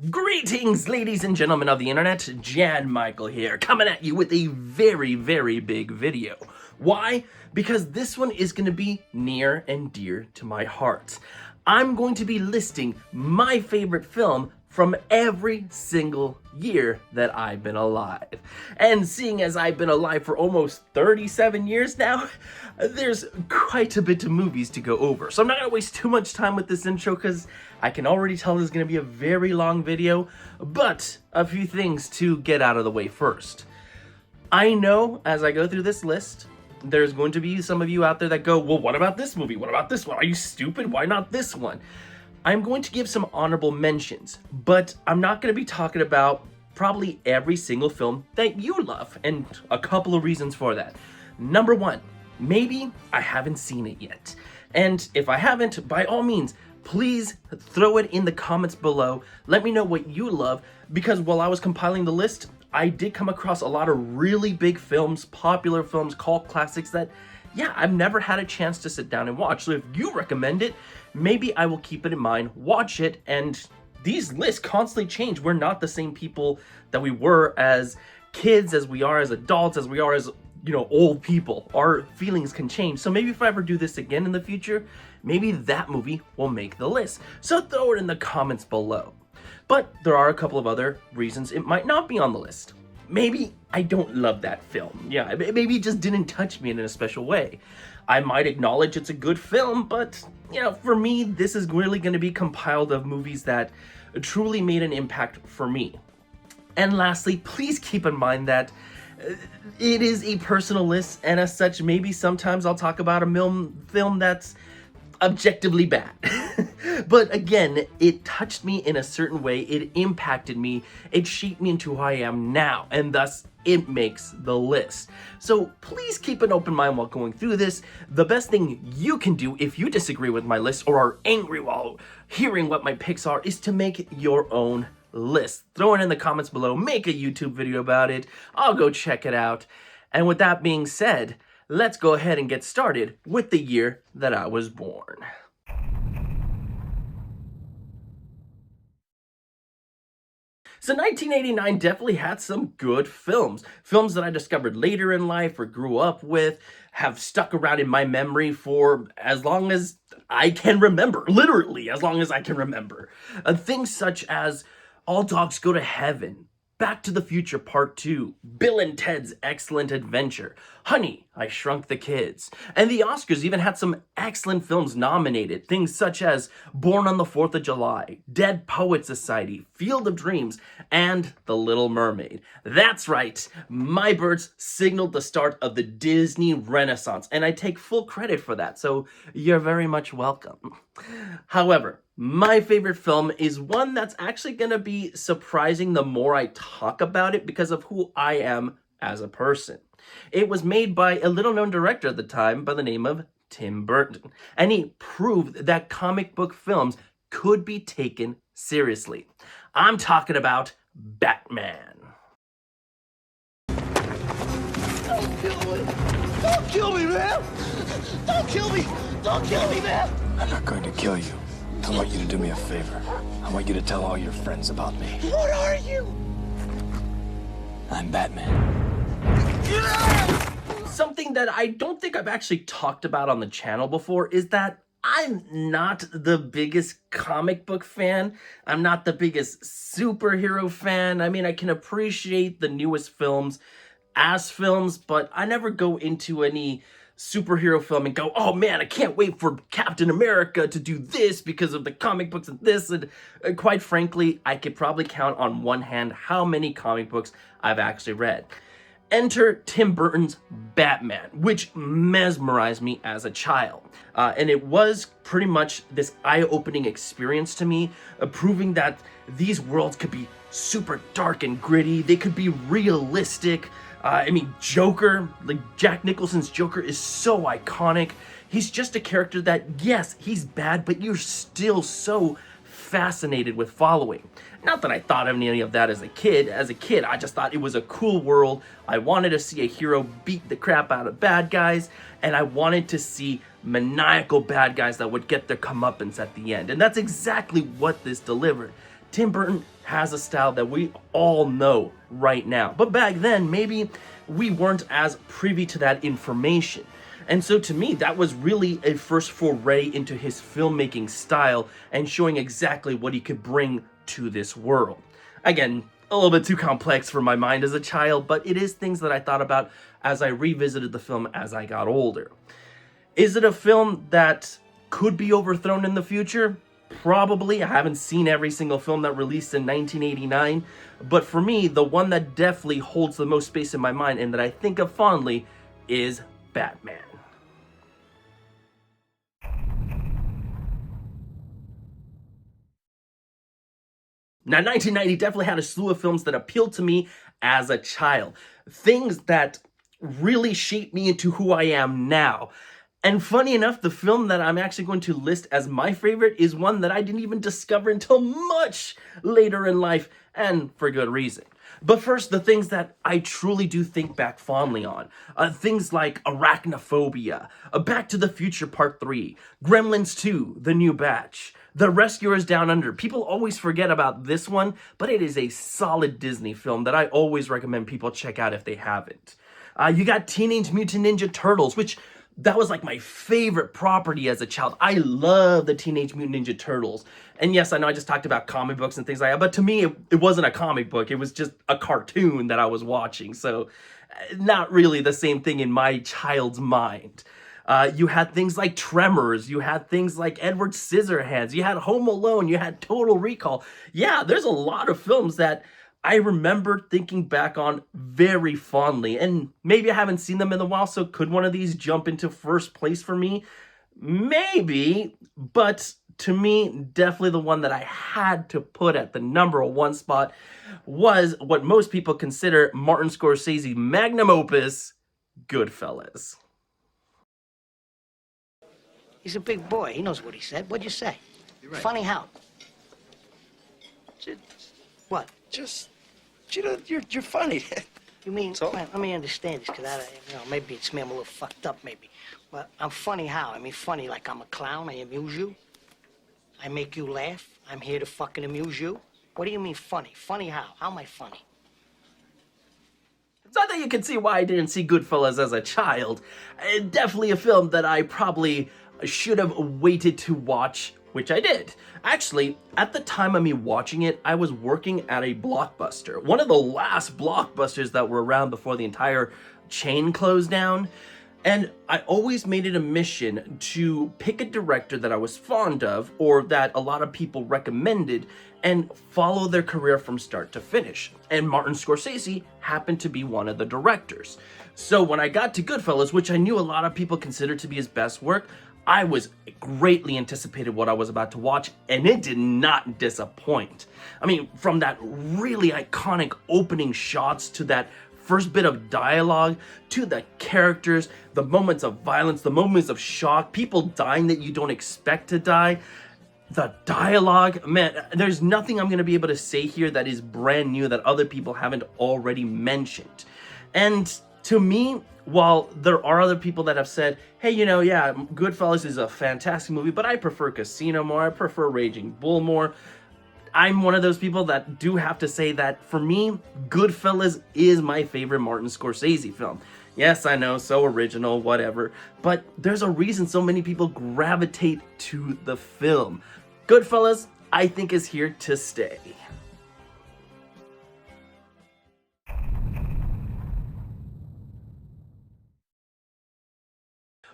Greetings, ladies and gentlemen of the internet. Jan Michael here, coming at you with a very, very big video. Why? Because this one is going to be near and dear to my heart. I'm going to be listing my favorite film from every single year that I've been alive. And seeing as I've been alive for almost 37 years now, there's quite a bit of movies to go over. So I'm not gonna waste too much time with this intro because I can already tell this is gonna be a very long video, but a few things to get out of the way first. I know as I go through this list, there's going to be some of you out there that go, well, what about this movie? What about this one? Are you stupid? Why not this one? I'm going to give some honorable mentions, but I'm not going to be talking about probably every single film that you love, and a couple of reasons for that. Number one, maybe I haven't seen it yet. And if I haven't, by all means, please throw it in the comments below. Let me know what you love, because while I was compiling the list, I did come across a lot of really big films, popular films, cult classics that, yeah, I've never had a chance to sit down and watch. So if you recommend it, maybe I will keep it in mind, watch it, and these lists constantly change. We're not the same people that we were as kids, as we are as adults, as we are as, old people. Our feelings can change. So maybe if I ever do this again in the future, maybe that movie will make the list. So throw it in the comments below. But there are a couple of other reasons it might not be on the list. Maybe I don't love that film. Yeah, maybe it just didn't touch me in a special way. I might acknowledge it's a good film, but, for me, this is really going to be compiled of movies that truly made an impact for me. And lastly, please keep in mind that it is a personal list, and as such, maybe sometimes I'll talk about a film that's objectively bad. But again, it touched me in a certain way, it impacted me, it shaped me into who I am now, and thus it makes the list. So please keep an open mind while going through this. The best thing you can do if you disagree with my list or are angry while hearing what my picks are is to make your own list. Throw it in the comments below, make a YouTube video about it, I'll go check it out. And with that being said, let's go ahead and get started with the year that I was born. So 1989 definitely had some good films. Films that I discovered later in life or grew up with, have stuck around in my memory for as long as I can remember. Literally, as long as I can remember. Things such as All Dogs Go to Heaven, Back to the Future Part 2, Bill and Ted's Excellent Adventure, Honey, I Shrunk the Kids. And the Oscars even had some excellent films nominated, things such as Born on the 4th of July, Dead Poets Society, Field of Dreams, and The Little Mermaid. That's right, My Birds signaled the start of the Disney Renaissance, and I take full credit for that, so you're very much welcome. However, my favorite film is one that's actually going to be surprising the more I talk about it because of who I am as a person. It was made by a little-known director at the time by the name of Tim Burton, and he proved that comic book films could be taken seriously. I'm talking about Batman. Don't kill me! Don't kill me, man! Don't kill me! Don't kill me, man! I'm not going to kill you. I want you to do me a favor. I want you to tell all your friends about me. What are you? I'm Batman. Something that I don't think I've actually talked about on the channel before is that I'm not the biggest comic book fan. I'm not the biggest superhero fan. I mean, I can appreciate the newest films as films, but I never go into any superhero film and go, oh man, I can't wait for Captain America to do this because of the comic books and this. And quite frankly, I could probably count on one hand how many comic books I've actually read. Enter Tim Burton's Batman, which mesmerized me as a child. And it was pretty much this eye-opening experience to me, proving that these worlds could be super dark and gritty. They could be realistic. Joker, like Jack Nicholson's Joker is so iconic. He's just a character that, yes, he's bad, but you're still so fascinated with following. Not that I thought of any of that as a kid. As a kid, I just thought it was a cool world. I wanted to see a hero beat the crap out of bad guys, and I wanted to see maniacal bad guys that would get their comeuppance at the end. And that's exactly what this delivered. Tim Burton has a style that we all know right now. But back then, maybe we weren't as privy to that information. And so to me, that was really a first foray into his filmmaking style and showing exactly what he could bring to this world. Again, a little bit too complex for my mind as a child, but it is things that I thought about as I revisited the film as I got older. Is it a film that could be overthrown in the future? Probably. I haven't seen every single film that released in 1989, but for me, the one that definitely holds the most space in my mind and that I think of fondly is Batman. Now, 1990 definitely had a slew of films that appealed to me as a child. Things that really shaped me into who I am now. And funny enough, the film that I'm actually going to list as my favorite is one that I didn't even discover until much later in life, and for good reason. But first, the things that I truly do think back fondly on. Things like Arachnophobia, Back to the Future Part 3, Gremlins 2, The New Batch, The Rescuers Down Under. People always forget about this one, but it is a solid Disney film that I always recommend people check out if they haven't. You got Teenage Mutant Ninja Turtles, which that was like my favorite property as a child. I love the Teenage Mutant Ninja Turtles. And yes, I know I just talked about comic books and things like that, but to me, it wasn't a comic book. It was just a cartoon that I was watching. So not really the same thing in my child's mind. You had things like Tremors, you had things like Edward Scissorhands, you had Home Alone, you had Total Recall. Yeah, there's a lot of films that I remember thinking back on very fondly, and maybe I haven't seen them in a while, so could one of these jump into first place for me? Maybe, but to me, definitely the one that I had to put at the #1 spot was what most people consider Martin Scorsese's magnum opus, Goodfellas. He's a big boy. He knows what he said. What'd you say? You're right. Funny how? What? Just, you're funny. You mean, So? man, let me understand this, because maybe it's me, I'm a little fucked up, maybe. But I'm funny how? I mean, funny like I'm a clown, I amuse you? I make you laugh? I'm here to fucking amuse you? What do you mean funny? Funny how? How am I funny? It's not that you can see why I didn't see Goodfellas as a child. Definitely a film that I probably should have waited to watch, which I did. Actually, at the time of me watching it, I was working at a Blockbuster. One of the last Blockbusters that were around before the entire chain closed down. And I always made it a mission to pick a director that I was fond of or that a lot of people recommended and follow their career from start to finish. And Martin Scorsese happened to be one of the directors. So when I got to Goodfellas, which I knew a lot of people considered to be his best work, I was greatly anticipated what I was about to watch, and it did not disappoint. I mean, from that really iconic opening shots to that first bit of dialogue, to the characters, the moments of violence, the moments of shock, people dying that you don't expect to die, the dialogue, man, there's nothing I'm gonna be able to say here that is brand new that other people haven't already mentioned. And to me, while there are other people that have said, hey, yeah, Goodfellas is a fantastic movie, but I prefer Casino more, I prefer Raging Bull more, I'm one of those people that do have to say that for me, Goodfellas is my favorite Martin Scorsese film. Yes, I know, so original, whatever, but there's a reason so many people gravitate to the film. Goodfellas, I think, is here to stay.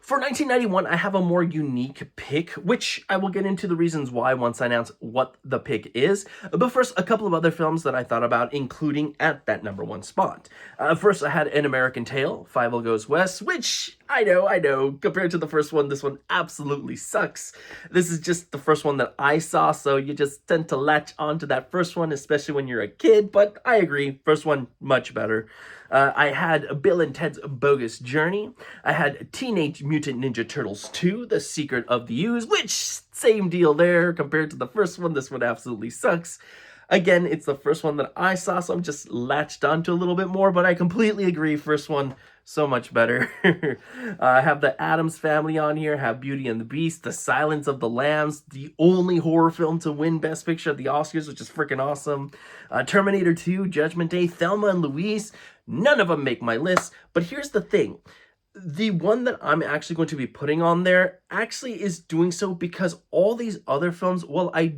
For 1991, I have a more unique pick, which I will get into the reasons why once I announce what the pick is. But first, a couple of other films that I thought about including at that #1 spot. First, I had An American Tail, Fievel Goes West, which I know, compared to the first one, this one absolutely sucks. This is just the first one that I saw, so you just tend to latch onto that first one, especially when you're a kid, but I agree, first one, much better. I had Bill and Ted's Bogus Journey. I had Teenage Mutant Ninja Turtles 2, The Secret of the Ooze, which, same deal there. Compared to the first one, this one absolutely sucks. Again, it's the first one that I saw, so I'm just latched onto a little bit more, but I completely agree. First one, so much better. I have the Addams Family on here, have Beauty and the Beast, The Silence of the Lambs, the only horror film to win Best Picture at the Oscars, which is freaking awesome. Terminator 2, Judgment Day, Thelma and Louise. None of them make my list, but here's the thing. The one that I'm actually going to be putting on there actually is doing so because all these other films, while I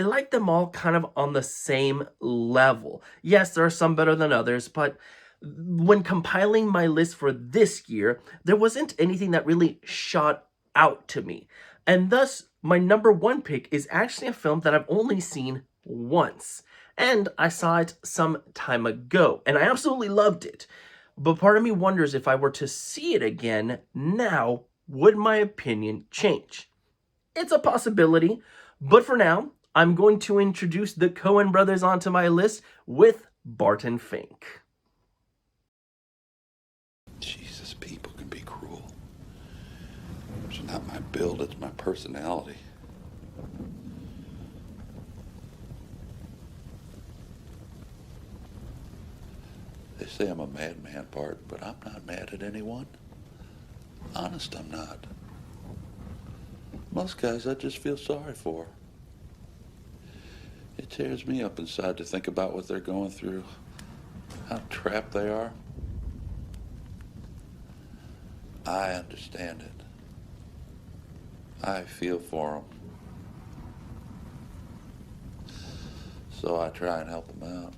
like them all kind of on the same level. Yes, there are some better than others, but when compiling my list for this year, there wasn't anything that really shot out to me. And thus, my number one pick is actually a film that I've only seen once. And I saw it some time ago, and I absolutely loved it. But part of me wonders if I were to see it again now, would my opinion change? It's a possibility, but for now, I'm going to introduce the Coen brothers onto my list with Barton Fink. Jesus, people can be cruel. It's not my build, it's my personality. They say I'm a madman, Bart, but I'm not mad at anyone. Honest, I'm not. Most guys I just feel sorry for. It tears me up inside to think about what they're going through, how trapped they are. I understand it. I feel for them. So I try and help them out.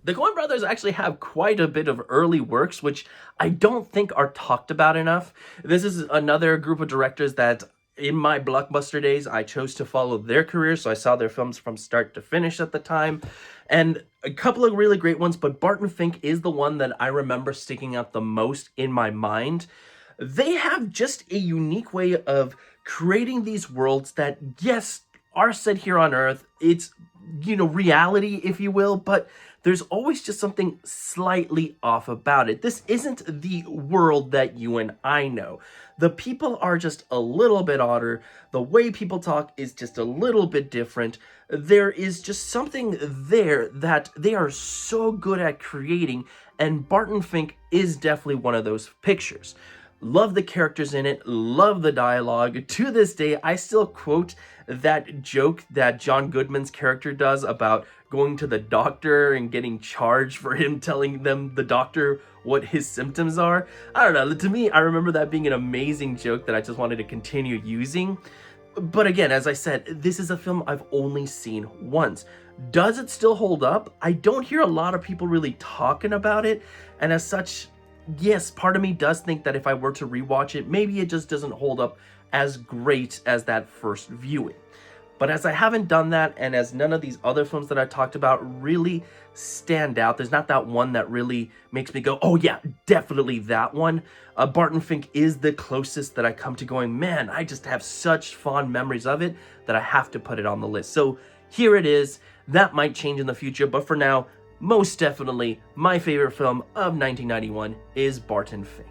The Coen brothers actually have quite a bit of early works, which I don't think are talked about enough. This is another group of directors that in my blockbuster days, I chose to follow their careers, so I saw their films from start to finish at the time. And a couple of really great ones, but Barton Fink is the one that I remember sticking out the most in my mind. They have just a unique way of creating these worlds that, yes, are set here on Earth. It's, reality, if you will, but there's always just something slightly off about it. This isn't the world that you and I know. The people are just a little bit odder. The way people talk is just a little bit different. There is just something there that they are so good at creating, and Barton Fink is definitely one of those pictures. Love the characters in it, love the dialogue. To this day, I still quote that joke that John Goodman's character does about going to the doctor and getting charged for him telling the doctor what his symptoms are. I don't know, to me, I remember that being an amazing joke that I just wanted to continue using. But again, as I said, this is a film I've only seen once. Does it still hold up? I don't hear a lot of people really talking about it, and as such, yes, part of me does think that if I were to rewatch it, maybe it just doesn't hold up as great as that first viewing. But as I haven't done that, and as none of these other films that I talked about really stand out, there's not that one that really makes me go, oh yeah, definitely that one. Barton Fink is the closest that I come to going, man, I just have such fond memories of it that I have to put it on the list. So here it is. That might change in the future, but for now, most definitely, my favorite film of 1991 is Barton Fink.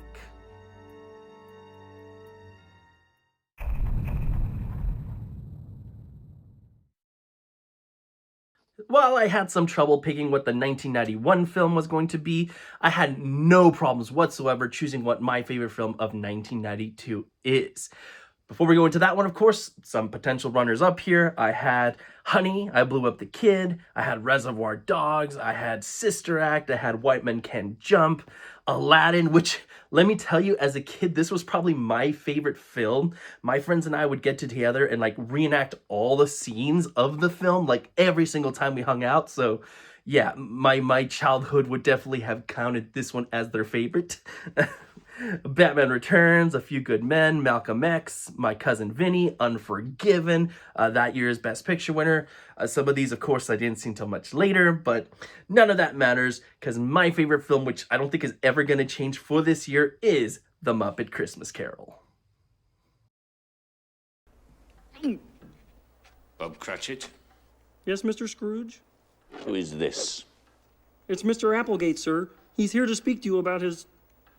While I had some trouble picking what the 1991 film was going to be, I had no problems whatsoever choosing what my favorite film of 1992 is. Before we go into that one, of course, some potential runners up here. I had Honey, I Blew Up the Kid, I had Reservoir Dogs, I had Sister Act, I had White Men Can't Jump, Aladdin, which, let me tell you, as a kid, this was probably my favorite film. My friends and I would get together and reenact all the scenes of the film, every single time we hung out. So yeah, my childhood would definitely have counted this one as their favorite. Batman Returns, A Few Good Men, Malcolm X, My Cousin Vinny, Unforgiven, that year's Best Picture winner. Some of these, of course, I didn't see until much later, but none of that matters, because my favorite film, which I don't think is ever going to change for this year, is The Muppet Christmas Carol. Bob Cratchit? Yes, Mr. Scrooge? Who is this? It's Mr. Applegate, sir. He's here to speak to you about his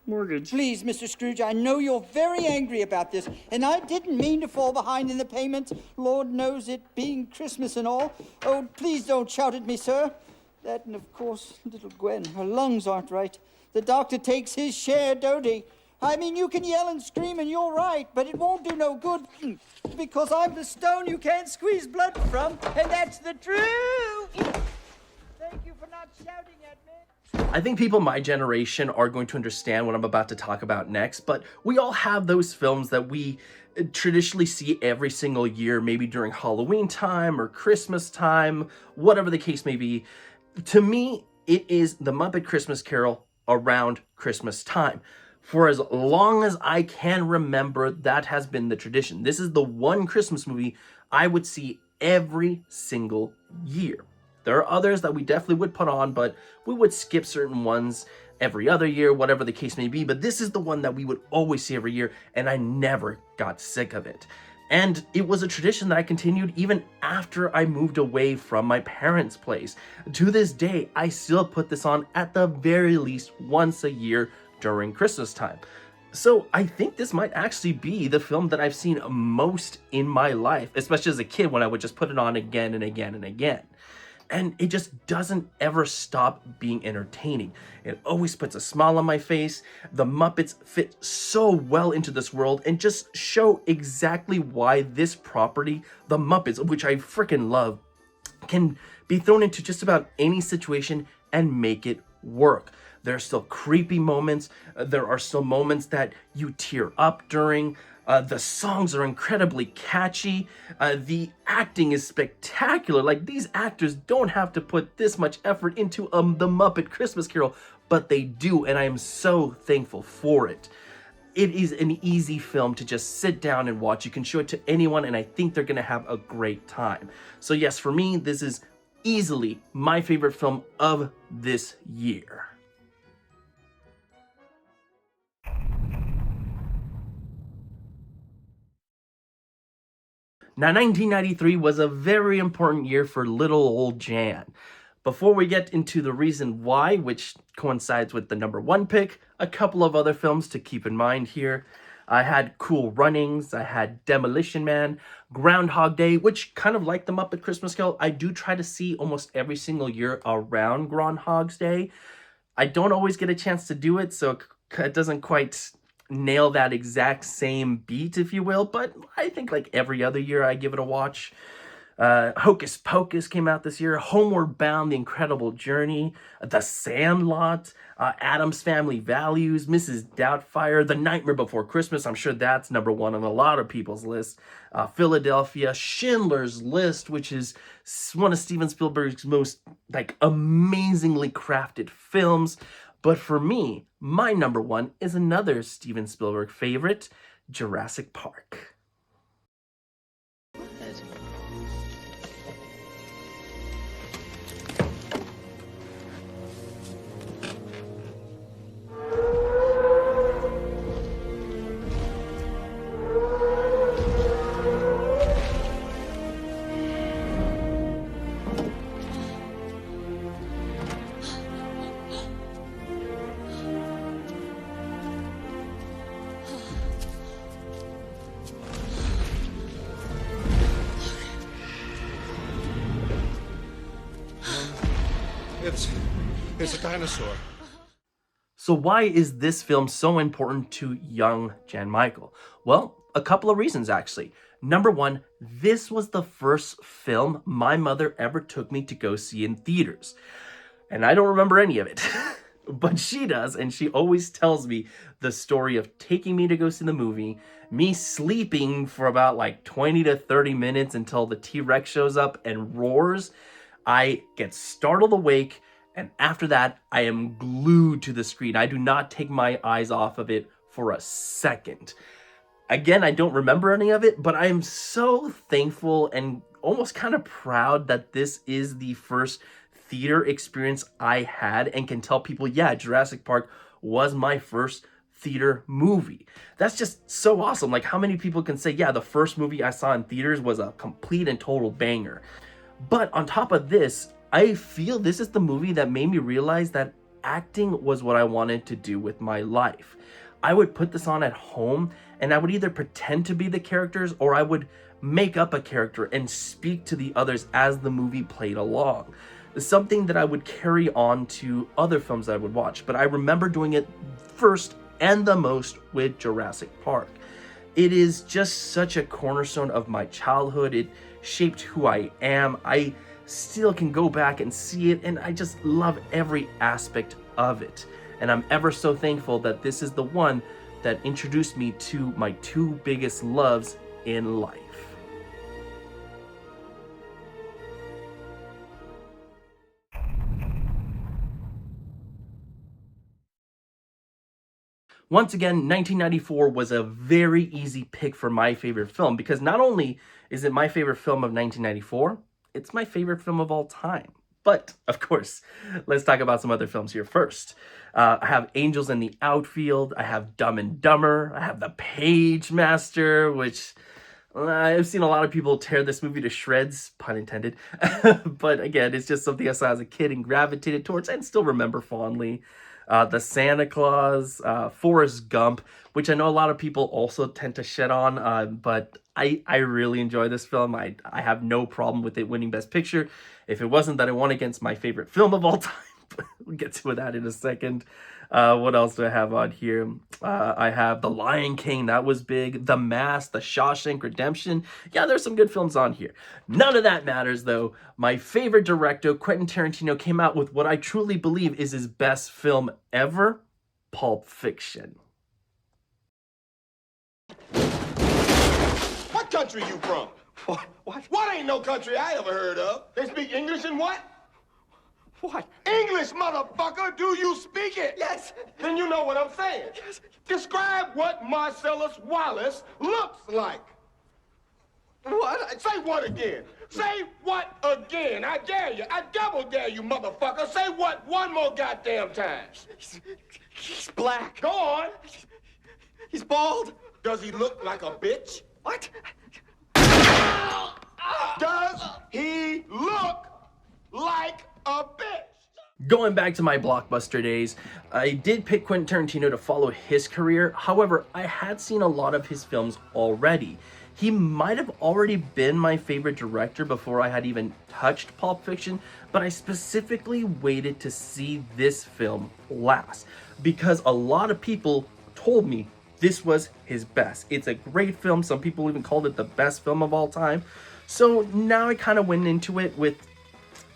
mortgage. Please, Mr. Scrooge, I know you're very angry about this, and I didn't mean to fall behind in the payments. Lord knows it being Christmas and all. Oh, please don't shout at me, sir. That and, of course, little Gwen. Her lungs aren't right. The doctor takes his share, don't he? I mean, you can yell and scream and you're right, but it won't do no good because I'm the stone you can't squeeze blood from, and that's the truth. Thank you for not shouting at me. I think people my generation are going to understand what I'm about to talk about next, but we all have those films that we traditionally see every single year, maybe during Halloween time or Christmas time, whatever the case may be. To me, it is The Muppet Christmas Carol around Christmas time. For as long as I can remember, that has been the tradition. This is the one Christmas movie I would see every single year. There are others that we definitely would put on, but we would skip certain ones every other year, whatever the case may be. But this is the one that we would always see every year, and I never got sick of it. And it was a tradition that I continued even after I moved away from my parents' place. To this day, I still put this on at the very least once a year during Christmas time. So I think this might actually be the film that I've seen most in my life, especially as a kid when I would just put it on again and again and again. And it just doesn't ever stop being entertaining. It always puts a smile on my face. The Muppets fit so well into this world and just show exactly why this property, the Muppets, which I freaking love, can be thrown into just about any situation and make it work. There are still creepy moments. There are still moments that you tear up during. The songs are incredibly catchy. The acting is spectacular. Like, these actors don't have to put this much effort into The Muppet Christmas Carol, but they do, and I am so thankful for it. It is an easy film to just sit down and watch. You can show it to anyone, and I think they're gonna have a great time. So yes, for me, this is easily my favorite film of this year. Now, 1993 was a very important year for little old Jan. Before we get into the reason why, which coincides with the #1 pick, a couple of other films to keep in mind here. I had Cool Runnings, I had Demolition Man, Groundhog Day, which, kind of like The Muppet Christmas Carol, I do try to see almost every single year around Groundhog's Day. I don't always get a chance to do it, so it doesn't quite nail that exact same beat, if you will, but I think like every other year I give it a watch. Hocus Pocus came out this year, Homeward Bound, The Incredible Journey, The Sandlot, Addams Family Values, Mrs. Doubtfire, The Nightmare Before Christmas, I'm sure that's #1 on a lot of people's list, Philadelphia, Schindler's List, which is one of Steven Spielberg's most like amazingly crafted films. But for me, my #1 is another Steven Spielberg favorite, Jurassic Park. It's a dinosaur. So why is this film so important to young Jan Michael? Well, a couple of reasons actually. #1, this was the first film my mother ever took me to go see in theaters. And I don't remember any of it, but she does, and she always tells me the story of taking me to go see the movie, me sleeping for about like 20 to 30 minutes until the T-Rex shows up and roars. I get startled awake, and after that, I am glued to the screen. I do not take my eyes off of it for a second. Again, I don't remember any of it, but I am so thankful and almost kind of proud that this is the first theater experience I had and can tell people, yeah, Jurassic Park was my first theater movie. That's just so awesome. Like, how many people can say, yeah, the first movie I saw in theaters was a complete and total banger. But on top of this, I feel this is the movie that made me realize that acting was what I wanted to do with my life. I would put this on at home and I would either pretend to be the characters or I would make up a character and speak to the others as the movie played along. something that I would carry on to other films that I would watch. But I remember doing it first and the most with Jurassic Park. It is just such a cornerstone of my childhood. It shaped who I am. I still can go back and see it, and I just love every aspect of it. And I'm ever so thankful that this is the one that introduced me to my two biggest loves in life. Once again, 1994 was a very easy pick for my favorite film, because not only is it my favorite film of 1994, it's my favorite film of all time. But, of course, let's talk about some other films here first. I have Angels in the Outfield, I have Dumb and Dumber, I have The Page Master, which I've seen a lot of people tear this movie to shreds, pun intended. But again, it's just something I saw as a kid and gravitated towards and still remember fondly. The Santa Claus, Forrest Gump, which I know a lot of people also tend to shit on, but I really enjoy this film. I have no problem with it winning Best Picture. If it wasn't that it won against my favorite film of all time, we'll get to that in a second. What else do I have on here? I have The Lion King, that was big. The Mask, The Shawshank Redemption. Yeah, there's some good films on here. None of that matters, though. My favorite director, Quentin Tarantino, came out with what I truly believe is his best film ever, Pulp Fiction. What country you from? What ain't no country I ever heard of? They speak English and what? What? English, motherfucker! Do you speak it? Yes. Then you know what I'm saying. Yes. Describe what Marcellus Wallace looks like. What? Say what again? Say what again? I dare you. I double dare you, motherfucker. Say what one more goddamn time. He's black. Go on. He's bald. Does he look like a bitch? What? Does he look like a bitch? Going back to my blockbuster days, I did pick Quentin Tarantino to follow his career. However, I had seen a lot of his films already. He might have already been my favorite director before I had even touched Pulp Fiction, but I specifically waited to see this film last because a lot of people told me this was his best. It's a great film. Some people even called it the best film of all time. So now I kind of went into it with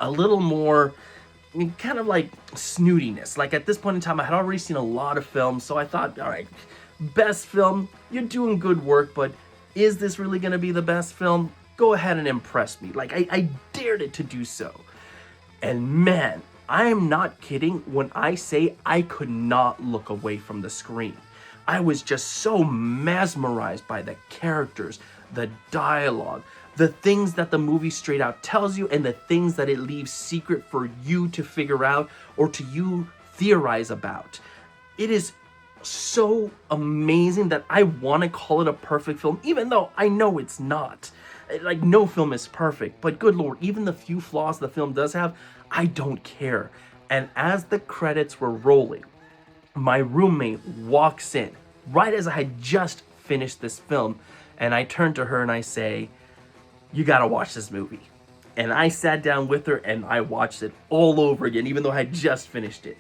a little more kind of like snootiness. Like at this point in time, I had already seen a lot of films, so I thought, all right, best film, you're doing good work, but is this really going to be the best film? Go ahead and impress me. Like I dared it to do so. And man, I am not kidding when I say I could not look away from the screen. I was just so mesmerized by the characters, the dialogue, the things that the movie straight out tells you, and the things that it leaves secret for you to figure out or to you theorize about. It is so amazing that I want to call it a perfect film, even though I know it's not. Like, no film is perfect, but good Lord, even the few flaws the film does have, I don't care. And as the credits were rolling, my roommate walks in right as I had just finished this film, and I turn to her and I say, you gotta watch this movie. And I sat down with her and I watched it all over again, even though I had just finished it.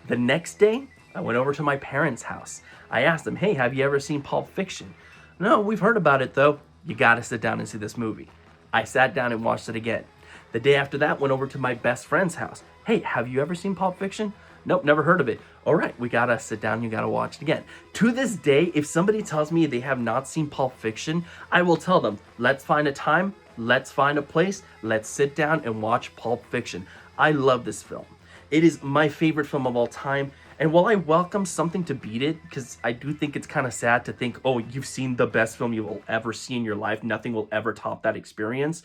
The next day, I went over to my parents' house. I asked them, hey, have you ever seen Pulp Fiction? No, we've heard about it though. You gotta sit down and see this movie. I sat down and watched it again. The day after that, went over to my best friend's house. Hey, have you ever seen Pulp Fiction? Nope, never heard of it. All right, we gotta sit down, you gotta watch it again. To this day, if somebody tells me they have not seen Pulp Fiction, I will tell them, let's find a time, let's find a place, let's sit down and watch Pulp Fiction. I love this film. It is my favorite film of all time. And while I welcome something to beat it, because I do think it's kind of sad to think, oh, you've seen the best film you will ever see in your life, nothing will ever top that experience.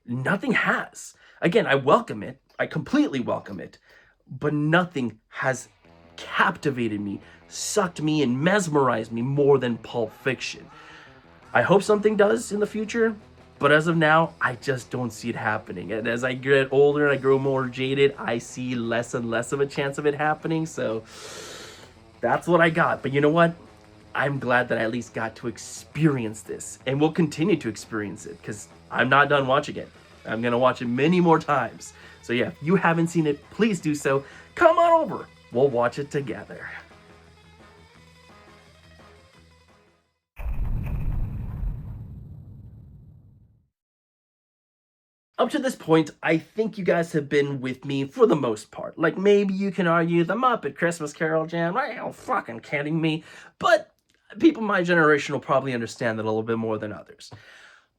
Nothing has. Again, I welcome it. I completely welcome it. But nothing has captivated me, sucked me, and mesmerized me more than Pulp Fiction. I hope something does in the future, but as of now, I just don't see it happening. And as I get older and I grow more jaded, I see less and less of a chance of it happening. So that's what I got. But you know what? I'm glad that I at least got to experience this, and will continue to experience it, because I'm not done watching it. I'm gonna watch it many more times. So yeah, if you haven't seen it, please do so. Come on over. We'll watch it together. Up to this point, I think you guys have been with me for the most part. Like, maybe you can argue the Muppet Christmas Carol Jam, are you fucking kidding me? But people my generation will probably understand that a little bit more than others.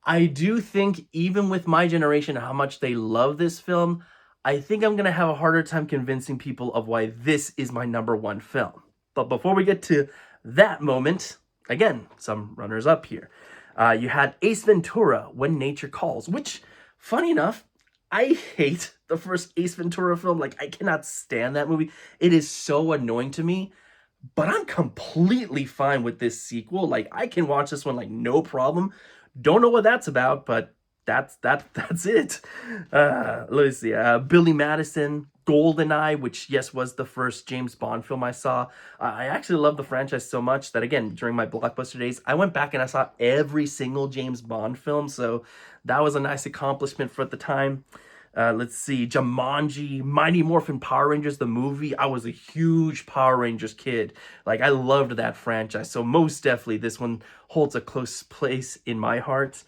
I do think, even with my generation, how much they love this film, I think I'm going to have a harder time convincing people of why this is my #1 film. But before we get to that moment, again, some runners up here. You had Ace Ventura, When Nature Calls, which, funny enough, I hate the first Ace Ventura film. Like, I cannot stand that movie. It is so annoying to me. But I'm completely fine with this sequel. Like, I can watch this one like no problem. Don't know what that's about, but that's it. Let's see. Billy Madison, GoldenEye, which, yes, was the first James Bond film I saw. I actually love the franchise so much that, again, during my Blockbuster days, I went back and I saw every single James Bond film. So that was a nice accomplishment for the time. Let's see, Jumanji, Mighty Morphin Power Rangers, the movie. I was a huge Power Rangers kid. Like, I loved that franchise. So most definitely this one holds a close place in my heart.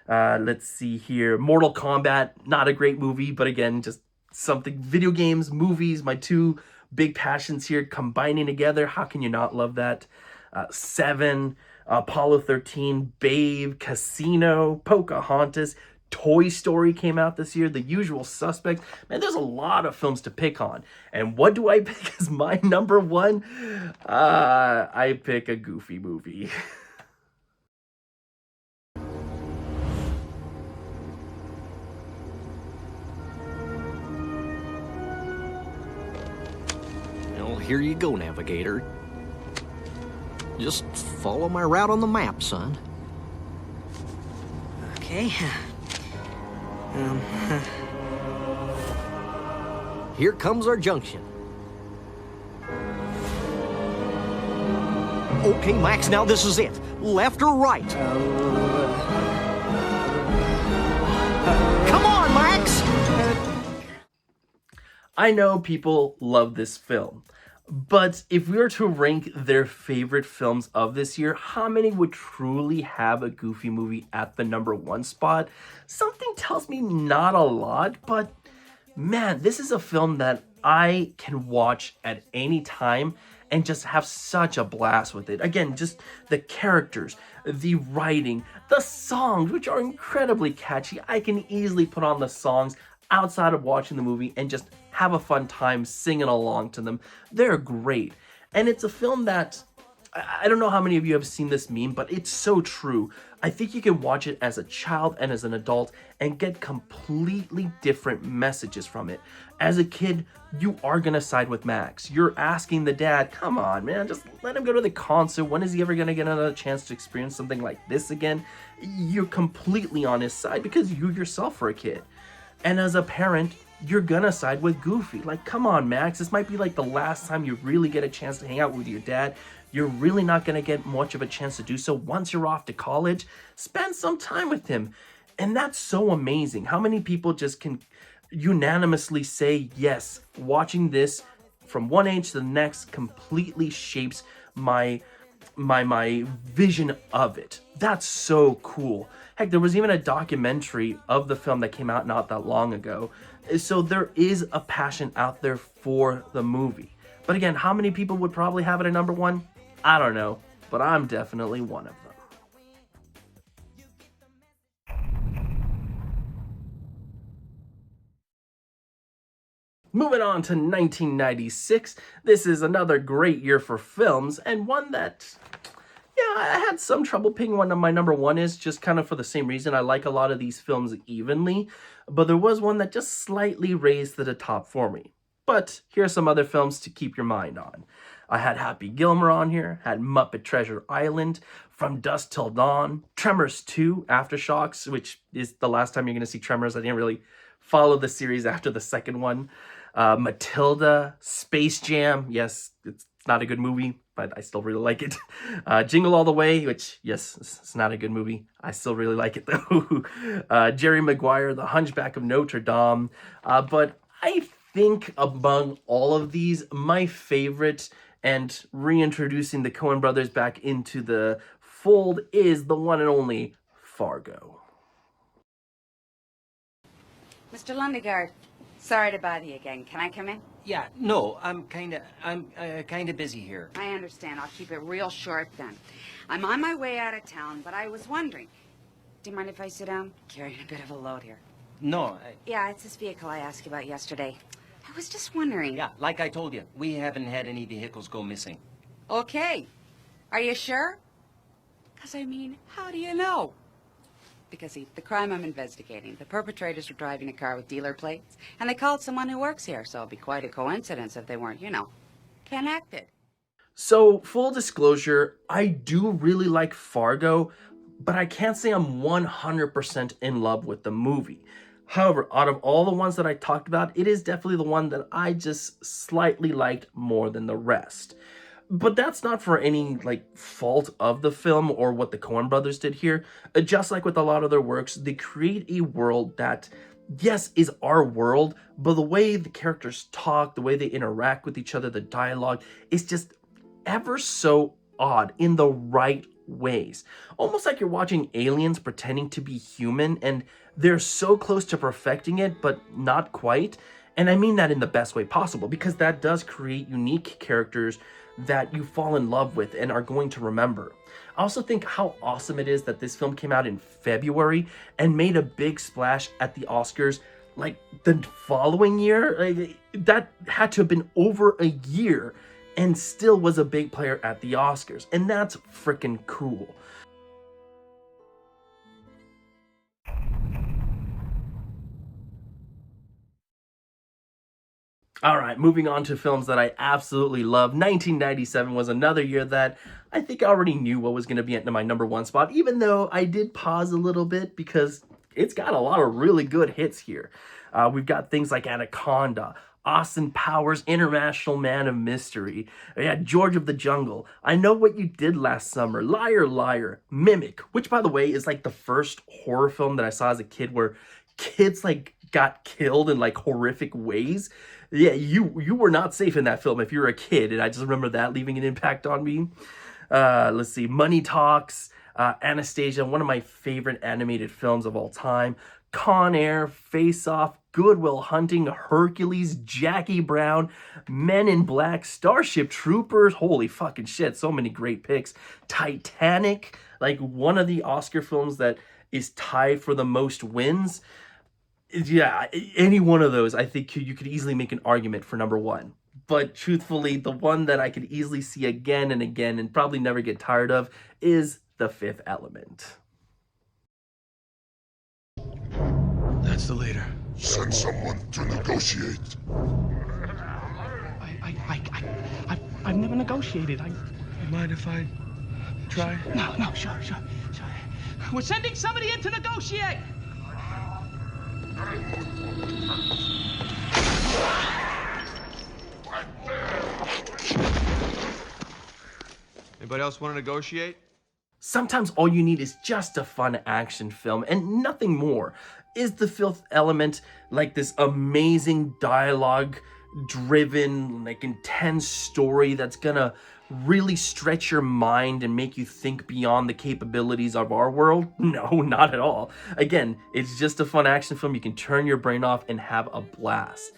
Let's see here, Mortal Kombat, not a great movie, but again, just something. Video games, movies, my two big passions here combining together. How can you not love that? Seven, Apollo 13, Babe, Casino, Pocahontas, Toy Story came out this year, The Usual Suspects. Man, there's a lot of films to pick on. And what do I pick as my #1? I pick a Goofy movie. Well, here you go, navigator. Just follow my route on the map, son. Okay. Here comes our junction. Okay, Max, now this is it. Left or right? Come on, Max! I know people love this film, but if we were to rank their favorite films of this year, how many would truly have a Goofy movie at the #1 spot? Something tells me not a lot, but man, this is a film that I can watch at any time and just have such a blast with it. Again, just the characters, the writing, the songs, which are incredibly catchy. I can easily put on the songs outside of watching the movie and just have a fun time singing along to them. They're great. And it's a film that, I don't know how many of you have seen this meme, but it's so true. I think you can watch it as a child and as an adult and get completely different messages from it. As a kid, you are gonna side with Max. You're asking the dad, come on, man, just let him go to the concert. When is he ever gonna get another chance to experience something like this again? You're completely on his side because you yourself were a kid. And as a parent, you're gonna side with Goofy. Like, come on, Max, this might be like the last time you really get a chance to hang out with your dad. You're really not gonna get much of a chance to do so once you're off to college. Spend some time with him. And that's so amazing. How many people just can unanimously say, yes, watching this from one age to the next completely shapes my vision of it. That's so cool. Heck, there was even a documentary of the film that came out not that long ago. So there is a passion out there for the movie. But again, how many people would probably have it at #1? I don't know, but I'm definitely one of them. Moving on to 1996, this is another great year for films, and one that, yeah, I had some trouble picking what my #1 is, just kind of for the same reason. I like a lot of these films evenly, but there was one that just slightly raised to the top for me. But here's some other films to keep your mind on. I had Happy Gilmore on here, had Muppet Treasure Island, From Dusk Till Dawn, Tremors 2, Aftershocks, which is the last time you're going to see Tremors. I didn't really follow the series after the second one. Matilda, Space Jam. Yes, it's not a good movie, but I still really like it. Jingle All the Way, which, yes, it's not a good movie. I still really like it, though. Jerry Maguire, The Hunchback of Notre Dame. But I think among all of these, my favorite, and reintroducing the Coen brothers back into the fold, is the one and only Fargo. Mr. Lundegaard, sorry to bother you again. Can I come in? Yeah, no, I'm kind of busy here. I understand. I'll keep it real short then. I'm on my way out of town, but I was wondering, do you mind if I sit down? Carrying a bit of a load here. No, Yeah, it's this vehicle I asked you about yesterday. I was just wondering. yeah, like I told you, we haven't had any vehicles go missing. Okay. Are you sure? Because, I mean, how do you know? Because the crime I'm investigating, the perpetrators were driving a car with dealer plates, and they called someone who works here, so it'd be quite a coincidence if they weren't, connected. So, full disclosure, I do really like Fargo, but I can't say I'm 100% in love with the movie. However, out of all the ones that I talked about, it is definitely the one that I just slightly liked more than the rest. But that's not for any, fault of the film or what the Coen brothers did here. Just like with a lot of their works, they create a world that, yes, is our world, but the way the characters talk, the way they interact with each other, the dialogue, is just ever so odd in the right ways. Almost like you're watching aliens pretending to be human, and they're so close to perfecting it, but not quite. And I mean that in the best way possible, because that does create unique characters that you fall in love with and are going to remember. I also think how awesome it is that this film came out in February and made a big splash at the Oscars the following year. That had to have been over a year and still was a big player at the Oscars. And that's freaking cool. All right, moving on to films that I absolutely love. 1997 was another year that I think I already knew what was going to be at my number one spot, even though I did pause a little bit because it's got a lot of really good hits here. We've got things like Anaconda, Austin Powers, International Man of Mystery, George of the Jungle, I Know What You Did Last Summer, Liar Liar, Mimic, which by the way is the first horror film that I saw as a kid where kids got killed in horrific ways. Yeah, you were not safe in that film if you were a kid, and I just remember that leaving an impact on me. Let's see, Money Talks, Anastasia, one of my favorite animated films of all time, Con Air, Face Off, Good Will Hunting, Hercules, Jackie Brown, Men in Black, Starship Troopers, holy fucking shit, so many great picks, Titanic, one of the Oscar films that is tied for the most wins. Yeah, any one of those, I think you could easily make an argument for number one. But truthfully, the one that I could easily see again and again and probably never get tired of is The Fifth Element. That's the leader. Send someone to negotiate. I've never negotiated. You mind if I try? No, sure. We're sending somebody in to negotiate. Anybody else want to negotiate? Sometimes all you need is just a fun action film and nothing more. Is The Fifth Element this amazing dialogue driven, intense story that's gonna really stretch your mind and make you think beyond the capabilities of our world? No, not at all. Again, it's just a fun action film. You can turn your brain off and have a blast.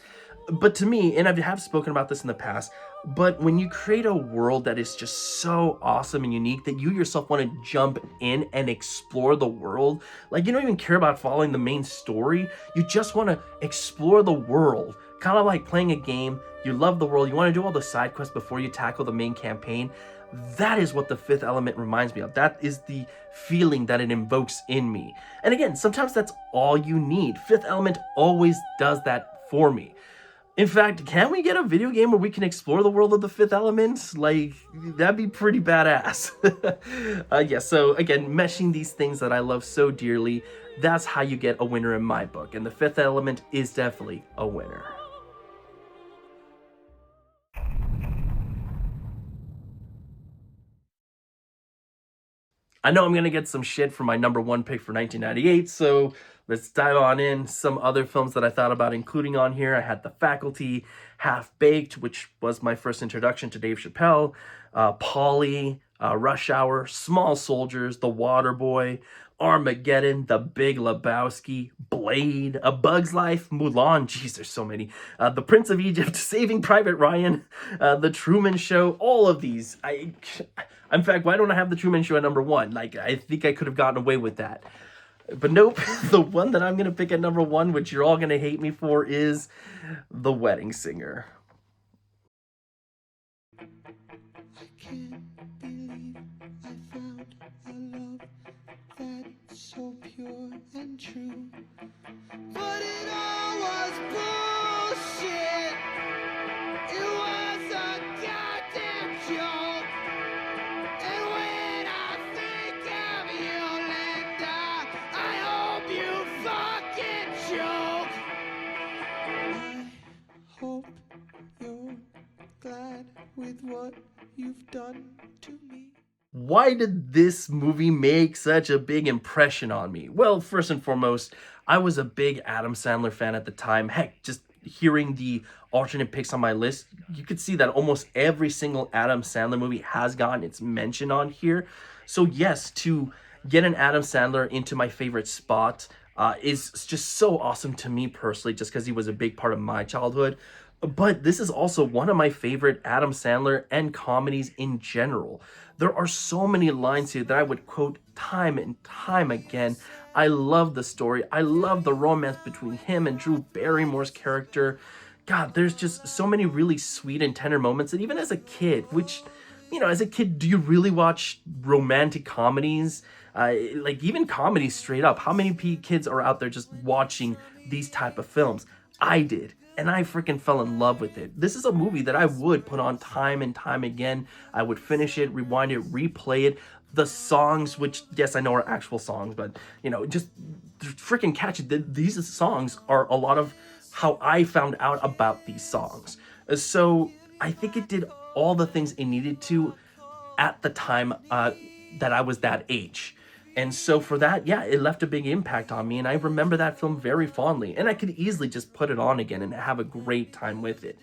But to me, and I have spoken about this in the past, but when you create a world that is just so awesome and unique that you yourself want to jump in and explore the world, you don't even care about following the main story, you just want to explore the world. Kind of like playing a game, you love the world, you want to do all the side quests before you tackle the main campaign. That is what The Fifth Element reminds me of. That is the feeling that it invokes in me. And again, sometimes that's all you need. Fifth Element always does that for me. In fact, can we get a video game where we can explore the world of The Fifth Element? That'd be pretty badass. Yeah, so again, meshing these things that I love so dearly, that's how you get a winner in my book. And The Fifth Element is definitely a winner. – I know I'm going to get some shit for my number one pick for 1998, so let's dive on in. Some other films that I thought about including on here. I had The Faculty, Half Baked, which was my first introduction to Dave Chappelle, Polly, Rush Hour, Small Soldiers, The Waterboy, Armageddon, The Big Lebowski, Blade, A Bug's Life, Mulan, jeez, there's so many, The Prince of Egypt, Saving Private Ryan, The Truman Show, all of these. In fact, why don't I have The Truman Show at number one? Like, I think I could have gotten away with that. But nope, the one that I'm going to pick at number one, which you're all going to hate me for, is The Wedding Singer. I can't believe I found a love that's so pure and true. But it all was bullshit. It was a goddamn joke. And when I think of you, Linda, I hope you fucking choke. I hope you're glad with what you've done to me. Why did this movie make such a big impression on me? Well, first and foremost, I was a big Adam Sandler fan at the time. Heck, just hearing the alternate picks on my list, you could see that almost every single Adam Sandler movie has gotten its mention on here. So yes, to get an Adam Sandler into my favorite spot is just so awesome to me personally, just because he was a big part of my childhood. But this is also one of my favorite Adam Sandler and comedies in general. There are so many lines here that I would quote time and time again. I love the story. I love the romance between him and Drew Barrymore's character. God, there's just so many really sweet and tender moments. And even as a kid, which, you know, as a kid, do you really watch romantic comedies? Like even comedies straight up. How many kids are out there just watching these type of films? I did. And I freaking fell in love with it. This is a movie that I would put on time and time again. I would finish it, rewind it, replay it. The songs, which, yes, I know are actual songs, but, you know, just freaking catchy. These songs are a lot of how I found out about these songs. So I think it did all the things it needed to at the time that I was that age. And so for that, yeah, it left a big impact on me, and I remember that film very fondly, and I could easily just put it on again and have a great time with it.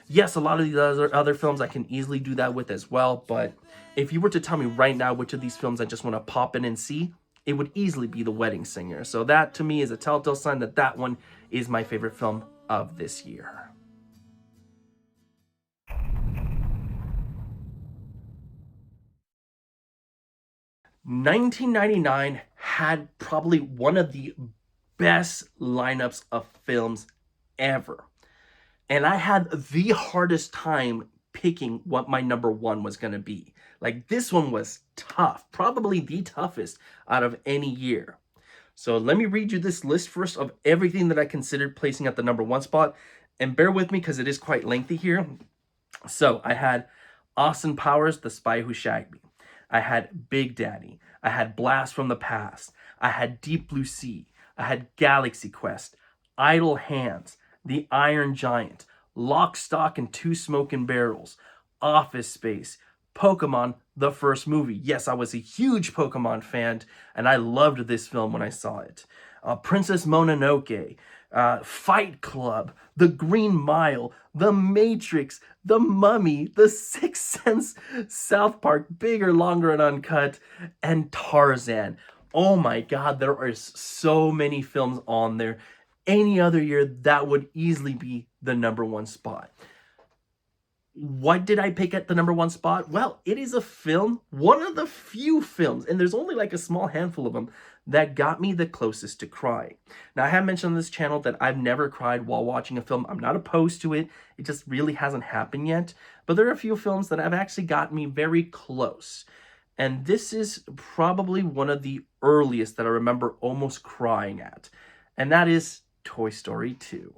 Yes, a lot of these other films I can easily do that with as well, but if you were to tell me right now which of these films I just want to pop in and see, it would easily be The Wedding Singer. So that, to me, is a telltale sign that that one is my favorite film of this year. $1999 had probably one of the best lineups of films ever. And I had the hardest time picking what my number one was going to be. Like, this one was tough, probably the toughest out of any year. So let me read you this list first of everything that I considered placing at the number one spot. And bear with me because it is quite lengthy here. So I had Austin Powers, The Spy Who Shagged Me. I had Big Daddy. I had Blast from the Past. I had Deep Blue Sea. I had Galaxy Quest, Idle Hands, The Iron Giant, Lock, Stock, and Two Smoking Barrels, Office Space, Pokemon, the first movie. Yes, I was a huge Pokemon fan, and I loved this film when I saw it. Princess Mononoke, Fight Club, The Green Mile, The Matrix, The Mummy, The Sixth Sense, South Park, Bigger, Longer, and Uncut, and Tarzan. Oh my God, there are so many films on there. Any other year, that would easily be the number one spot. What did I pick at the number one spot? Well, it is a film, one of the few films, and there's only like a small handful of them, that got me the closest to crying. Now, I have mentioned on this channel that I've never cried while watching a film. I'm not opposed to it. It just really hasn't happened yet. But there are a few films that have actually got me very close. And this is probably one of the earliest that I remember almost crying at. And that is Toy Story 2.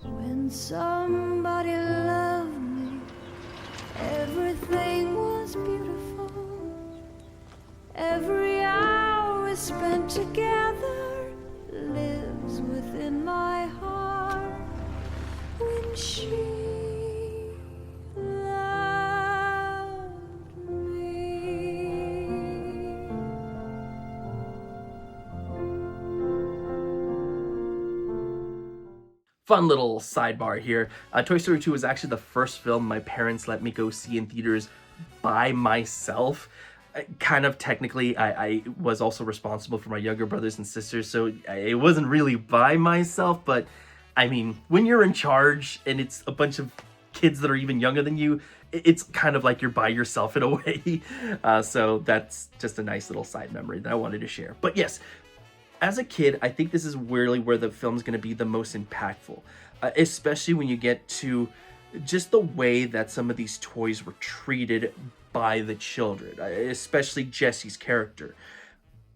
When somebody loved me, everything was beautiful. Every hour we spent together lives within my heart. When she loved fun little sidebar here. Toy Story 2 was actually the first film my parents let me go see in theaters by myself. Kind of technically, I was also responsible for my younger brothers and sisters, so it wasn't really by myself, but I mean, when you're in charge and it's a bunch of kids that are even younger than you, it's kind of like you're by yourself in a way. So that's just a nice little side memory that I wanted to share. But yes, as a kid, I think this is really where the film's going to be the most impactful, especially when you get to just the way that some of these toys were treated by the children, especially Jesse's character.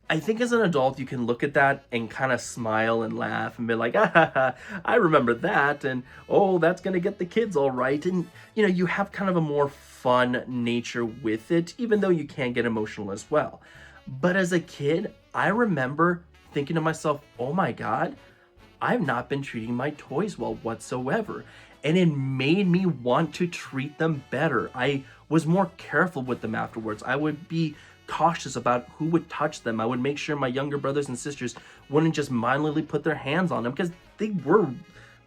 I think as an adult, you can look at that and kind of smile and laugh and be like, ah, I remember that, and oh, that's going to get the kids all right. And, you know, you have kind of a more fun nature with it, even though you can get emotional as well. But as a kid, I remember thinking to myself, oh my God, I've not been treating my toys well whatsoever. And it made me want to treat them better. I was more careful with them afterwards. I would be cautious about who would touch them. I would make sure my younger brothers and sisters wouldn't just mindlessly put their hands on them, because they were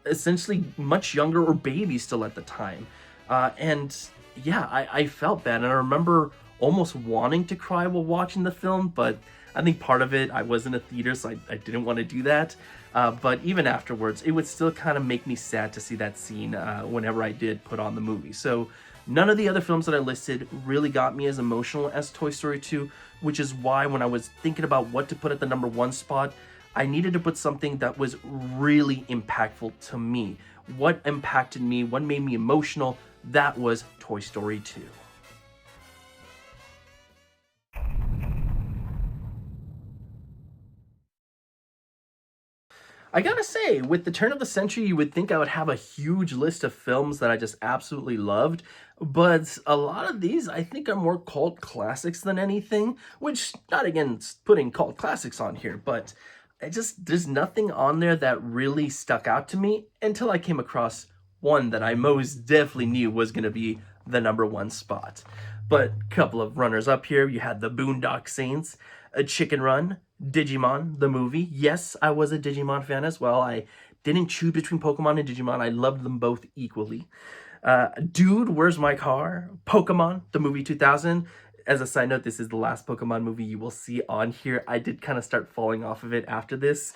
essentially much younger or babies still at the time. And yeah, I felt bad. And I remember almost wanting to cry while watching the film, but I think part of it, I was in a theater, so I didn't want to do that. But even afterwards, it would still kind of make me sad to see that scene whenever I did put on the movie. So none of the other films that I listed really got me as emotional as Toy Story 2, which is why when I was thinking about what to put at the #1 spot, I needed to put something that was really impactful to me. What impacted me, what made me emotional, that was Toy Story 2. I gotta say, with the turn of the century, you would think I would have a huge list of films that I just absolutely loved, but a lot of these I think are more cult classics than anything, which, not against putting cult classics on here, but there's nothing on there that really stuck out to me until I came across one that I most definitely knew was gonna be the #1 spot. But a couple of runners up here, you had the Boondock Saints, a Chicken Run, Digimon, the movie. Yes, I was a Digimon fan as well. I didn't choose between Pokemon and Digimon. I loved them both equally. Dude, Where's My Car? Pokemon, the movie 2000. As a side note, this is the last Pokemon movie you will see on here. I did kind of start falling off of it after this.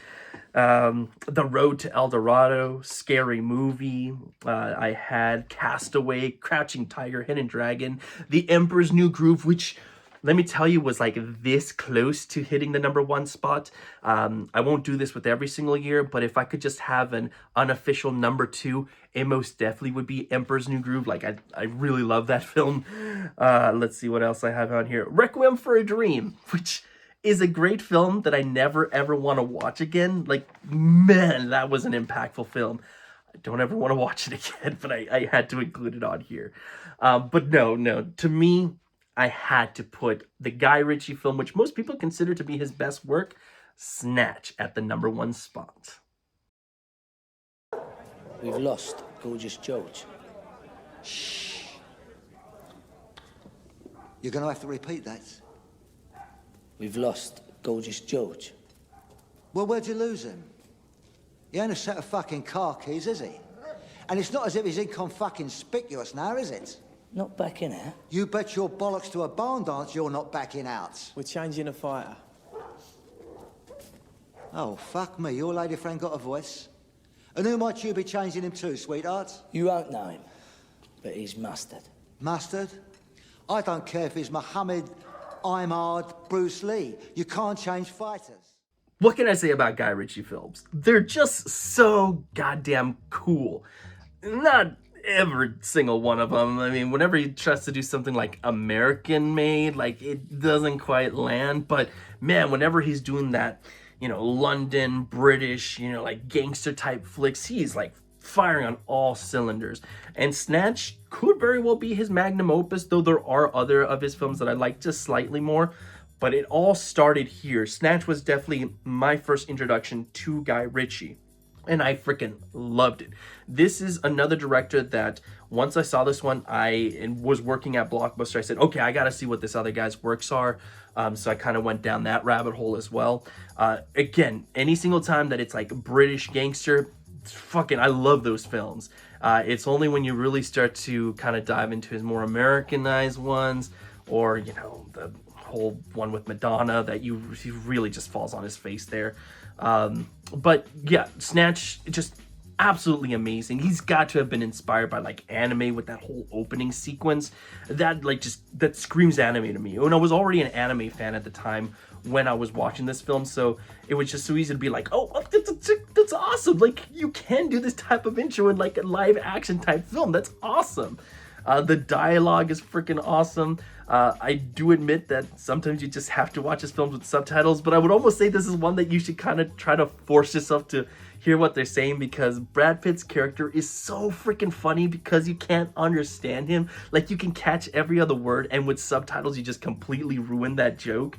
The Road to El Dorado, Scary Movie. I had Castaway, Crouching Tiger, Hidden Dragon, The Emperor's New Groove, which, let me tell you, was like this close to hitting the #1 spot. I won't do this with every single year, but if I could just have an unofficial #2, it most definitely would be Emperor's New Groove. Like, I really love that film. Let's see what else I have on here. Requiem for a Dream, which is a great film that I never ever want to watch again. Like, man, that was an impactful film. I don't ever want to watch it again, but I had to include it on here. But no, to me, I had to put the Guy Ritchie film, which most people consider to be his best work, Snatch, at the #1 spot. We've lost Gorgeous George. Shh. You're going to have to repeat that. We've lost Gorgeous George. Well, where'd you lose him? He ain't a set of fucking car keys, is he? And it's not as if he's inconspicuous now, is it? Not backing out? You bet your bollocks to a barn dance you're not backing out. We're changing a fighter. Oh, fuck me. Your lady friend got a voice. And who might you be changing him to, sweetheart? You won't know him, but he's Mustard. Mustard? I don't care if he's Muhammad, Imard, Bruce Lee. You can't change fighters. What can I say about Guy Ritchie films? They're just so goddamn cool. Not every single one of them. I mean, whenever he tries to do something like American made, like, it doesn't quite land. But man, whenever he's doing that, you know, London, British, you know, like gangster type flicks, he's like firing on all cylinders. And Snatch could very well be his magnum opus, though there are other of his films that I like just slightly more. But it all started here. Snatch was definitely my first introduction to Guy Ritchie, and I freaking loved it. This is another director that once I saw this one, I was working at Blockbuster. I said, okay, I got to see what this other guy's works are. So I kind of went down that rabbit hole as well. Again, any single time that it's like British gangster, fucking, I love those films. It's only when you really start to kind of dive into his more Americanized ones, or, you know, the whole one with Madonna, that he really just falls on his face there. But yeah, Snatch, just absolutely amazing. He's got to have been inspired by like anime with that whole opening sequence. That like that screams anime to me. And I was already an anime fan at the time when I was watching this film, so it was just so easy to be like, oh, that's awesome. Like, you can do this type of intro in like a live action type film. That's awesome. The dialogue is freaking awesome. I do admit that sometimes you just have to watch his films with subtitles, but I would almost say this is one that you should kind of try to force yourself to hear what they're saying, because Brad Pitt's character is so freaking funny because you can't understand him. Like, you can catch every other word, and with subtitles you just completely ruin that joke.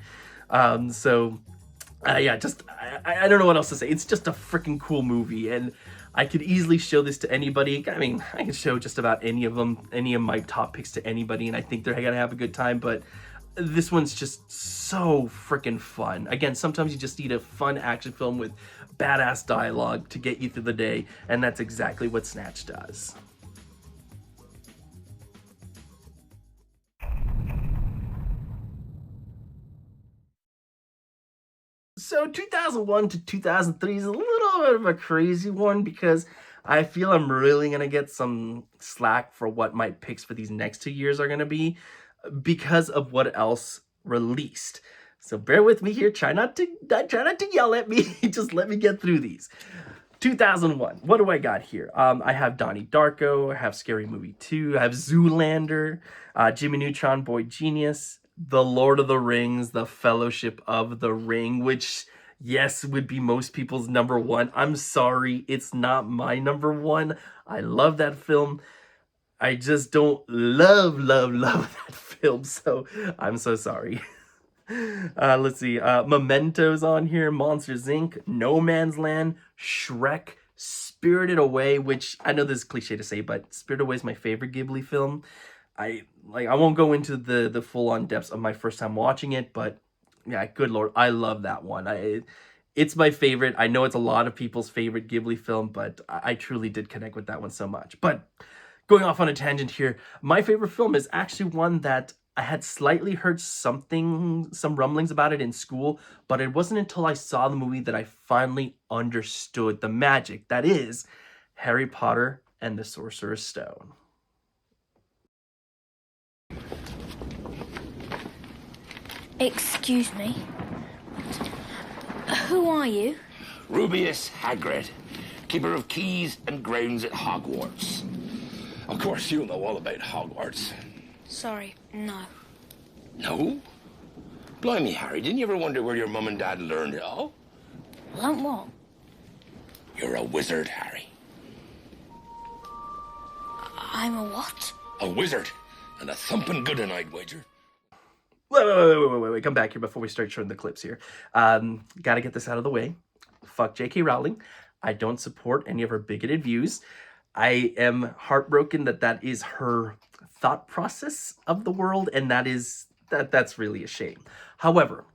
Yeah, just I don't know what else to say. It's just a freaking cool movie, and I could easily show this to anybody. I mean, I can show just about any of them, any of my top picks to anybody, and I think they're gonna have a good time. But this one's just so freaking fun. Again, sometimes you just need a fun action film with badass dialogue to get you through the day, and that's exactly what Snatch does. So 2001 to 2003 is a little bit of a crazy one, because I feel I'm really going to get some slack for what my picks for these next 2 years are going to be, because of what else released. So bear with me here. Try not to yell at me. Just let me get through these. 2001. What do I got here? I have Donnie Darko. I have Scary Movie 2. I have Zoolander. Jimmy Neutron, Boy Genius. The Lord of the Rings, The Fellowship of the Ring, which, yes, would be most people's number one. I'm sorry, it's not my number one. I love that film. I just don't love that film, so I'm so sorry. Let's see. Memento's on here, Monsters Inc., No Man's Land, Shrek, Spirited Away, which I know this is cliche to say, but Spirited Away is my favorite Ghibli film. I won't go into the full-on depths of my first time watching it, but yeah, good lord, I love that one. It's my favorite. I know it's a lot of people's favorite Ghibli film, but I truly did connect with that one so much. But going off on a tangent here, my favorite film is actually one that I had slightly heard some rumblings about it in school, but it wasn't until I saw the movie that I finally understood the magic. That is Harry Potter and the Sorcerer's Stone. Excuse me. Who are you? Rubeus Hagrid, keeper of keys and grounds at Hogwarts. Of course, you'll know all about Hogwarts. Sorry, no. No? Blimey, Harry, didn't you ever wonder where your mum and dad learned it all? Learned what? You're a wizard, Harry. I'm a what? A wizard. And a thumping good one, I'd wager. Wait, come back here before we start showing the clips here. Gotta get this out of the way. Fuck J.K. Rowling. I don't support any of her bigoted views. I am heartbroken that is her thought process of the world, and that's really a shame. However,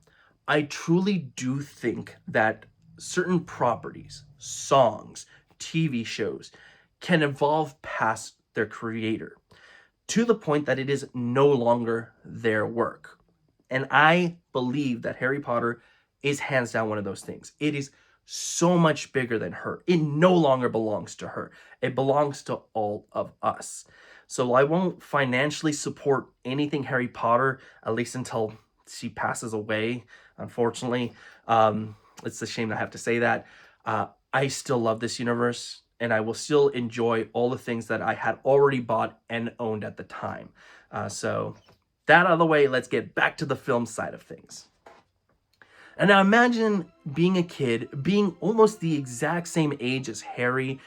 I truly do think that certain properties, songs, TV shows can evolve past their creator to the point that it is no longer their work. And I believe that Harry Potter is hands down one of those things. It is so much bigger than her. It no longer belongs to her. It belongs to all of us. So I won't financially support anything Harry Potter, at least until she passes away, unfortunately. It's a shame I have to say that. I still love this universe, and I will still enjoy all the things that I had already bought and owned at the time. So that out of the way, let's get back to the film side of things. And now imagine being a kid, being almost the exact same age as Harry,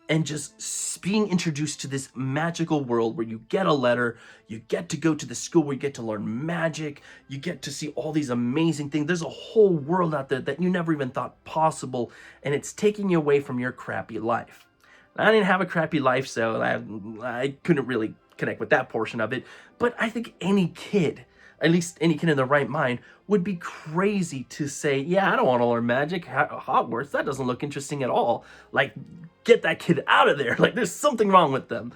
and just being introduced to this magical world where you get a letter, you get to go to the school where you get to learn magic, you get to see all these amazing things. There's a whole world out there that you never even thought possible, and it's taking you away from your crappy life. I didn't have a crappy life, so I couldn't really connect with that portion of it, but I think any kid at least any kid in their right mind, would be crazy to say, yeah, I don't want to learn magic. Hogwarts, that doesn't look interesting at all. Like, get that kid out of there. Like, there's something wrong with them.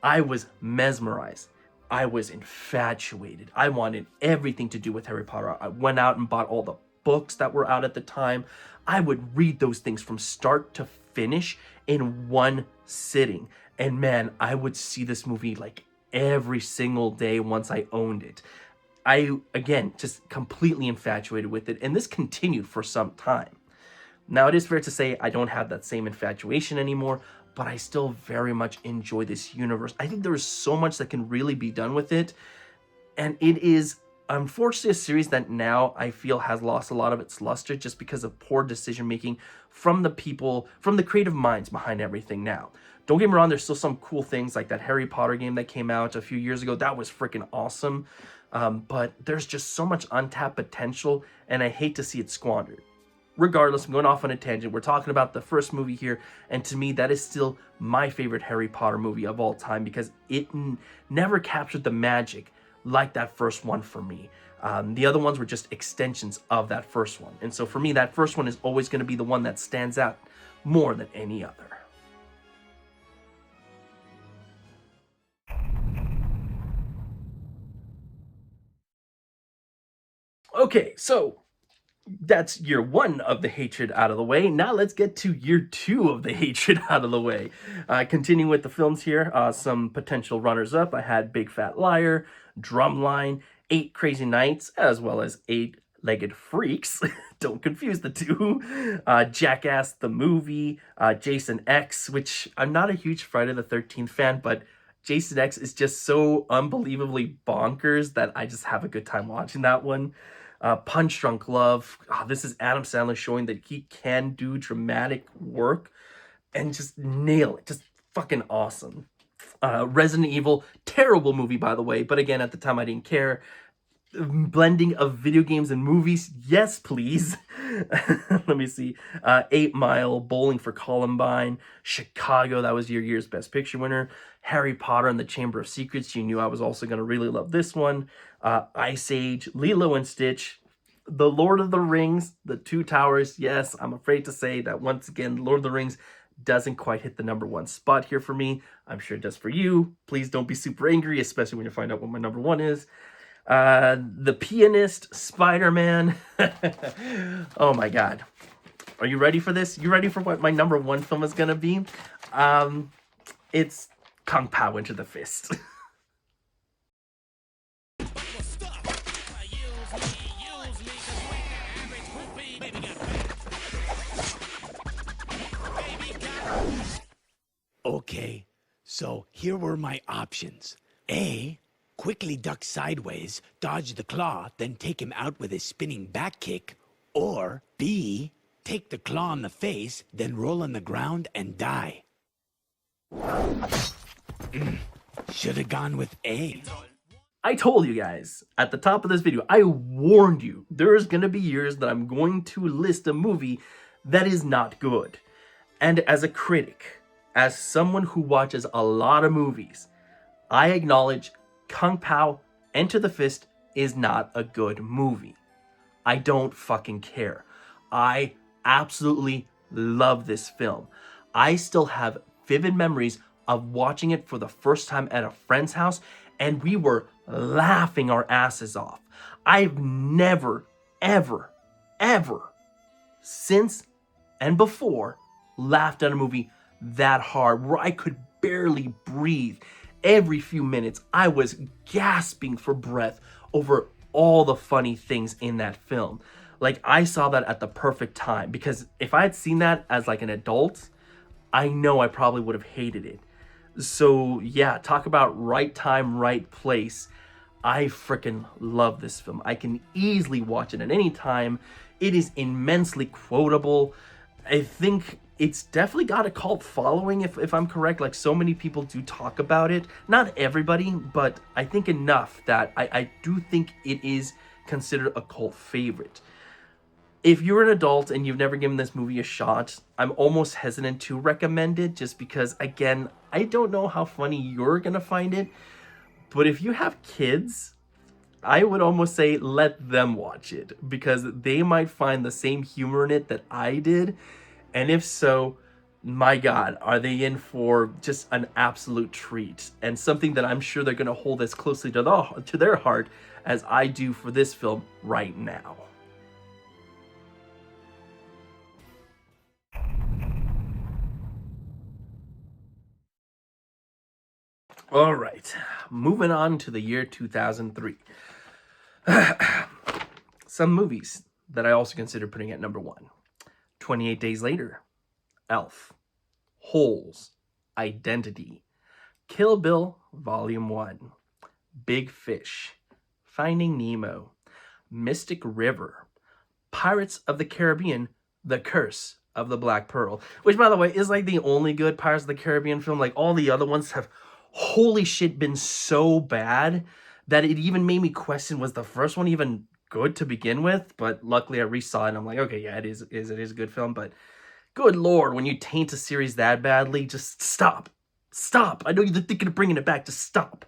I was mesmerized. I was infatuated. I wanted everything to do with Harry Potter. I went out and bought all the books that were out at the time. I would read those things from start to finish in one sitting. And man, I would see this movie like every single day once I owned it. I, again, just completely infatuated with it, and this continued for some time. Now, it is fair to say I don't have that same infatuation anymore, but I still very much enjoy this universe. I think there is so much that can really be done with it, and it is, unfortunately, a series that now I feel has lost a lot of its luster just because of poor decision-making from the people, from the creative minds behind everything now. Don't get me wrong, there's still some cool things like that Harry Potter game that came out a few years ago. That was freaking awesome. But there's just so much untapped potential, and I hate to see it squandered. Regardless, I'm going off on a tangent. We're talking about the first movie here, and to me, that is still my favorite Harry Potter movie of all time because it never captured the magic like that first one for me. The other ones were just extensions of that first one. And so for me, that first one is always going to be the one that stands out more than any other. Okay, so that's year one of the hatred out of the way. Now let's get to year two of the hatred out of the way. Continuing with the films here, some potential runners-up. I had Big Fat Liar, Drumline, 8 Crazy Nights, as well as 8-Legged Freaks. Don't confuse the two. Jackass the movie, Jason X, which I'm not a huge Friday the 13th fan, but Jason X is just so unbelievably bonkers that I just have a good time watching that one. Punch Drunk Love. This is Adam Sandler showing that he can do dramatic work and just nail it. Just fucking awesome. Resident Evil, terrible movie, by the way, but again, at the time I didn't care. Blending of video games and movies, yes, please. Let me see. 8 Mile, Bowling for Columbine, Chicago, that was your year's Best Picture winner. Harry Potter and the Chamber of Secrets, you knew I was also going to really love this one. Ice Age, Lilo and Stitch, The Lord of the Rings, The Two Towers. Yes, I'm afraid to say that once again, Lord of the Rings doesn't quite hit the #1 spot here for me. I'm sure it does for you. Please don't be super angry, especially when you find out what my #1 is. The Pianist, Spider-Man. Oh my God. Are you ready for this? You ready for what my #1 film is going to be? It's Kung Pao Enter the Fist. Okay, so here were my options. A, quickly duck sideways, dodge the claw, then take him out with a spinning back kick. Or B, take the claw in the face, then roll on the ground and die. Should have gone with A. I told you guys at the top of this video, I warned you, there's going to be years that I'm going to list a movie that is not good. And as a critic, as someone who watches a lot of movies, I acknowledge Kung Pao Enter the Fist is not a good movie. I don't fucking care. I absolutely love this film. I still have vivid memories of watching it for the first time at a friend's house, and we were laughing our asses off. I've never, ever, ever, since and before, laughed at a movie that hard, where I could barely breathe. Every few minutes, I was gasping for breath over all the funny things in that film. Like, I saw that at the perfect time, because if I had seen that as like an adult, I know I probably would have hated it. So yeah, talk about right time, right place. I freaking love this film. I can easily watch it at any time. It is immensely quotable. I think it's definitely got a cult following, if I'm correct. Like, so many people do talk about it. Not everybody, but I think enough that I do think it is considered a cult favorite. If you're an adult and you've never given this movie a shot, I'm almost hesitant to recommend it, just because, again, I don't know how funny you're gonna find it. But if you have kids, I would almost say let them watch it, because they might find the same humor in it that I did. And if so, my God, are they in for just an absolute treat, and something that I'm sure they're going to hold as closely to their heart as I do for this film right now. All right, moving on to the year 2003. Some movies that I also consider putting at number 1. 28 Days Later, Elf, Holes, Identity, Kill Bill Volume 1, Big Fish, Finding Nemo, Mystic River, Pirates of the Caribbean, The Curse of the Black Pearl, which, by the way, is like the only good Pirates of the Caribbean film. Like, all the other ones have, holy shit, been so bad that it even made me question, was the first one even good to begin with? But luckily I resaw it and I'm like, okay, yeah, it is a good film. But good Lord, when you taint a series that badly, just stop. Stop. I know you're thinking of bringing it back. Just stop.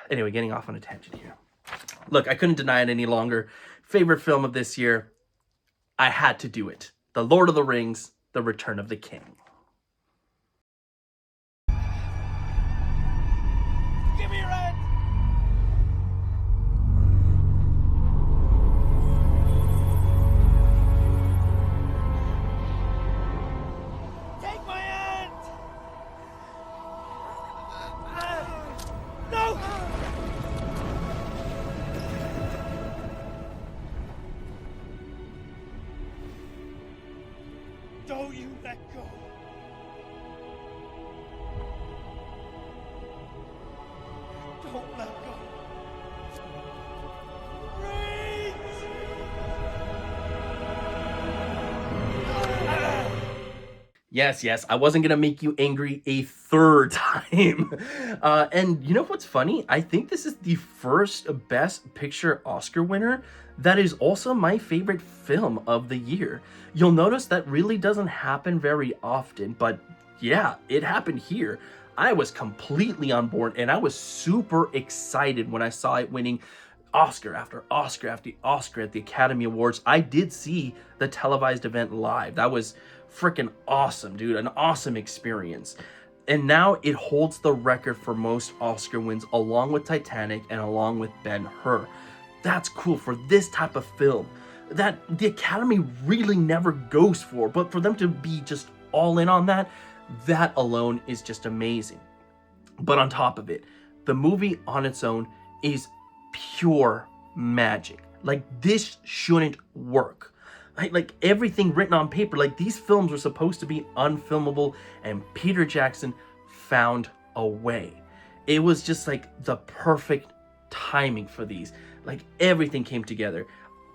Anyway, getting off on a tangent here. Look, I couldn't deny it any longer. Favorite film of this year, I had to do it. The Lord of the Rings, The Return of the King. Give me your hand! Take my hand! No! Don't you let go! Don't let go! Yes, I wasn't gonna make you angry a third time. And you know what's funny? I think this is the first Best Picture Oscar winner that is also my favorite film of the year. You'll notice that really doesn't happen very often, but yeah, it happened here. I was completely on board, and I was super excited when I saw it winning Oscar after Oscar after Oscar at the Academy Awards. I did see the televised event live. That was freaking awesome, dude. An awesome experience. And now it holds the record for most Oscar wins, along with Titanic and along with Ben-Hur. That's cool for this type of film that the Academy really never goes for, but for them to be just all in on that, that alone is just amazing. But on top of it, the movie on its own is pure magic. Like, this shouldn't work. Like everything written on paper, like these films were supposed to be unfilmable, and Peter Jackson found a way. It was just like the perfect timing for these. Like, everything came together.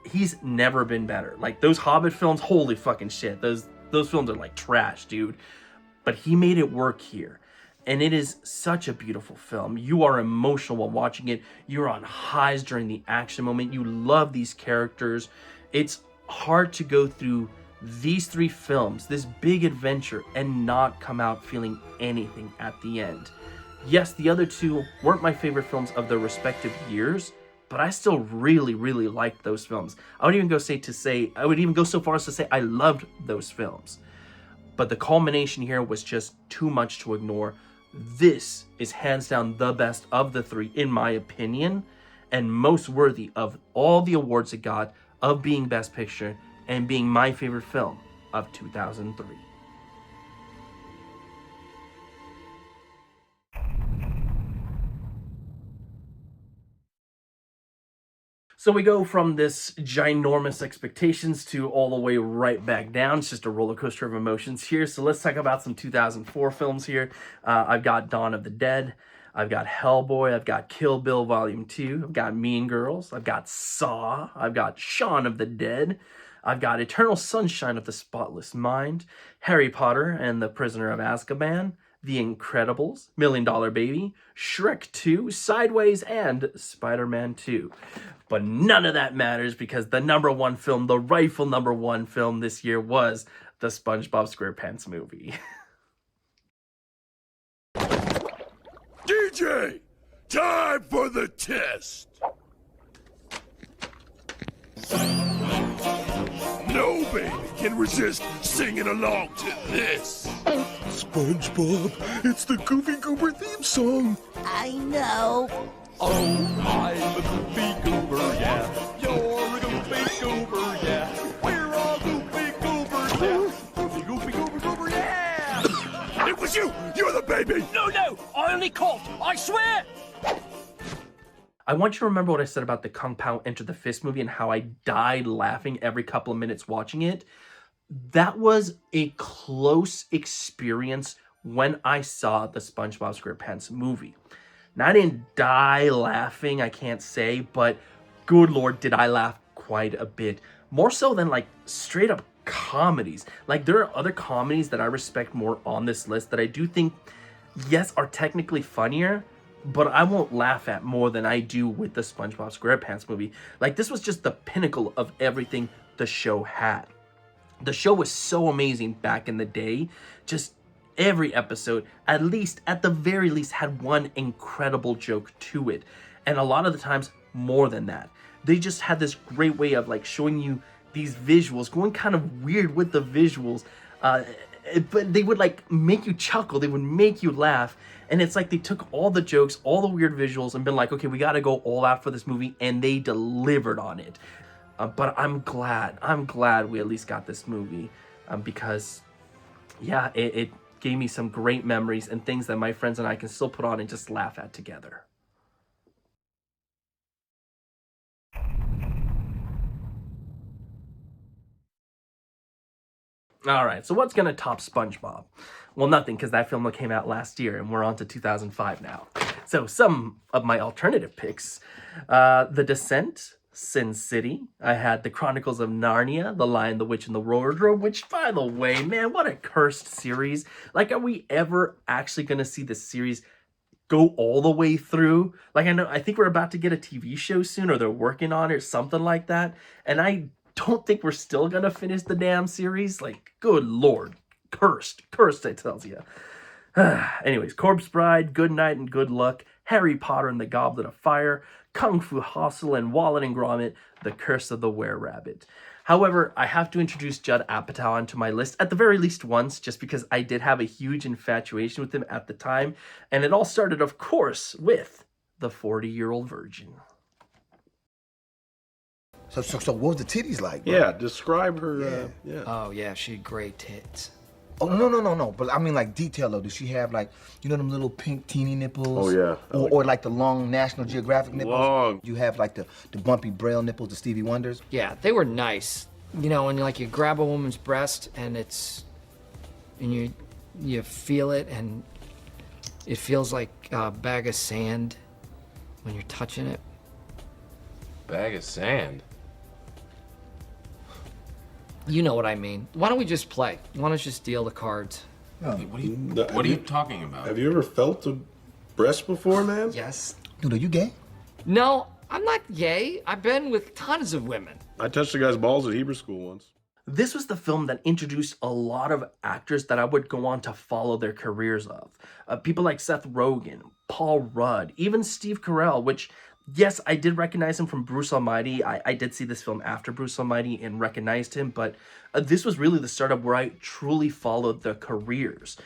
He's never been better. Like, those Hobbit films, holy fucking shit. Those films are like trash, dude. But he made it work here. And it is such a beautiful film. You are emotional while watching it. You're on highs during the action moment. You love these characters. It's hard to go through these 3 films, this big adventure, and not come out feeling anything at the end. Yes, the other 2 weren't my favorite films of their respective years, but I still really, really liked those films. I would even go so far as to say I loved those films. But the culmination here was just too much to ignore. This is hands down the best of the 3, in my opinion, and most worthy of all the awards it got, of being Best Picture and being my favorite film of 2003. So we go from this ginormous expectations to all the way right back down. It's just a roller coaster of emotions here. So let's talk about some 2004 films here. I've got Dawn of the Dead. I've got Hellboy, I've got Kill Bill Volume 2, I've got Mean Girls, I've got Saw, I've got Shaun of the Dead, I've got Eternal Sunshine of the Spotless Mind, Harry Potter and the Prisoner of Azkaban, The Incredibles, $1 Million Baby, Shrek 2, Sideways, and Spider-Man 2. But none of that matters, because the number 1 film, the rightful number 1 film this year, was the SpongeBob SquarePants movie. DJ, time for the test. No baby can resist singing along to this. SpongeBob, it's the Goofy Goober theme song. I know. Oh, I'm a Goofy Goober, yeah. You're a Goofy Goober, yeah. We're all Goofy Goobers, yeah. Goofy, Goofy Goober, Goober, yeah. It was you. You're the baby. No, I only coughed. I swear. I want you to remember what I said about the Kung Pao Enter the Fist movie and how I died laughing every couple of minutes watching it. That was a close experience when I saw the SpongeBob SquarePants movie. Now, I didn't die laughing, I can't say, but good Lord, did I laugh quite a bit. More so than like straight up comedies. Like, there are other comedies that I respect more on this list that I do think, yes, are technically funnier, but I won't laugh at more than I do with the SpongeBob SquarePants movie. Like, this was just the pinnacle of everything the show had. The show was so amazing back in the day. Just every episode, at the very least, had one incredible joke to it. And a lot of the times, more than that. They just had this great way of like showing you these visuals, going kind of weird with the visuals. But they would like make you chuckle, they would make you laugh. And it's like they took all the jokes, all the weird visuals, and been like, okay, we gotta go all out for this movie, and they delivered on it. But I'm glad we at least got this movie, because yeah, it gave me some great memories and things that my friends and I can still put on and just laugh at together. All right, so what's gonna top SpongeBob? Well, nothing, because that film came out last year, and we're on to 2005 now. So some of my alternative picks: The Descent, Sin City. I had The Chronicles of Narnia, The Lion, the Witch, and the Wardrobe, which, by the way, man, what a cursed series. Like, are we ever actually gonna see this series go all the way through? Like, I think we're about to get a TV show soon, or they're working on it, or something like that, and I don't think we're still gonna finish the damn series. Like, good Lord, cursed, I tells you. Anyways, Corpse Bride, Good Night and Good Luck, Harry Potter and the Goblet of Fire, Kung Fu Hustle, and Wallace and Gromit, The Curse of the Were-Rabbit. However, I have to introduce Judd Apatow onto my list, at the very least once, just because I did have a huge infatuation with him at the time, and it all started, of course, with The 40-Year-Old Virgin. So what was the titties like, bro? Yeah, describe her. Yeah. Oh, yeah, she had great tits. Oh, no. But I mean, like, detail, though. Does she have, like, you know them little pink teeny nipples? Oh, yeah. Or like the long National Geographic nipples? Long. You have, like, the bumpy Braille nipples, the Stevie Wonders? Yeah, they were nice. You know, when you grab a woman's breast and you feel it, and it feels like a bag of sand when you're touching it. Bag of sand? You know what I mean. Why don't we just play? Why don't we just deal the cards? What are you talking about? Have you ever felt a breast before, man? Yes. Dude, are you gay? No, I'm not gay. I've been with tons of women. I touched a guy's balls at Hebrew school once. This was the film that introduced a lot of actors that I would go on to follow their careers of. People like Seth Rogen, Paul Rudd, even Steve Carell, which, yes, I did recognize him from Bruce Almighty. I did see this film after Bruce Almighty and recognized him, but this was really the start of where I truly followed their careers.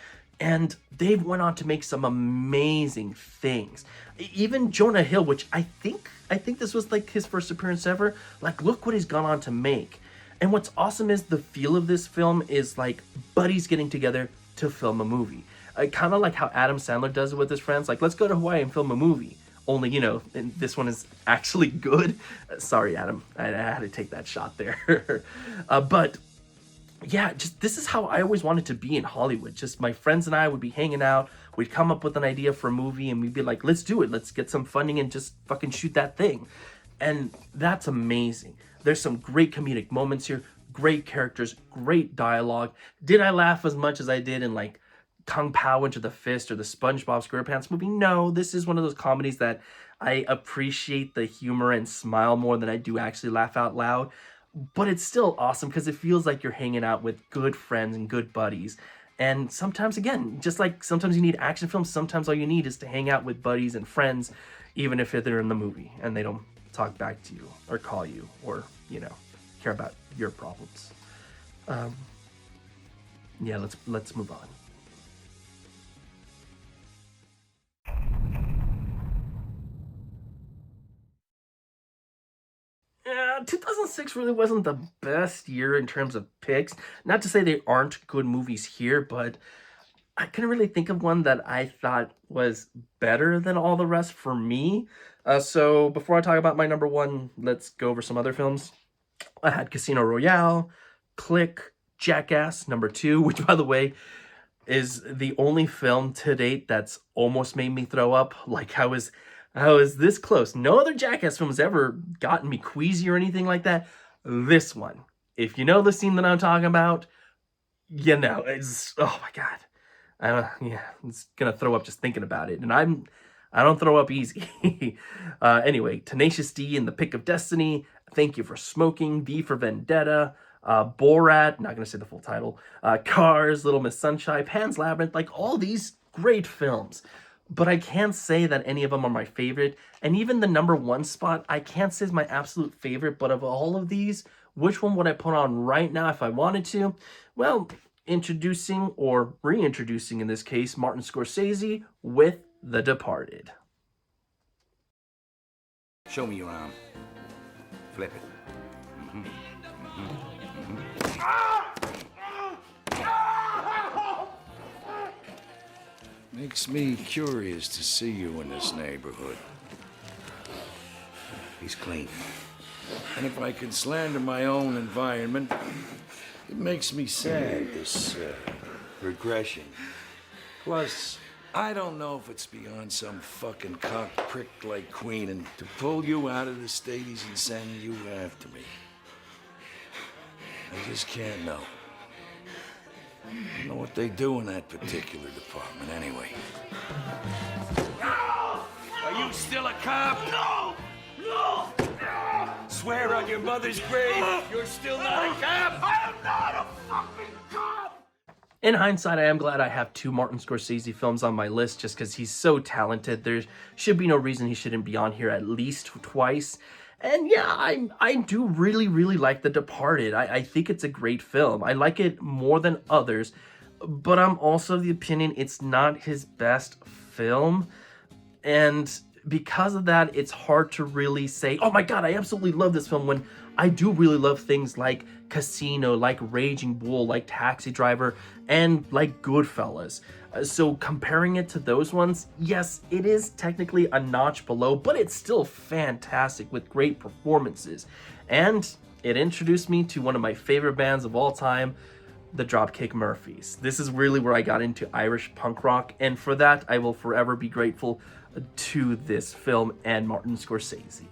And they went on to make some amazing things. Even Jonah Hill, which I think this was like his first appearance ever. Like, look what he's gone on to make. And what's awesome is the feel of this film is like buddies getting together to film a movie. Kind of like how Adam Sandler does it with his friends. Like, let's go to Hawaii and film a movie. Only, you know, and this one is actually good. Sorry, Adam. I had to take that shot there. But yeah, just this is how I always wanted to be in Hollywood. Just my friends and I would be hanging out. We'd come up with an idea for a movie and we'd be like, let's do it. Let's get some funding and just fucking shoot that thing. And that's amazing. There's some great comedic moments here, great characters, great dialogue. Did I laugh as much as I did in like Kung Pao Enter the Fist or the SpongeBob SquarePants movie? No, this is one of those comedies that I appreciate the humor and smile more than I do actually laugh out loud. But it's still awesome because it feels like you're hanging out with good friends and good buddies. And sometimes, again, just like sometimes you need action films, sometimes all you need is to hang out with buddies and friends, even if they're in the movie and they don't talk back to you or call you or, you know, care about your problems. Yeah, let's move on. 2006 really wasn't the best year in terms of picks. Not to say they aren't good movies here, but I couldn't really think of one that I thought was better than all the rest for me. So before I talk about my number one, let's go over some other films. I had Casino Royale, Click, Jackass #2, which, by the way, is the only film to date that's almost made me throw up. Like, I was this close. No other Jackass film has ever gotten me queasy or anything like that. This one, if you know the scene that I'm talking about, you know, it's, oh my God. Yeah, I'm just gonna throw up just thinking about it. And I don't throw up easy. Anyway, Tenacious D and The Pick of Destiny, Thank You for Smoking, V for Vendetta, Borat, not gonna say the full title, Cars, Little Miss Sunshine, Pan's Labyrinth, like all these great films. But I can't say that any of them are my favorite. And even the number one spot, I can't say is my absolute favorite. But of all of these, which one would I put on right now if I wanted to? Well, introducing, or reintroducing in this case, Martin Scorsese with The Departed. Show me your arm. Flip it. Makes me curious to see you in this neighborhood. He's clean. And if I can slander my own environment, it makes me sad, this regression. Plus, I don't know if it's beyond some fucking cock prick like Queenan to pull you out of the Stadies and send you after me. I just can't know. I don't know what they do in that particular department anyway. Are you still a cop? No! No! Swear on your mother's grave you're still not a cop? I am not a fucking cop! In hindsight, I am glad I have 2 Martin Scorsese films on my list just because he's so talented. There should be no reason he shouldn't be on here at least twice. And yeah, I do really, really like The Departed. I think it's a great film. I like it more than others, but I'm also of the opinion it's not his best film. And because of that, it's hard to really say, oh my God, I absolutely love this film, when I do really love things like Casino, like Raging Bull, like Taxi Driver, and like Goodfellas. So comparing it to those ones, yes, it is technically a notch below, but it's still fantastic with great performances. And it introduced me to one of my favorite bands of all time, the Dropkick Murphys. This is really where I got into Irish punk rock, and for that, I will forever be grateful to this film and Martin Scorsese.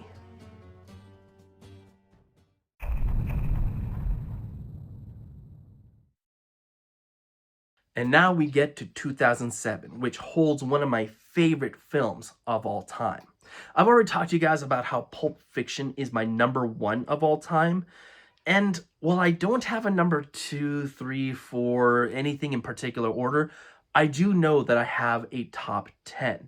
And now we get to 2007, which holds one of my favorite films of all time. I've already talked to you guys about how Pulp Fiction is my number 1 of all time. And while I don't have a number 2, 3, 4, anything in particular order, I do know that I have a top 10.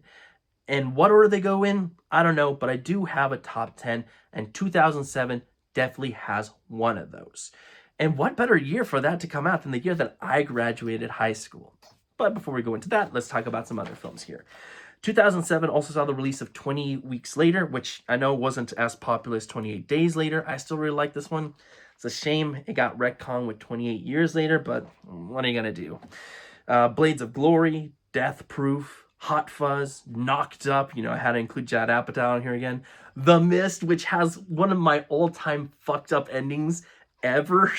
And what order they go in, I don't know, but I do have a top 10, and 2007 definitely has one of those. And what better year for that to come out than the year that I graduated high school? But before we go into that, let's talk about some other films here. 2007 also saw the release of 28 Weeks Later, which I know wasn't as popular as 28 Days Later. I still really like this one. It's a shame it got retconned with 28 Years Later, but what are you gonna do? Blades of Glory, Death Proof, Hot Fuzz, Knocked Up, you know, I had to include Judd Apatow on here again. The Mist, which has one of my all-time fucked up endings ever.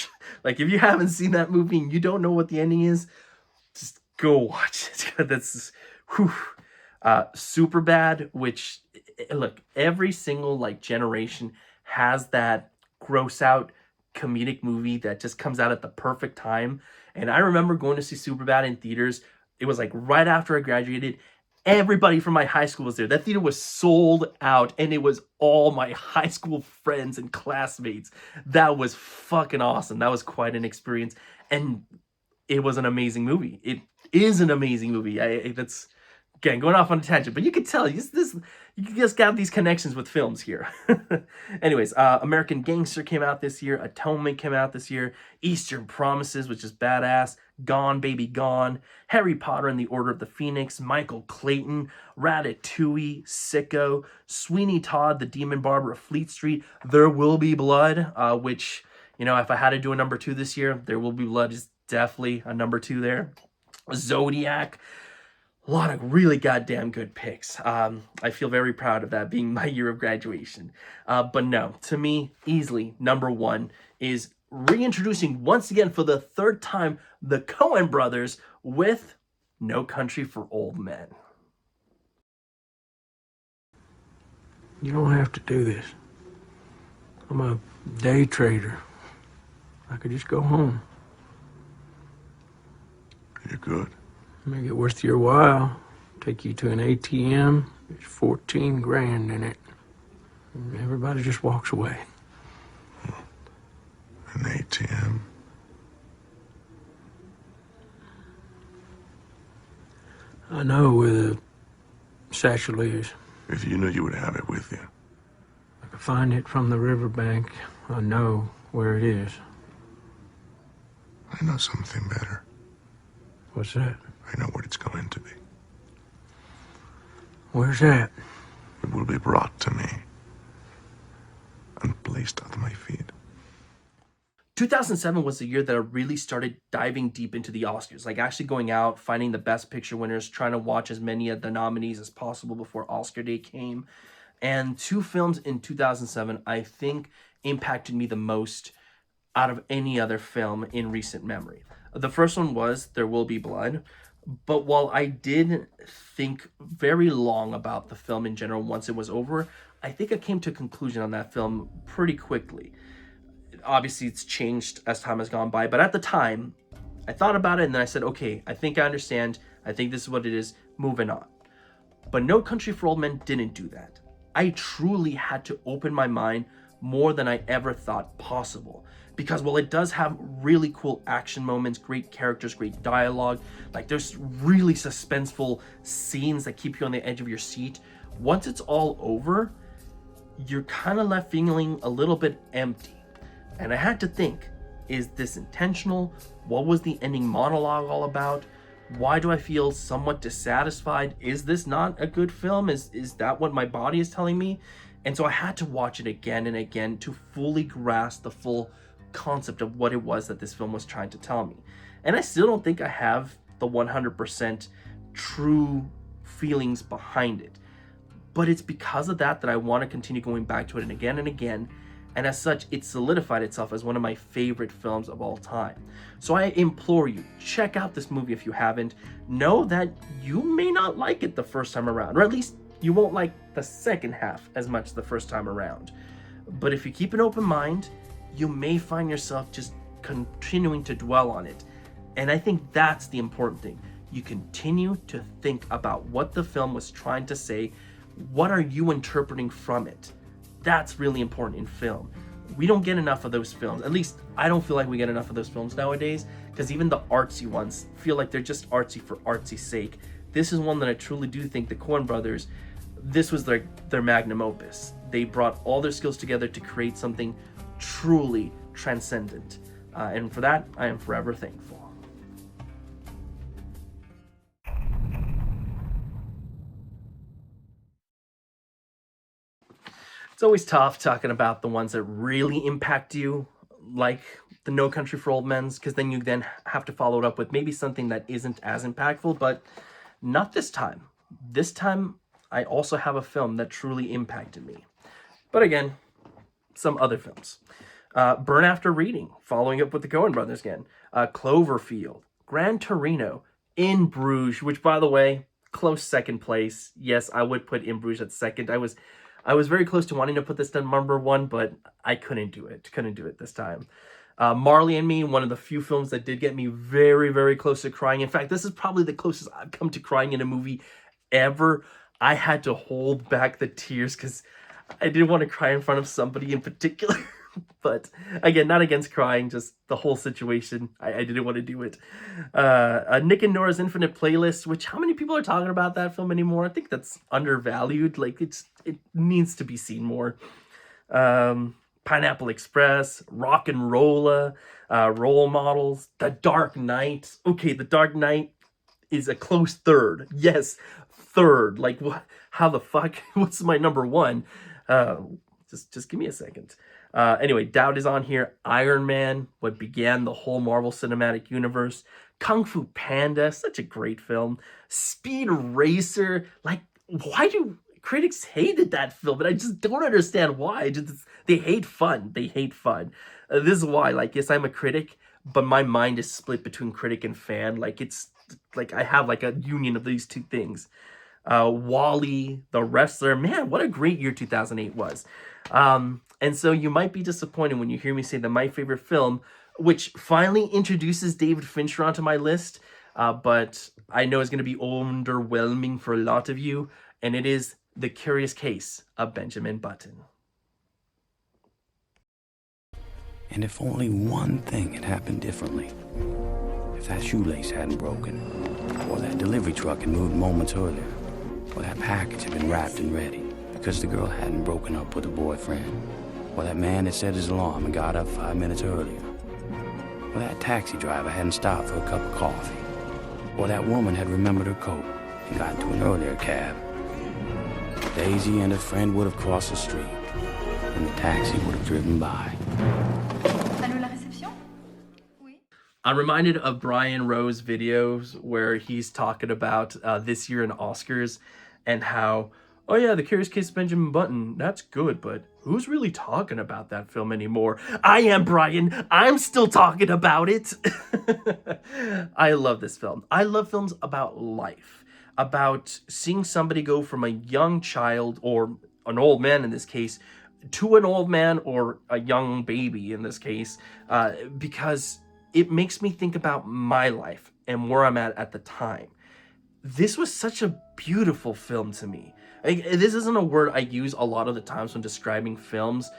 Like, if you haven't seen that movie and you don't know what the ending is, just go watch it. That's, whew. Superbad, which, look, every single, like, generation has that gross out comedic movie that just comes out at the perfect time. And I remember going to see Superbad in theaters. It was like right after I graduated. Everybody from my high school was there. That theater was sold out, and it was all my high school friends and classmates. That was fucking awesome. That was quite an experience, and it was an amazing movie. It is an amazing movie. That's Again, going off on a tangent, but you can tell you just got these connections with films here. Anyways, American Gangster came out this year. Atonement came out this year. Eastern Promises, which is badass. Gone Baby Gone. Harry Potter and the Order of the Phoenix. Michael Clayton. Ratatouille. Sicko. Sweeney Todd, The Demon Barber of Fleet Street. There Will Be Blood, which, you know, if I had to do a number 2 this year, There Will Be Blood is definitely a number 2 there. Zodiac. A lot of really goddamn good picks. I feel very proud of that being my year of graduation. But no, to me, easily number 1 is reintroducing once again for the 3rd time the Coen brothers with No Country for Old Men. You don't have to do this. I'm a day trader. I could just go home. You could. Make it worth your while. Take you to an ATM. There's 14 grand in it. And everybody just walks away. An ATM? I know where the satchel is. If you knew you would have it with you. I could find it from the riverbank. I know where it is. I know something better. What's that? I know what it's going to be. Where's that? It will be brought to me and placed at my feet. 2007 was the year that I really started diving deep into the Oscars, like actually going out, finding the Best Picture winners, trying to watch as many of the nominees as possible before Oscar Day came. And 2 films in 2007 I think impacted me the most out of any other film in recent memory. The first one was There Will Be Blood. But while I did think very long about the film in general once it was over, I think I came to a conclusion on that film pretty quickly. Obviously, it's changed as time has gone by, but at the time, I thought about it and then I said, okay, I think I understand. I think this is what it is. Moving on. But No Country for Old Men didn't do that. I truly had to open my mind more than I ever thought possible. Because while it does have really cool action moments, great characters, great dialogue, like there's really suspenseful scenes that keep you on the edge of your seat, once it's all over, you're kind of left feeling a little bit empty. And I had to think, is this intentional? What was the ending monologue all about? Why do I feel somewhat dissatisfied? Is this not a good film? Is that what my body is telling me? And so I had to watch it again and again to fully grasp the full concept of what it was that this film was trying to tell me. And I still don't think I have the 100% true feelings behind it. But it's because of that I want to continue going back to it and again. And as such, it solidified itself as one of my favorite films of all time. So I implore you, check out this movie if you haven't. Know that you may not like it the first time around, or at least you won't like the second half as much the first time around. But if you keep an open mind, you may find yourself just continuing to dwell on it. And I think that's the important thing. You continue to think about what the film was trying to say. What are you interpreting from it? That's really important in film. We don't get enough of those films. At least I don't feel like we get enough of those films nowadays, because even the artsy ones feel like they're just artsy for artsy's sake. This is one that I truly do think the Coen brothers, this was their magnum opus. They brought all their skills together to create something truly transcendent. And for that, I am forever thankful. It's always tough talking about the ones that really impact you, like the No Country for Old Men, because then you then have to follow it up with maybe something that isn't as impactful, but not this time. This time, I also have a film that truly impacted me. But again, some other films. Burn After Reading, following up with the Coen brothers again. Cloverfield, Gran Torino, In Bruges, which, by the way, close second place. Yes, I would put In Bruges at second. I was very close to wanting to put this at number 1, but I couldn't do it. Couldn't do it this time. Marley and Me, one of the few films that did get me very, very close to crying. In fact, this is probably the closest I've come to crying in a movie ever. I had to hold back the tears because I didn't want to cry in front of somebody in particular. But again, not against crying, just the whole situation. I didn't want to do it. Nick and Nora's Infinite Playlist, which how many people are talking about that film anymore? I think that's undervalued. Like it needs to be seen more. Pineapple Express, Rock and Rolla, Role Models, The Dark Knight. Okay, The Dark Knight is a close third. Yes, third. Like what? How the fuck? What's my number one? Just give me a second. Anyway, Doubt is on here. Iron Man, what began the whole Marvel Cinematic Universe. Kung Fu Panda, such a great film. Speed Racer, like, why do critics hated that film? But I just don't understand why. They hate fun. They hate fun. This is why, like, yes, I'm a critic, but my mind is split between critic and fan. Like, it's, like, I have, like, a union of these two things. Wall-E, The Wrestler, man, what a great year 2008 was. And so you might be disappointed when you hear me say that my favorite film, which finally introduces David Fincher onto my list, but I know it's going to be underwhelming for a lot of you, and it is The Curious Case of Benjamin Button. And if only one thing had happened differently, if that shoelace hadn't broken, or that delivery truck had moved moments earlier, or that package had been wrapped and ready, because the girl hadn't broken up with her boyfriend, or that man had set his alarm and got up 5 minutes earlier, or that taxi driver hadn't stopped for a cup of coffee, or that woman had remembered her coat and got into an earlier cab. Daisy and her friend would have crossed the street, and the taxi would have driven by. I'm reminded of Brian Rowe's videos where he's talking about this year in Oscars and how, oh yeah, The Curious Case of Benjamin Button, that's good, but who's really talking about that film anymore? I am, Brian. I'm still talking about it. I love this film. I love films about life, about seeing somebody go from a young child, or an old man in this case, to an old man or a young baby in this case, because it makes me think about my life and where I'm at the time. This was such a beautiful film to me. This isn't a word I use a lot of the times when describing films,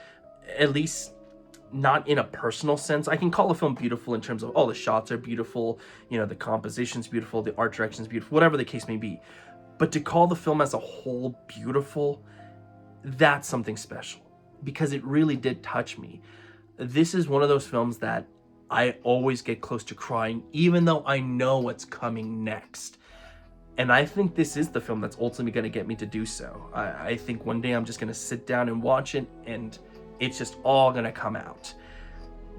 at least not in a personal sense. I can call a film beautiful in terms of, oh, the shots are beautiful, you know, the composition's beautiful, the art direction's beautiful, whatever the case may be. But to call the film as a whole beautiful, that's something special, because it really did touch me. This is one of those films that I always get close to crying, even though I know what's coming next. And I think this is the film that's ultimately going to get me to do so. I think one day I'm just going to sit down and watch it, and it's just all going to come out.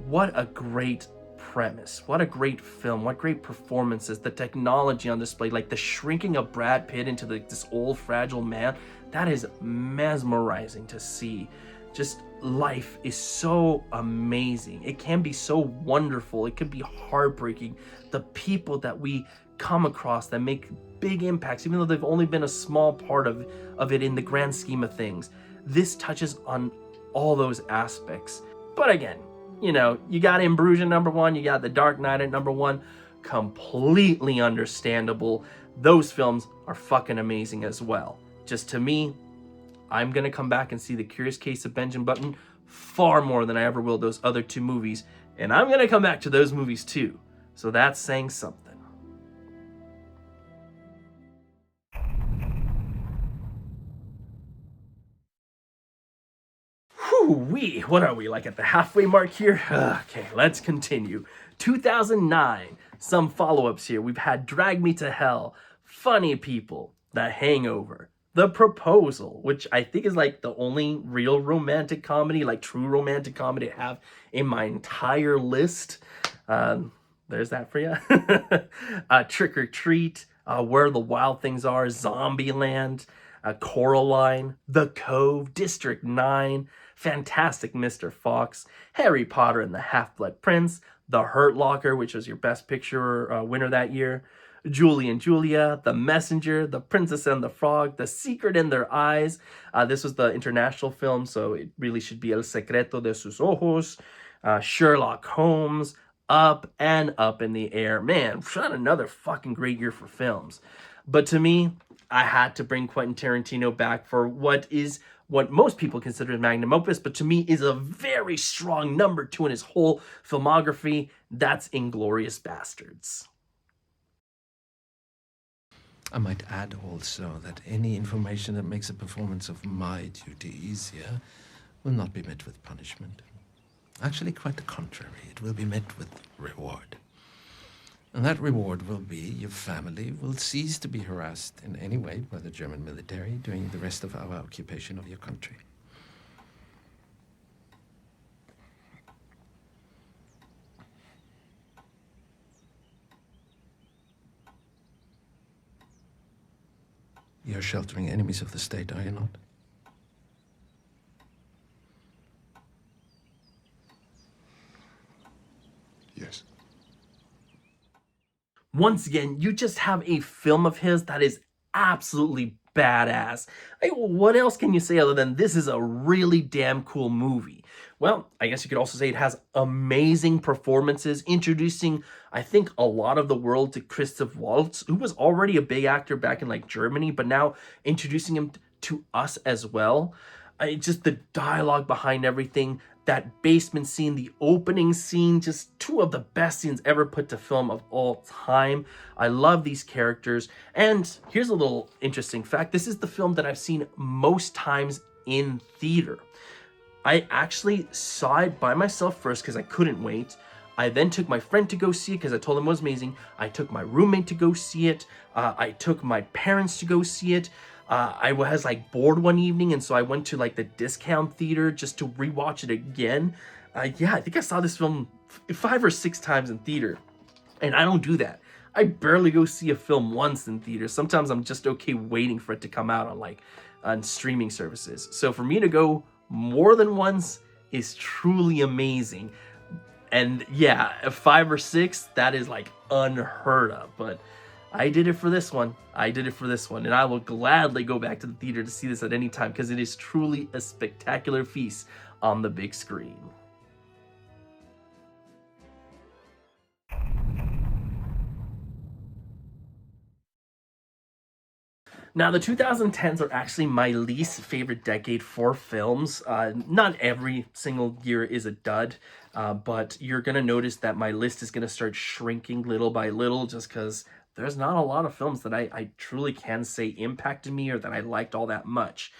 What a great premise. What a great film. What great performances. The technology on display, like the shrinking of Brad Pitt into this old, fragile man. That is mesmerizing to see. Just life is so amazing. It can be so wonderful. It could be heartbreaking. The people that we come across that make big impacts, even though they've only been a small part of it in the grand scheme of things. This touches on all those aspects. But again, you know, you got In Bruges at number one, you got The Dark Knight at number one. Completely understandable. Those films are fucking amazing as well. Just to me, I'm going to come back and see The Curious Case of Benjamin Button far more than I ever will those other two movies. And I'm going to come back to those movies too. So that's saying something. Whew-wee. What are we, like at the halfway mark here? Okay, let's continue. 2009. Some follow-ups here. We've had Drag Me to Hell, Funny People, The Hangover, The Proposal, which I think is like the only real romantic comedy, like true romantic comedy I have in my entire list. There's that for you. Trick or Treat, Where the Wild Things Are, Zombieland, Coraline, The Cove, District 9, Fantastic Mr. Fox, Harry Potter and the Half-Blood Prince, The Hurt Locker, which was your Best Picture winner that year, Julie and Julia, The Messenger, The Princess and the Frog, The Secret in Their Eyes. This was the international film, so it really should be El Secreto de sus Ojos, Sherlock Holmes, Up and Up in the Air. Man, not another fucking great year for films. But to me, I had to bring Quentin Tarantino back for what is what most people consider his magnum opus, but to me is a very strong number 2 in his whole filmography. That's Inglourious Basterds. I might add also that any information that makes a performance of my duty easier will not be met with punishment. Actually, quite the contrary. It will be met with reward. And that reward will be your family will cease to be harassed in any way by the German military during the rest of our occupation of your country. You're sheltering enemies of the state, are you not? Yes. Once again, you just have a film of his that is absolutely badass. Like, what else can you say other than this is a really damn cool movie? Well, I guess you could also say it has amazing performances, introducing, I think, a lot of the world to Christoph Waltz, who was already a big actor back in like Germany, but now introducing him to us as well. Just the dialogue behind everything, that basement scene, the opening scene, just 2 of the best scenes ever put to film of all time. I love these characters. And here's a little interesting fact. This is the film that I've seen most times in theater. I actually saw it by myself first because I couldn't wait. I then took my friend to go see it because I told him it was amazing. I took my roommate to go see it. I took my parents to go see it. I was like bored one evening, and so I went to like the discount theater just to rewatch it again. Yeah, I think I saw this film 5 or 6 times in theater, and I don't do that. I barely go see a film once in theater. Sometimes I'm just okay waiting for it to come out on streaming services. So for me to go more than once is truly amazing. And yeah, 5 or 6, that is like unheard of, but I did it for this one. And I will gladly go back to the theater to see this at any time because it is truly a spectacular feast on the big screen. Now, the 2010s are actually my least favorite decade for films. Not every single year is a dud, but you're going to notice that my list is going to start shrinking little by little just because there's not a lot of films that I truly can say impacted me or that I liked all that much.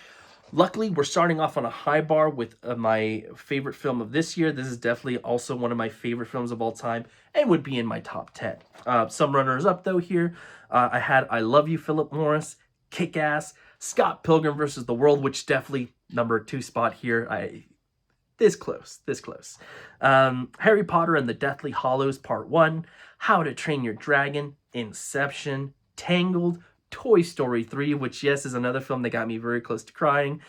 Luckily, we're starting off on a high bar with my favorite film of this year. This is definitely also one of my favorite films of all time and would be in my top 10. Some runners up though here. I had I Love You, Philip Morris, Kick-Ass, Scott Pilgrim vs. the World, which definitely number 2 spot here. This close. Harry Potter and the Deathly Hallows Part 1, How to Train Your Dragon, Inception, Tangled, Toy Story 3, which yes is another film that got me very close to crying,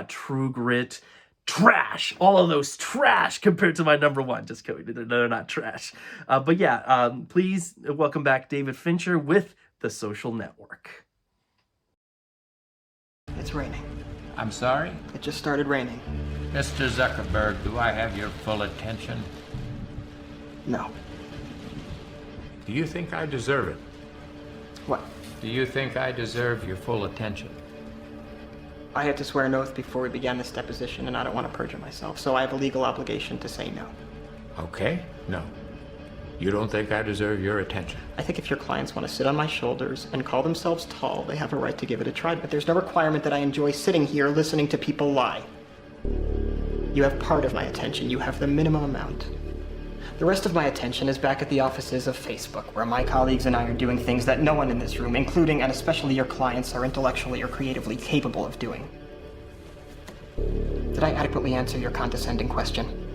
True Grit, trash, all of those trash compared to my number 1. Just kidding, they're not trash. But yeah, please welcome back David Fincher with The Social Network. It's raining. I'm sorry? It just started raining. Mr. Zuckerberg, do I have your full attention? No. Do you think I deserve it? What? Do you think I deserve your full attention? I had to swear an oath before we began this deposition, and I don't want to perjure myself, so I have a legal obligation to say no. Okay, no. You don't think I deserve your attention? I think if your clients want to sit on my shoulders and call themselves tall, they have a right to give it a try, but there's no requirement that I enjoy sitting here listening to people lie. You have part of my attention. You have the minimum amount. The rest of my attention is back at the offices of Facebook, where my colleagues and I are doing things that no one in this room, including and especially your clients, are intellectually or creatively capable of doing. Did I adequately answer your condescending question?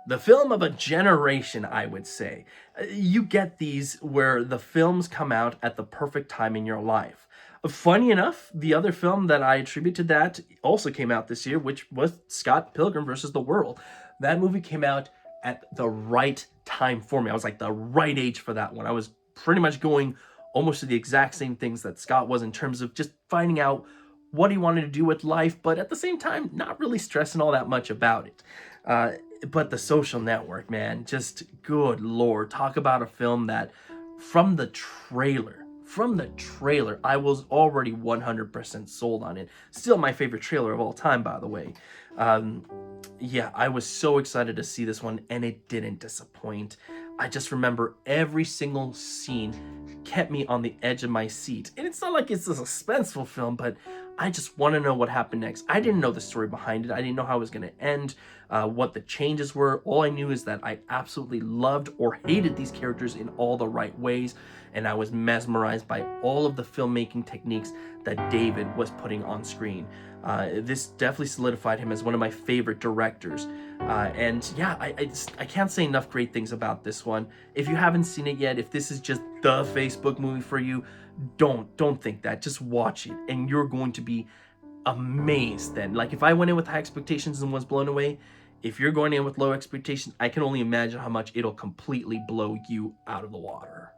The film of a generation, I would say. You get these where the films come out at the perfect time in your life. Funny enough, the other film that I attribute to that also came out this year, which was Scott Pilgrim vs. the World. That movie came out at the right time for me. I was like the right age for that one. I was pretty much going almost to the exact same things that Scott was in terms of just finding out what he wanted to do with life, but at the same time, not really stressing all that much about it. But The Social Network, man, just good Lord. Talk about a film that from the trailer, from the trailer, I was already 100% sold on it. Still my favorite trailer of all time, by the way. Yeah, I was so excited to see this one, and it didn't disappoint. I just remember every single scene kept me on the edge of my seat. And it's not like it's a suspenseful film, but I just want to know what happened next. I didn't know the story behind it. I didn't know how it was going to end, what the changes were. All I knew is that I absolutely loved or hated these characters in all the right ways, and I was mesmerized by all of the filmmaking techniques that David was putting on screen. This definitely solidified him as one of my favorite directors. And yeah, I can't say enough great things about this one. If you haven't seen it yet, if this is just the Facebook movie for you, don't think that. Just watch it, and you're going to be amazed then. Like, if I went in with high expectations and was blown away, if you're going in with low expectations, I can only imagine how much it'll completely blow you out of the water.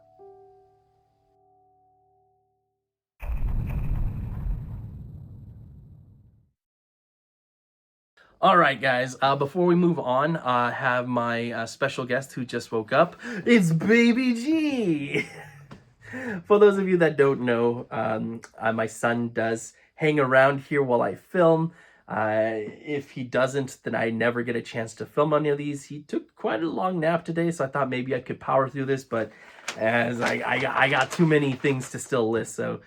All right, guys, before we move on, I have my special guest who just woke up. It's Baby G! For those of you that don't know, my son does hang around here while I film. If he doesn't, then I never get a chance to film any of these. He took quite a long nap today, so I thought maybe I could power through this, but as I got too many things to still list, so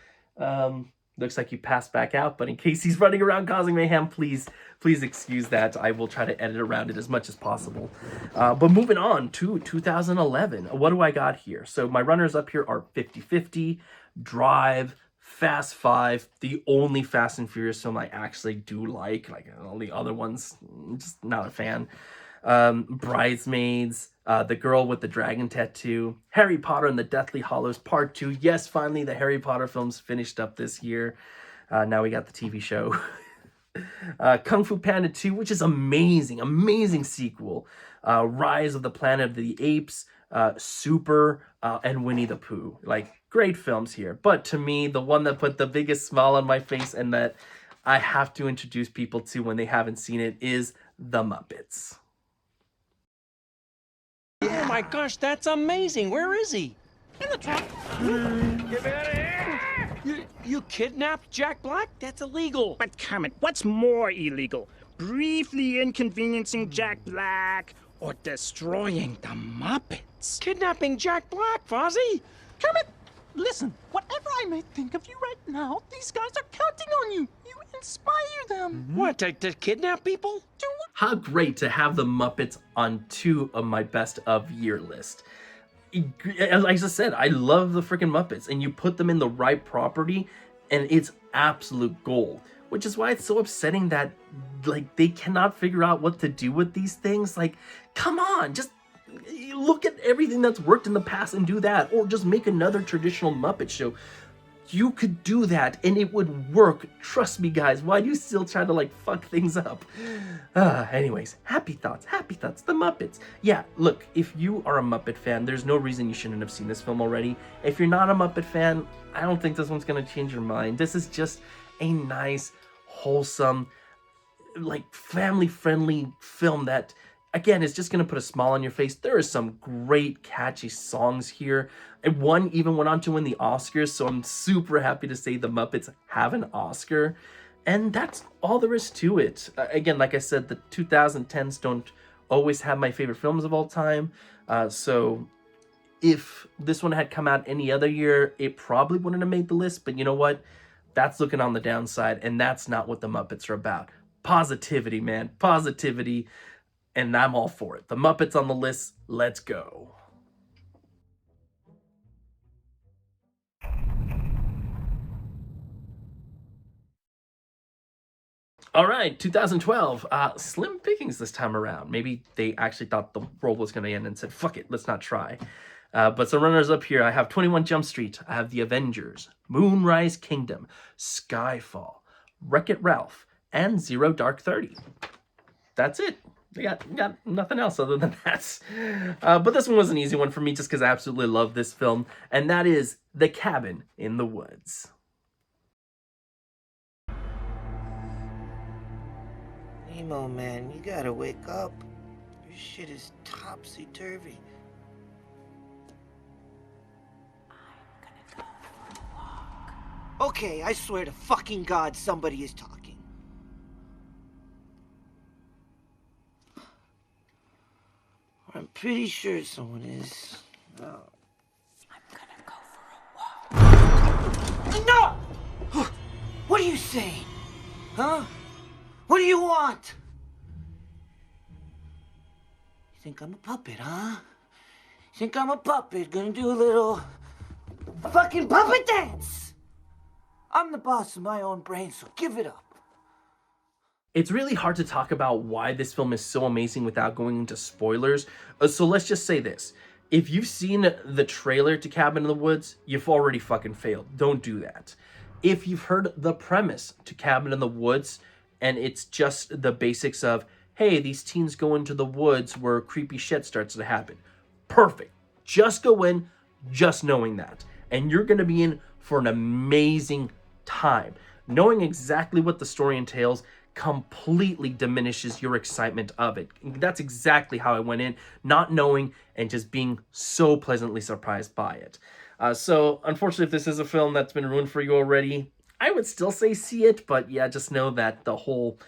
looks like he passed back out. But in case he's running around causing mayhem, please excuse that. I will try to edit around it as much as possible. But moving on to 2011, what do I got here? So my runners up here are 50-50, Drive, Fast 5, the only Fast and Furious film I actually do like all the other ones, just not a fan. Bridesmaids, The Girl with the Dragon Tattoo, Harry Potter and the Deathly Hallows Part 2. Yes, finally the Harry Potter films finished up this year. Now we got the TV show. Kung Fu Panda 2, which is amazing sequel. Rise of the Planet of the Apes, Super, and Winnie the Pooh. Like, great films here. But to me, the one that put the biggest smile on my face and that I have to introduce people to when they haven't seen it is The Muppets. Oh my gosh, that's amazing. Where is he? In the trunk. Get out of here! You kidnapped Jack Black? That's illegal. But Kermit, what's more illegal? Briefly inconveniencing Jack Black or destroying the Muppets? Kidnapping Jack Black, Fozzie! Kermit, listen, whatever I may think of you right now, these guys are counting on you. You inspire them. What, to kidnap people? How great to have the Muppets on 2 of my best of year list. As I just said, I love the freaking Muppets, and you put them in the right property and it's absolute gold, which is why it's so upsetting that like they cannot figure out what to do with these things. Like, come on, just look at everything that's worked in the past and do that, or just make another traditional Muppet show. You could do that and it would work. Trust me, guys. Why do you still try to like fuck things up? Anyways, happy thoughts, the Muppets. Yeah, look, if you are a Muppet fan, there's no reason you shouldn't have seen this film already. If you're not a Muppet fan, I don't think this one's gonna change your mind. This is just a nice, wholesome, like family-friendly film that, again, it's just going to put a smile on your face. There are some great, catchy songs here. And one even went on to win the Oscars, so I'm super happy to say the Muppets have an Oscar. And that's all there is to it. Again, like I said, the 2010s don't always have my favorite films of all time. So if this one had come out any other year, it probably wouldn't have made the list. But you know what? That's looking on the downside, and that's not what the Muppets are about. Positivity, man. Positivity. And I'm all for it. The Muppets on the list. Let's go. All right, 2012. Slim pickings this time around. Maybe they actually thought the world was going to end and said, fuck it, let's not try. But some runners up here, I have 21 Jump Street. I have The Avengers, Moonrise Kingdom, Skyfall, Wreck-It Ralph, and Zero Dark 30. That's it. I got nothing else other than that. But this one was an easy one for me just because I absolutely love this film. And that is The Cabin in the Woods. Nemo, man, you gotta wake up. Your shit is topsy-turvy. I'm gonna go Okay, I swear to fucking God somebody is talking. I'm pretty sure someone is. Oh. No! What are you saying? Huh? What do you want? You think I'm a puppet, huh? You think I'm a puppet gonna do a little fucking puppet dance? I'm the boss of my own brain, so give it up. It's really hard to talk about why this film is so amazing without going into spoilers. So let's just say this. If you've seen the trailer to Cabin in the Woods, you've already fucking failed. Don't do that. If you've heard the premise to Cabin in the Woods, and it's just the basics of, hey, these teens go into the woods where creepy shit starts to happen. Perfect. Just go in, just knowing that. And you're going to be in for an amazing time. Knowing exactly what the story entails completely diminishes your excitement of it. That's exactly how I went in, not knowing and just being so pleasantly surprised by it. So unfortunately, if this is a film that's been ruined for you already, I would still say see it, but yeah, just know that the whole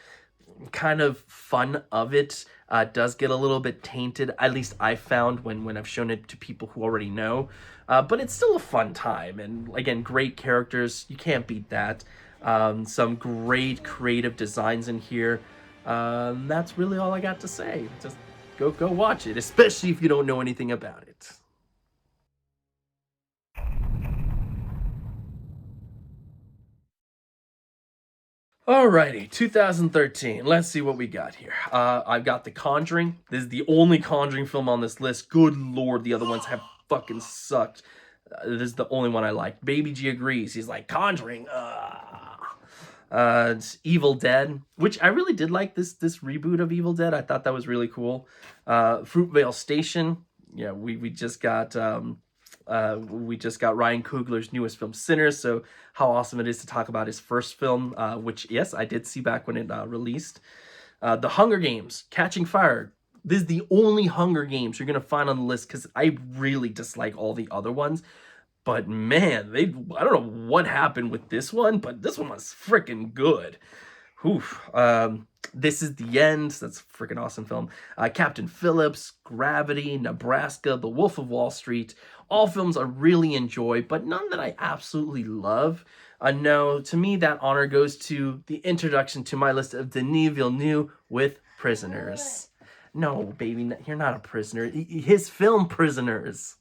kind of fun of it does get a little bit tainted, at least I found when I've shown it to people who already know. But it's still a fun time, and again, great characters, you can't beat that. Some great creative designs in here. That's really all I got to say. Just go watch it, especially if you don't know anything about it. Alrighty, 2013. Let's see what we got here. I've got The Conjuring. This is the only Conjuring film on this list. Good lord, the other ones have fucking sucked. This is the only one I like. Baby G agrees. He's like, Conjuring, it's Evil Dead, which I really did like this reboot of Evil Dead. I thought that was really cool. Fruitvale Station. Yeah, we just got Ryan Coogler's newest film, Sinners. So how awesome it is to talk about his first film, which yes, I did see back when it released. The Hunger Games, Catching Fire. This is the only Hunger Games you're gonna find on the list because I really dislike all the other ones. But man, I don't know what happened with this one, but this one was freaking good. Oof. This Is the End. That's a freaking awesome film. Captain Phillips, Gravity, Nebraska, The Wolf of Wall Street. All films I really enjoy, but none that I absolutely love. No, to me, that honor goes to the introduction to my list of Denis Villeneuve with Prisoners. No, baby, you're not a prisoner. His film, Prisoners.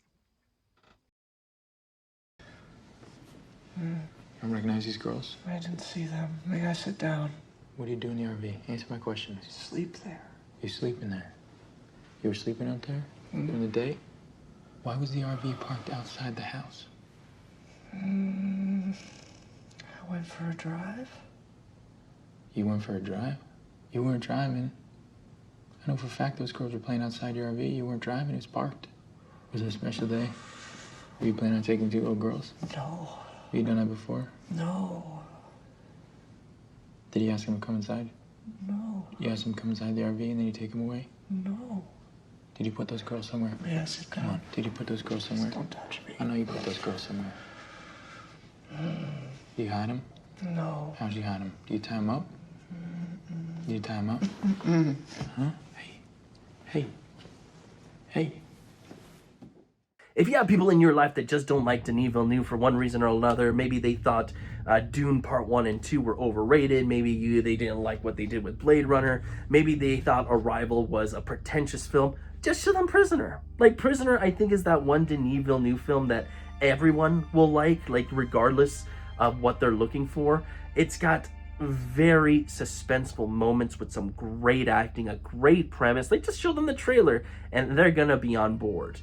I recognize these girls. I didn't see them. May I sit down? What do you do in the RV? Answer my questions. I sleep there. You sleep in there? You were sleeping out there during the day? Why was the RV parked outside the house? I went for a drive. You went for a drive? You weren't driving. I know for a fact those girls were playing outside your RV. You weren't driving. It was parked. Was it a special day? Were you planning on taking 2 little girls? No. Have you done that before? No. Did you ask him to come inside? No. You asked him to come inside the RV and then you take him away? No. Did you put those girls somewhere? May I sit down? Come on. Did you put those girls somewhere? Don't touch me. I know you put those girls somewhere. You hide them? No. How'd you hide them? Do you tie them up? Do you tie them up? Huh? Hey. If you have people in your life that just don't like Denis Villeneuve for one reason or another, maybe they thought Dune Part 1 and 2 were overrated, maybe they didn't like what they did with Blade Runner, maybe they thought Arrival was a pretentious film, just show them Prisoner. Like, Prisoner, I think, is that one Denis Villeneuve film that everyone will like regardless of what they're looking for. It's got very suspenseful moments with some great acting, a great premise. Like, just show them the trailer and they're gonna be on board.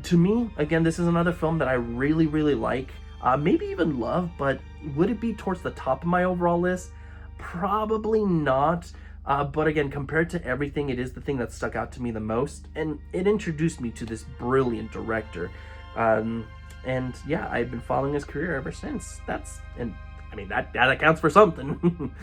To me, again, this is another film that I really, really like, maybe even love, but would it be towards the top of my overall list? Probably not. But again, compared to everything, it is the thing that stuck out to me the most, and it introduced me to this brilliant director. And yeah, I've been following his career ever since. That accounts for something.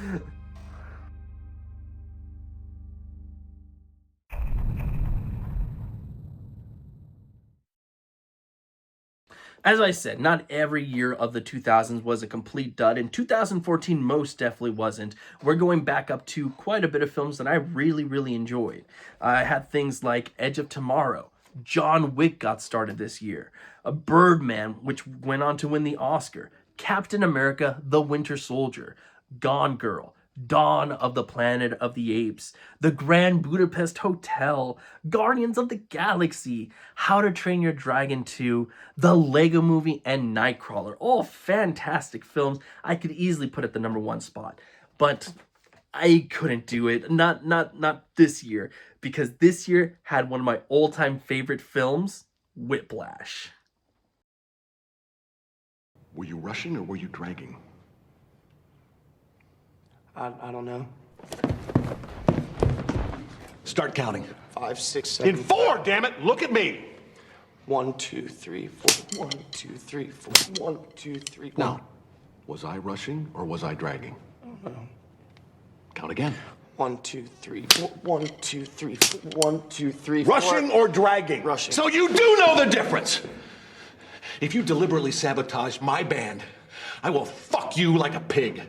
As I said, not every year of the 2000s was a complete dud, and 2014 most definitely wasn't. We're going back up to quite a bit of films that I really, really enjoyed. I had things like Edge of Tomorrow. John Wick got started this year. Birdman, which went on to win the Oscar. Captain America, The Winter Soldier. Gone Girl. Dawn of the Planet of the Apes, The Grand Budapest Hotel, Guardians of the Galaxy, How to Train Your Dragon 2, The Lego Movie, and Nightcrawler. All fantastic films I could easily put at the #1 spot. But I couldn't do it. Not this year. Because this year had one of my all-time favorite films, Whiplash. Were you rushing or were you dragging? I don't know. Start counting. 5, 6, 7. In 4, damn it! Look at me! 1, 2, 3, 4. 1, 2, 3, 4. 1, 2, 3. Now, was I rushing or was I dragging? Count again. 1, 2, 3, 4. 1, 2, 3, 4. 1, 2, 3, 4. Rushing or dragging? Rushing. So you do know the difference! If you deliberately sabotage my band, I will fuck you like a pig.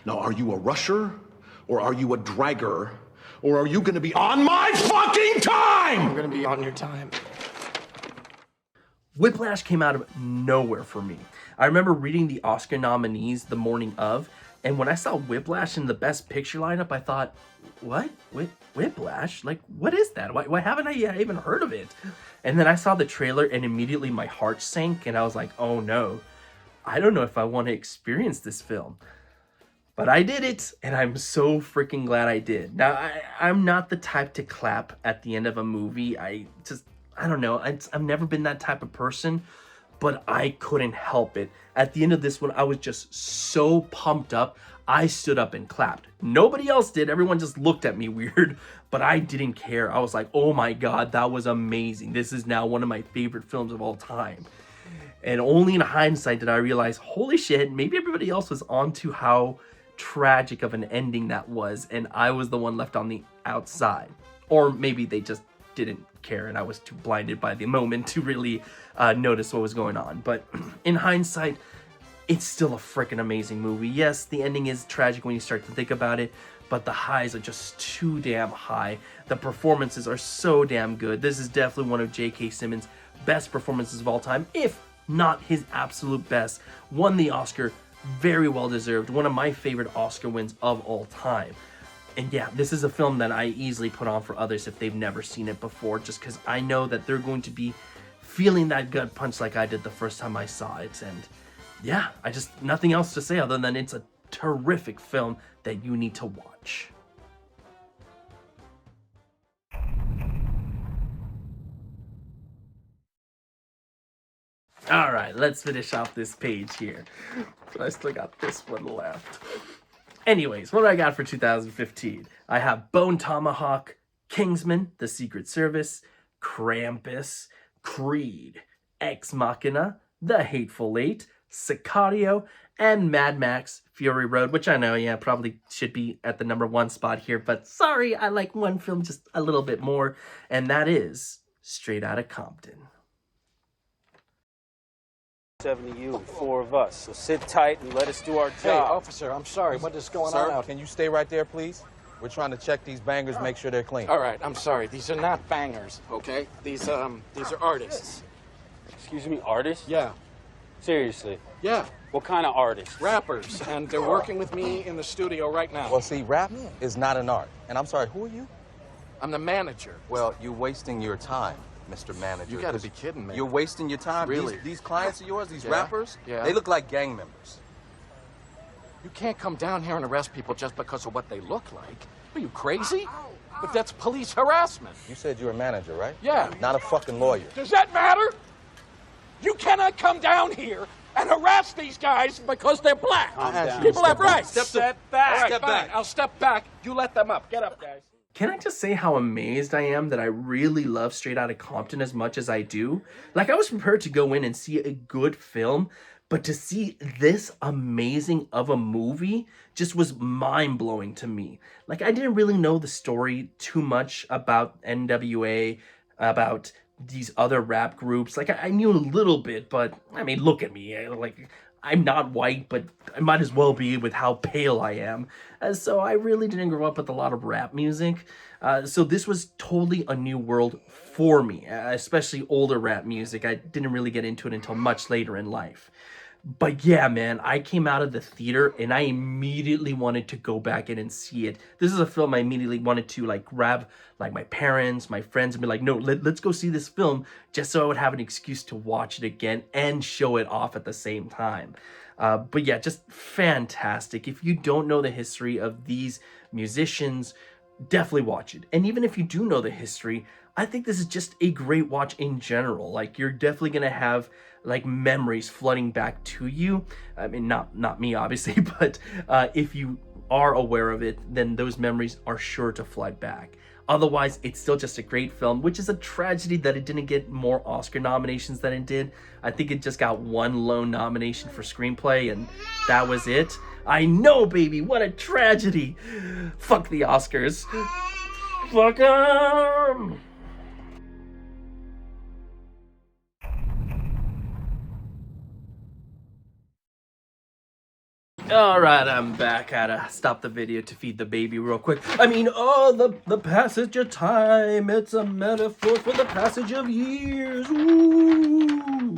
Now, are you a rusher, or are you a dragger, or are you gonna be on my fucking time? I'm gonna be on your time. Whiplash came out of nowhere for me. I remember reading the Oscar nominees the morning of, and when I saw Whiplash in the Best Picture lineup, I thought, what? Whiplash? Like, what is that? Why haven't I even heard of it? And then I saw the trailer, and immediately my heart sank, and I was like, oh no, I don't know if I want to experience this film. But I did it, and I'm so freaking glad I did. Now, I'm not the type to clap at the end of a movie. I don't know. I've never been that type of person, but I couldn't help it. At the end of this one, I was just so pumped up. I stood up and clapped. Nobody else did. Everyone just looked at me weird, but I didn't care. I was like, oh my God, that was amazing. This is now one of my favorite films of all time. And only in hindsight did I realize, holy shit, maybe everybody else was onto how tragic of an ending that was, and I was the one left on the outside. Or maybe they just didn't care and I was too blinded by the moment to really notice what was going on. But in hindsight, it's still a freaking amazing movie. Yes, the ending is tragic when you start to think about it, but the highs are just too damn high. The performances are so damn good. This is definitely one of J.K. Simmons' best performances of all time, if not his absolute best. Won the Oscar, very well deserved. One of my favorite Oscar wins of all time. And yeah, this is a film that I easily put on for others if they've never seen it before, just because I know that they're going to be feeling that gut punch like I did the first time I saw it. And yeah, I just, nothing else to say other than it's a terrific film that you need to watch. All right, let's finish off this page here. I still got this one left. Anyways, what do I got for 2015? I have Bone Tomahawk, Kingsman, The Secret Service, Krampus, Creed, Ex Machina, The Hateful Eight, Sicario, and Mad Max Fury Road, which I know, yeah, probably should be at the #1 spot here, but sorry, I like one film just a little bit more, and that is Straight Outta Compton. 7 of you and 4 of us, so sit tight and let us do our job. Hey, officer, I'm sorry. What is going on out? Can you stay right there, please? We're trying to check these bangers, make sure they're clean. All right, I'm sorry. These are not bangers, okay? These are artists. Excuse me, artists? Yeah. Seriously? Yeah. What kind of artists? Rappers, and they're working with me in the studio right now. Well, see, rap is not an art. And I'm sorry, who are you? I'm the manager. Well, you're wasting your time, Mr. Manager. You gotta be kidding me. You're wasting your time. Really? These clients of yours, these Yeah? rappers, Yeah. they look like gang members. You can't come down here and arrest people just because of what they look like. Are you crazy? But that's police harassment. You said you're a manager, right? Yeah. Not a fucking lawyer. Does that matter? You cannot come down here and harass these guys because they're black. People have rights. Step back. All right, Step fine. back. I'll step back. You let them up. Get up, guys. Can I just say how amazed I am that I really love Straight Outta Compton as much as I do? Like, I was prepared to go in and see a good film, but to see this amazing of a movie just was mind-blowing to me. Like, I didn't really know the story too much about NWA, about these other rap groups. Like, I knew a little bit, but I mean, look at me. Like, I'm not white, but I might as well be with how pale I am. So I really didn't grow up with a lot of rap music. So this was totally a new world for me, especially older rap music. I didn't really get into it until much later in life. But yeah, man, I came out of the theater and I immediately wanted to go back in and see it. This is a film I immediately wanted to like grab like my parents, my friends, and be like, no, let's go see this film, just so I would have an excuse to watch it again and show it off at the same time. But yeah, just fantastic. If you don't know the history of these musicians, definitely watch it. And even if you do know the history, I think this is just a great watch in general. Like, you're definitely gonna have like memories flooding back to you. I mean, not me obviously, but if you are aware of it, then those memories are sure to flood back. Otherwise, it's still just a great film, which is a tragedy that it didn't get more Oscar nominations than it did. I think it just got one lone nomination for screenplay, and that was it. I know, baby, what a tragedy. Fuck the Oscars. Fuck 'em. Alright, I'm back. I had to stop the video to feed the baby real quick. I mean, the passage of time. It's a metaphor for the passage of years. Ooh.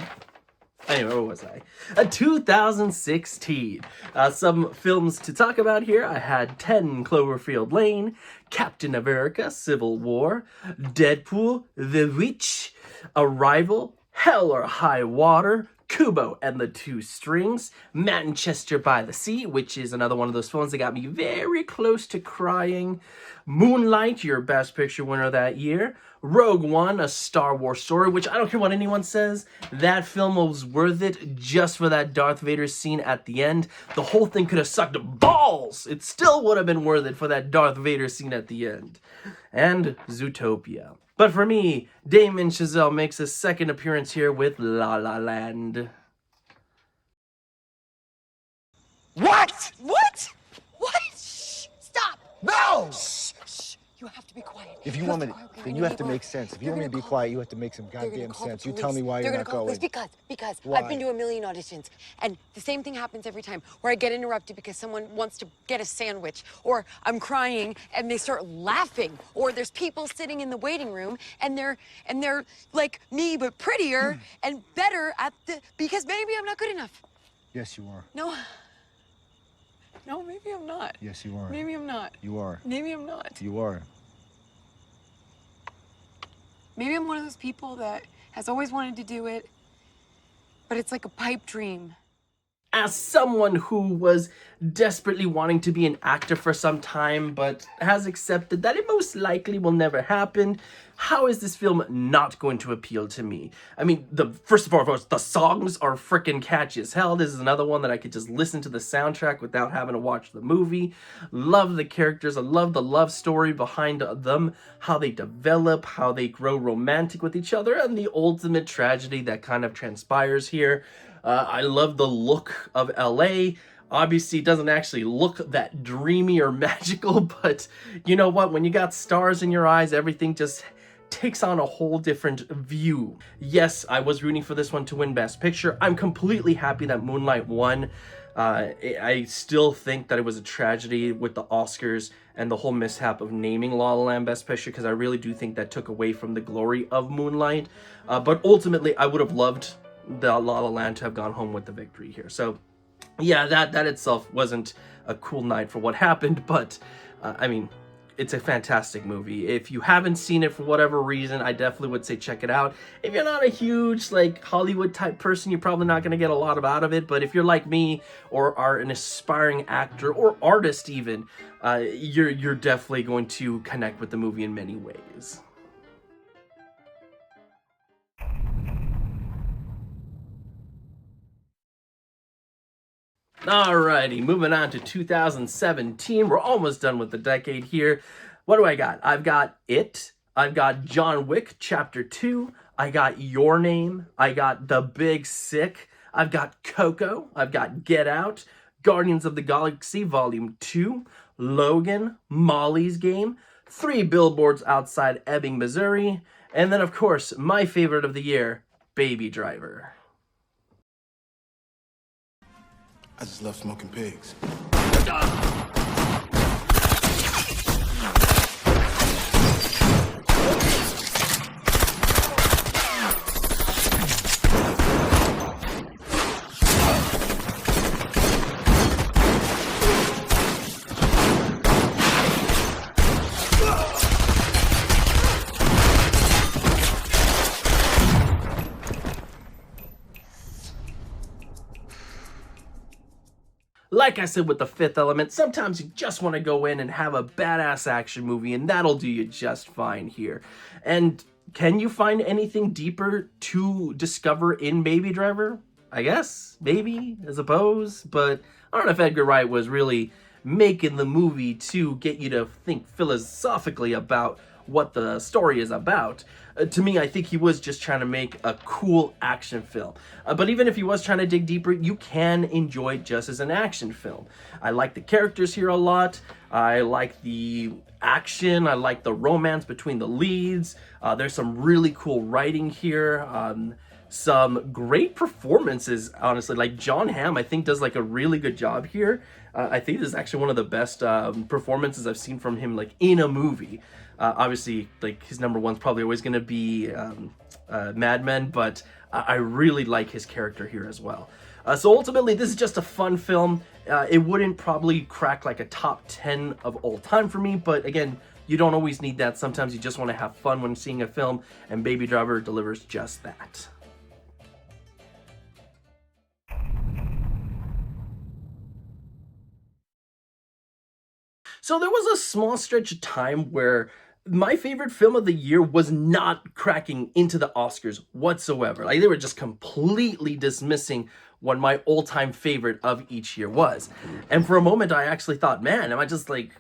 Anyway, where was I? 2016. Some films to talk about here. I had 10 Cloverfield Lane, Captain America, Civil War, Deadpool, The Witch, Arrival, Hell or High Water, Kubo and the Two Strings, Manchester by the Sea, which is another one of those films that got me very close to crying, Moonlight, your Best Picture winner that year, Rogue One, A Star Wars Story, which I don't care what anyone says, that film was worth it just for that Darth Vader scene at the end. The whole thing could have sucked balls. It still would have been worth it for that Darth Vader scene at the end. And Zootopia. But for me, Damien Chazelle makes a second appearance here with La La Land. What? What? What? Shh! Stop! No! Shh! Shh! You have to be quiet. If you want me to, then you have to make sense. If you want me to be quiet, you have to make some goddamn sense. You tell me why you're not going. Because Why? I've been to a million auditions, and the same thing happens every time, where I get interrupted because someone wants to get a sandwich, or I'm crying and they start laughing, or there's people sitting in the waiting room and they're like me but prettier and better at because maybe I'm not good enough. Yes, you are. No, maybe I'm not. Yes, you are. Maybe I'm not. You are. Maybe I'm not. You are. Maybe I'm one of those people that has always wanted to do it, but it's like a pipe dream. As someone who was desperately wanting to be an actor for some time, but has accepted that it most likely will never happen, how is this film not going to appeal to me? I mean, first of all, the songs are freaking catchy as hell. This is another one that I could just listen to the soundtrack without having to watch the movie. Love the characters. I love the love story behind them, how they develop, how they grow romantic with each other, and the ultimate tragedy that kind of transpires here. I love the look of LA. Obviously, it doesn't actually look that dreamy or magical, but you know what? When you got stars in your eyes, everything just takes on a whole different view. Yes, I was rooting for this one to win Best Picture. I'm completely happy that Moonlight won. I still think that it was a tragedy with the Oscars and the whole mishap of naming La La Land Best Picture, because I really do think that took away from the glory of Moonlight. But ultimately, I would have loved the La La Land to have gone home with the victory here. So yeah, that itself wasn't a cool night for what happened, but I mean, it's a fantastic movie. If you haven't seen it for whatever reason, I definitely would say check it out. If you're not a huge like Hollywood type person, you're probably not going to get a lot out of it, but if you're like me or are an aspiring actor or artist even, you're definitely going to connect with the movie in many ways. Alrighty, moving on to 2017. We're almost done with the decade here. What do I got? I've got It. I've got John Wick Chapter 2. I got Your Name. I got The Big Sick. I've got Coco. I've got Get Out. Guardians of the Galaxy Volume 2. Logan. Molly's Game. 3 Billboards Outside Ebbing, Missouri. And then, of course, my favorite of the year, Baby Driver. I just love smoking pigs. Like I said with The Fifth Element, sometimes you just want to go in and have a badass action movie, and that'll do you just fine here. And can you find anything deeper to discover in Baby Driver? I guess, maybe, I suppose, but I don't know if Edgar Wright was really making the movie to get you to think philosophically about what the story is about. To me, I think he was just trying to make a cool action film. But even if he was trying to dig deeper, you can enjoy it just as an action film. I like the characters here a lot. I like the action. I like the romance between the leads. There's some really cool writing here. Some great performances, honestly. Like Jon Hamm, I think, does like a really good job here. I think this is actually one of the best performances I've seen from him, like in a movie. Obviously, like his number one's probably always going to be Mad Men, but I really like his character here as well. So ultimately, this is just a fun film. It wouldn't probably crack like a top 10 of all time for me, but again, you don't always need that. Sometimes you just want to have fun when seeing a film, and Baby Driver delivers just that. So there was a small stretch of time where my favorite film of the year was not cracking into the Oscars whatsoever. Like, they were just completely dismissing what my all-time favorite of each year was. And for a moment, I actually thought, man, am I just like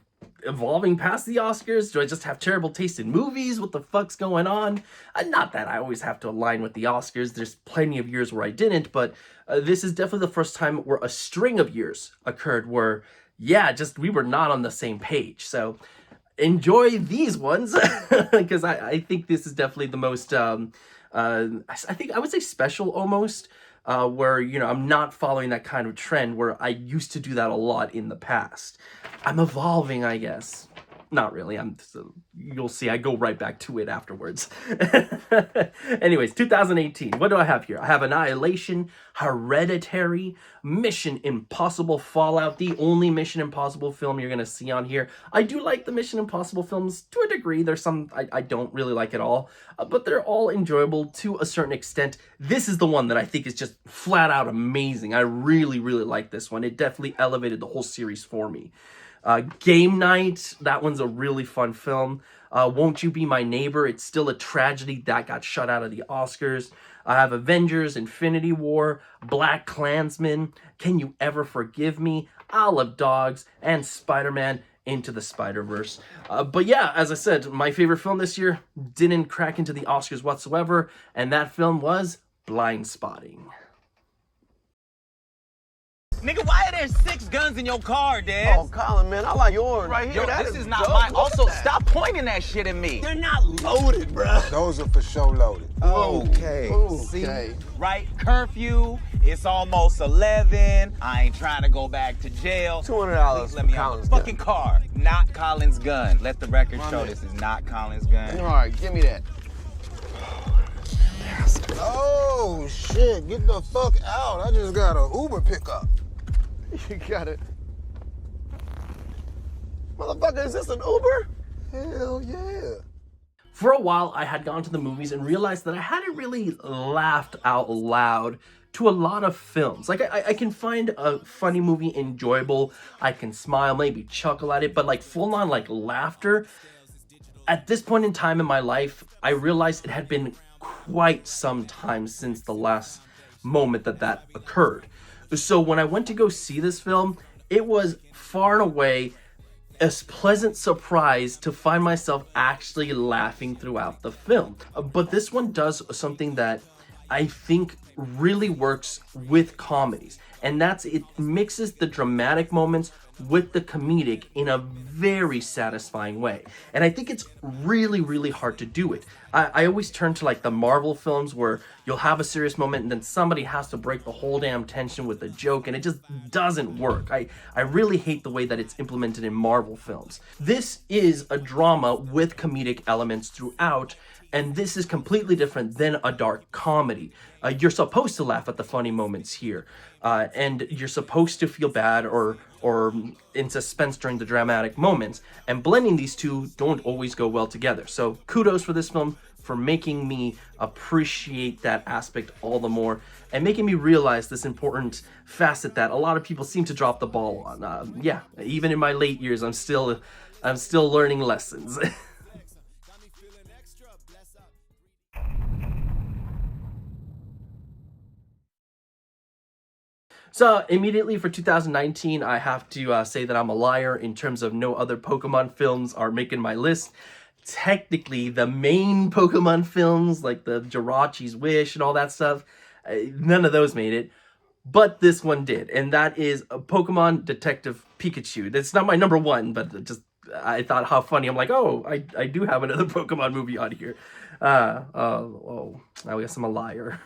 evolving past the Oscars? Do I just have terrible taste in movies? What the fuck's going on? Not that I always have to align with the Oscars. There's plenty of years where I didn't, but this is definitely the first time where a string of years occurred where, yeah, just we were not on the same page. So enjoy these ones, because I think this is definitely the most, I think I would say special almost, where, you know, I'm not following that kind of trend where I used to do that a lot in the past. I'm evolving, I guess. Not really. You'll see, I go right back to it afterwards. Anyways, 2018. What do I have here? I have Annihilation, Hereditary, Mission Impossible Fallout, the only Mission Impossible film you're going to see on here. I do like the Mission Impossible films to a degree. There's some I don't really like at all, but they're all enjoyable to a certain extent. This is the one that I think is just flat out amazing. I really, really like this one. It definitely elevated the whole series for me. Game Night, that one's a really fun film. Won't You Be My Neighbor? It's still a tragedy that got shut out of the Oscars. I have Avengers, Infinity War, Black Klansman, Can You Ever Forgive Me, Isle of Dogs, and Spider-Man Into the Spider-Verse. But yeah, as I said, my favorite film this year didn't crack into the Oscars whatsoever, and that film was Blindspotting. Nigga, why are there 6 guns in your car, Dad? Oh, Colin, man, I like yours right here. Yo, that this is dope. not mine. Look at Also, that. stop pointing that shit at me. They're not loaded, bro. Those are for sure loaded. Okay. See, right? Curfew. It's almost 11. I ain't trying to go back to jail. $200 Please let me out the fucking car. Not Colin's gun. Let the record show this is not Colin's gun. All right, give me that. Oh, shit. Get the fuck out. I just got an Uber pickup. You got it. Motherfucker, is this an Uber? Hell yeah. For a while, I had gone to the movies and realized that I hadn't really laughed out loud to a lot of films. Like, I can find a funny movie enjoyable. I can smile, maybe chuckle at it, but like full-on like laughter. At this point in time in my life, I realized it had been quite some time since the last moment that occurred. So when I went to go see this film, it was far and away a pleasant surprise to find myself actually laughing throughout the film. But this one does something that I think really works with comedies, and that's it mixes the dramatic moments with the comedic in a very satisfying way. And I think it's really, really hard to do it. I always turn to like the Marvel films where you'll have a serious moment and then somebody has to break the whole damn tension with a joke, and it just doesn't work. I really hate the way that it's implemented in Marvel films. This is a drama with comedic elements throughout, and this is completely different than a dark comedy. You're supposed to laugh at the funny moments here, and you're supposed to feel bad or in suspense during the dramatic moments, and blending these two don't always go well together. So kudos for this film for making me appreciate that aspect all the more and making me realize this important facet that a lot of people seem to drop the ball on. Yeah, even in my late years, I'm still learning lessons. So immediately for 2019, I have to say that I'm a liar in terms of no other Pokemon films are making my list. Technically, the main Pokemon films, like the Jirachi's Wish and all that stuff, none of those made it. But this one did, and that is Pokemon Detective Pikachu. That's not my number one, but just I thought how funny. I'm like, oh, I do have another Pokemon movie on here. Oh, I guess I'm a liar.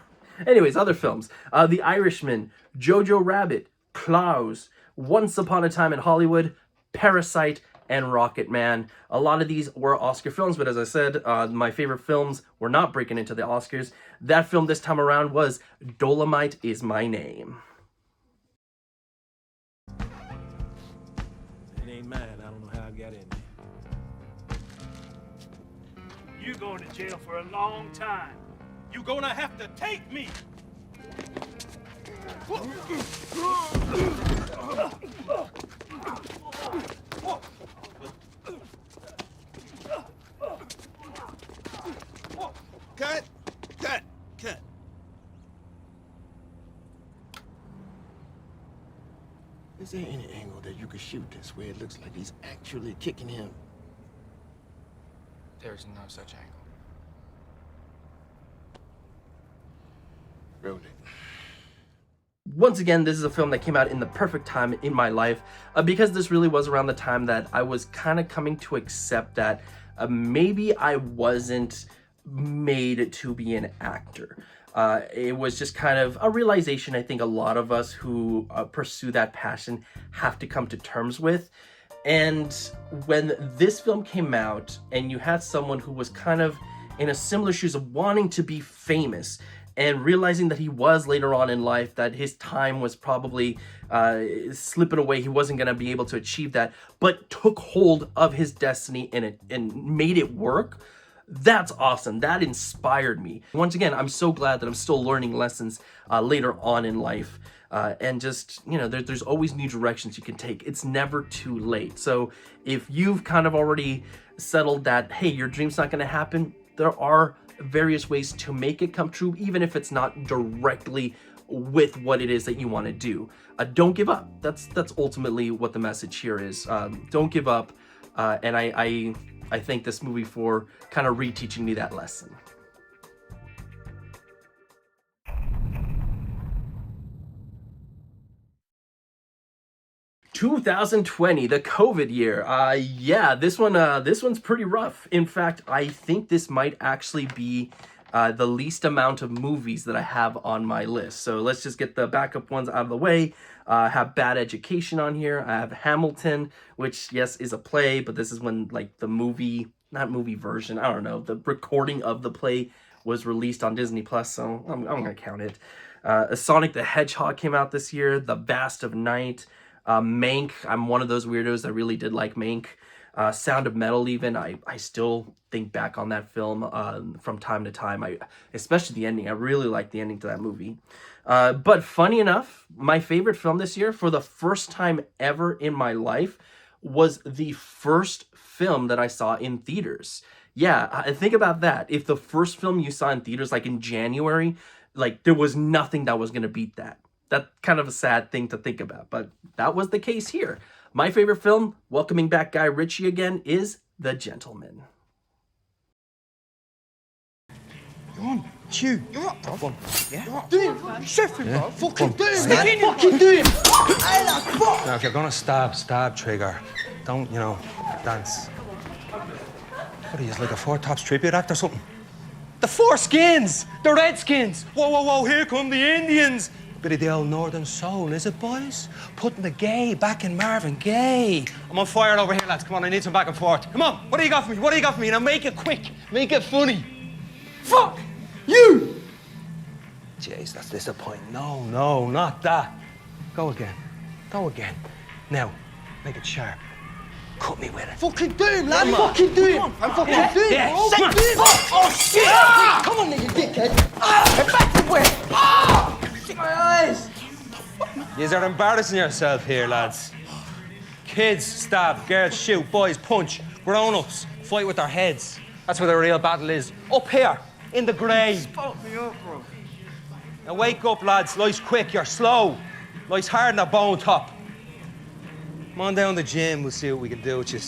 Anyways, other films. The Irishman, Jojo Rabbit, Klaus, Once Upon a Time in Hollywood, Parasite, and Rocket Man. A lot of these were Oscar films, but as I said, my favorite films were not breaking into the Oscars. That film this time around was Dolomite Is My Name. It ain't mine. I don't know how I got in there. You're going to jail for a long time. You're gonna have to take me. Cut! Cut! Cut! Is there any angle that you could shoot this where it looks like he's actually kicking him? There's no such angle. Roll it. Once again, this is a film that came out in the perfect time in my life because this really was around the time that I was kind of coming to accept that maybe I wasn't made to be an actor. It was just kind of a realization I think a lot of us who pursue that passion have to come to terms with. And when this film came out and you had someone who was kind of in a similar shoes of wanting to be famous and realizing that he was later on in life, that his time was probably slipping away, he wasn't gonna be able to achieve that, but took hold of his destiny and made it work, that's awesome. That inspired me. Once again, I'm so glad that I'm still learning lessons later on in life. And just, you know, there's always new directions you can take. It's never too late. So if you've kind of already settled that, hey, your dream's not gonna happen, there are various ways to make it come true, even if it's not directly with what it is that you want to do. Don't give up. That's ultimately what the message here is. Don't give up. And I thank this movie for kind of reteaching me that lesson. (2020), the COVID year. Yeah, this one's pretty rough. In fact, I think this might actually be the least amount of movies that I have on my list. So let's just get the backup ones out of the way. I have Bad Education on here. I have Hamilton, which, yes, is a play, but this is when, like, the movie, not movie version, I don't know, the recording of the play was released on Disney+, so I'm gonna count it. Sonic the Hedgehog came out this year. The Vast of Night. Mank, I'm one of those weirdos that really did like Mank. Sound of Metal even, I still think back on that film from time to time. Especially the ending, I really like the ending to that movie. But funny enough, my favorite film this year, for the first time ever in my life, was the first film that I saw in theaters. Yeah, think about that. If the first film you saw in theaters, like in January, like there was nothing that was gonna beat that. That's kind of a sad thing to think about, but that was the case here. My favorite film, welcoming back Guy Ritchie again, is The Gentleman. Come on. Chew. Problem. Yeah? Do it, chef him, bro. Fucking do it, Stick man. in your Fucking do it. I like fuck. Now, if you're gonna stab Trigger. Don't, dance. What are you, like a Four Tops tribute act or something? The Four Skins! The Redskins! Whoa, whoa, whoa, here come the Indians! Bit of the old Northern soul, is it, boys? Putting the gay back in Marvin Gaye. I'm on fire over here, lads. Come on, I need some back and forth. Come on, what do you got for me? What do you got for me? Now make it quick. Make it funny. Fuck you! Jeez, that's disappointing. No, not that. Go again. Go again. Now, make it sharp. Cut me with it. Fucking do it, lad. Fucking do it. I'm fucking do it, Yeah, bro. come on. Do it. Oh, shit. Ah! Come on, nigga, dickhead. Ah, back to where? Ah! My eyes. Yous are embarrassing yourself here, lads. Kids stab, girls shoot, boys punch, grown-ups fight with their heads. That's where the real battle is. Up here, in the grave. Fuck me up, bro. Now wake up, lads. Life's quick, you're slow. Life's hard in a bone top. Come on down to the gym, we'll see what we can do with you.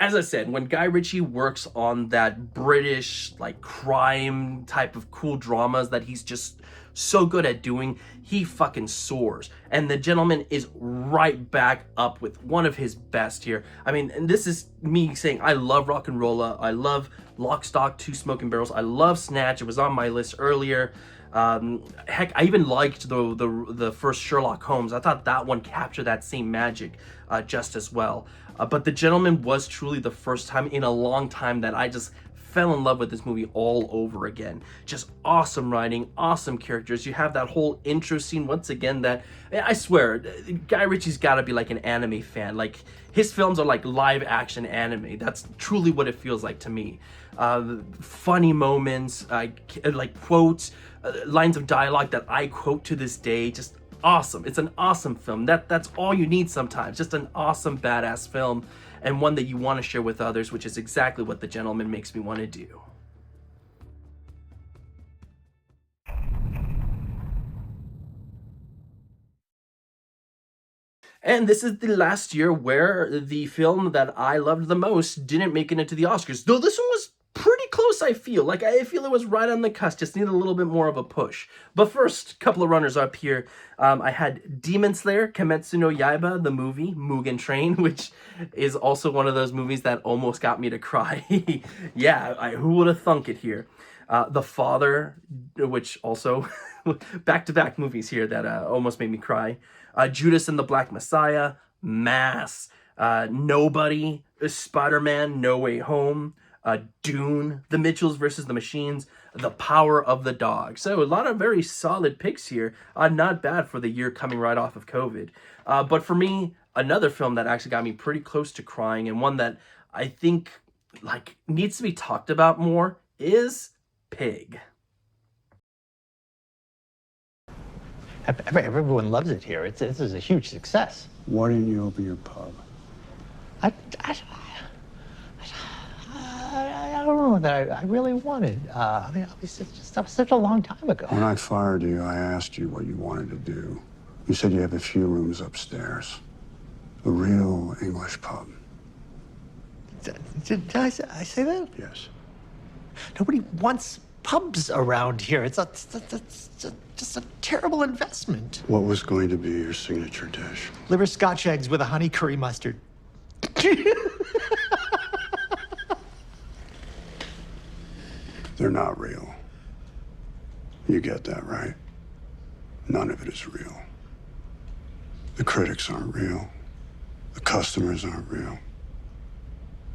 As I said, when Guy Ritchie works on that British, like, crime type of cool dramas that he's just so good at doing, he fucking soars. And The Gentleman is right back up with one of his best here. I mean, and this is me saying I love Rock and Rolla. I love Lock, Stock, Two Smoking Barrels. I love Snatch. It was on my list earlier. Heck, I even liked the first Sherlock Holmes. I thought that one captured that same magic just as well. But The Gentleman was truly the first time in a long time that I just fell in love with this movie all over again. Just awesome writing, awesome characters. You have that whole intro scene once again that, I swear, Guy Ritchie's gotta be like an anime fan. Like, his films are like live action anime. That's truly what it feels like to me. Funny moments, like quotes, lines of dialogue that I quote to this day. Just awesome. It's an awesome film. That's all you need sometimes. Just an awesome, badass film, and one that you want to share with others, which is exactly what The Gentleman makes me want to do. And this is the last year where the film that I loved the most didn't make it into the Oscars. Though this one was pretty close, I feel. Like, I feel it was right on the cusp, just needed a little bit more of a push. But first, couple of runners up here. I had Demon Slayer, Kimetsu no Yaiba, the movie, Mugen Train, which is also one of those movies that almost got me to cry. Yeah, who would have thunk it here? The Father, which also, back-to-back movies here that almost made me cry. Judas and the Black Messiah, Mass, Nobody, Spider-Man, No Way Home, Dune, The Mitchells versus the Machines, The Power of the Dog. So a lot of very solid picks here. Not bad for the year coming right off of COVID. But for me, another film that actually got me pretty close to crying, and one that I think like needs to be talked about more, is Pig. Everyone loves it here. This is a huge success. Why didn't you open your pub? I don't know that I really wanted. I mean, that was such a long time ago. When I fired you, I asked you what you wanted to do. You said you have a few rooms upstairs. A real English pub. Did I say that? Yes. Nobody wants pubs around here. It's just a terrible investment. What was going to be your signature dish? Liver Scotch eggs with a honey curry mustard. They're not real. You get that, right? None of it is real. The critics aren't real. The customers aren't real.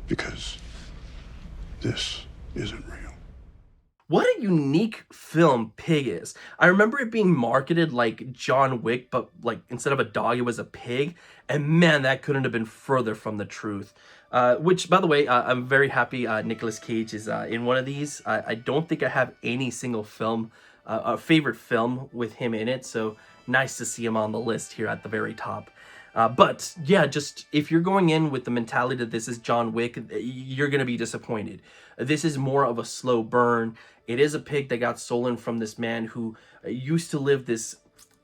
Because this isn't real. What a unique film Pig is. I remember it being marketed like John Wick, but like instead of a dog, it was a pig. And man, that couldn't have been further from the truth. Which, by the way, I'm very happy Nicolas Cage is in one of these. I don't think I have any single film, a favorite film with him in it. So nice to see him on the list here at the very top. But yeah, just if you're going in with the mentality that this is John Wick, you're going to be disappointed. This is more of a slow burn. It is a pig that got stolen from this man who used to live this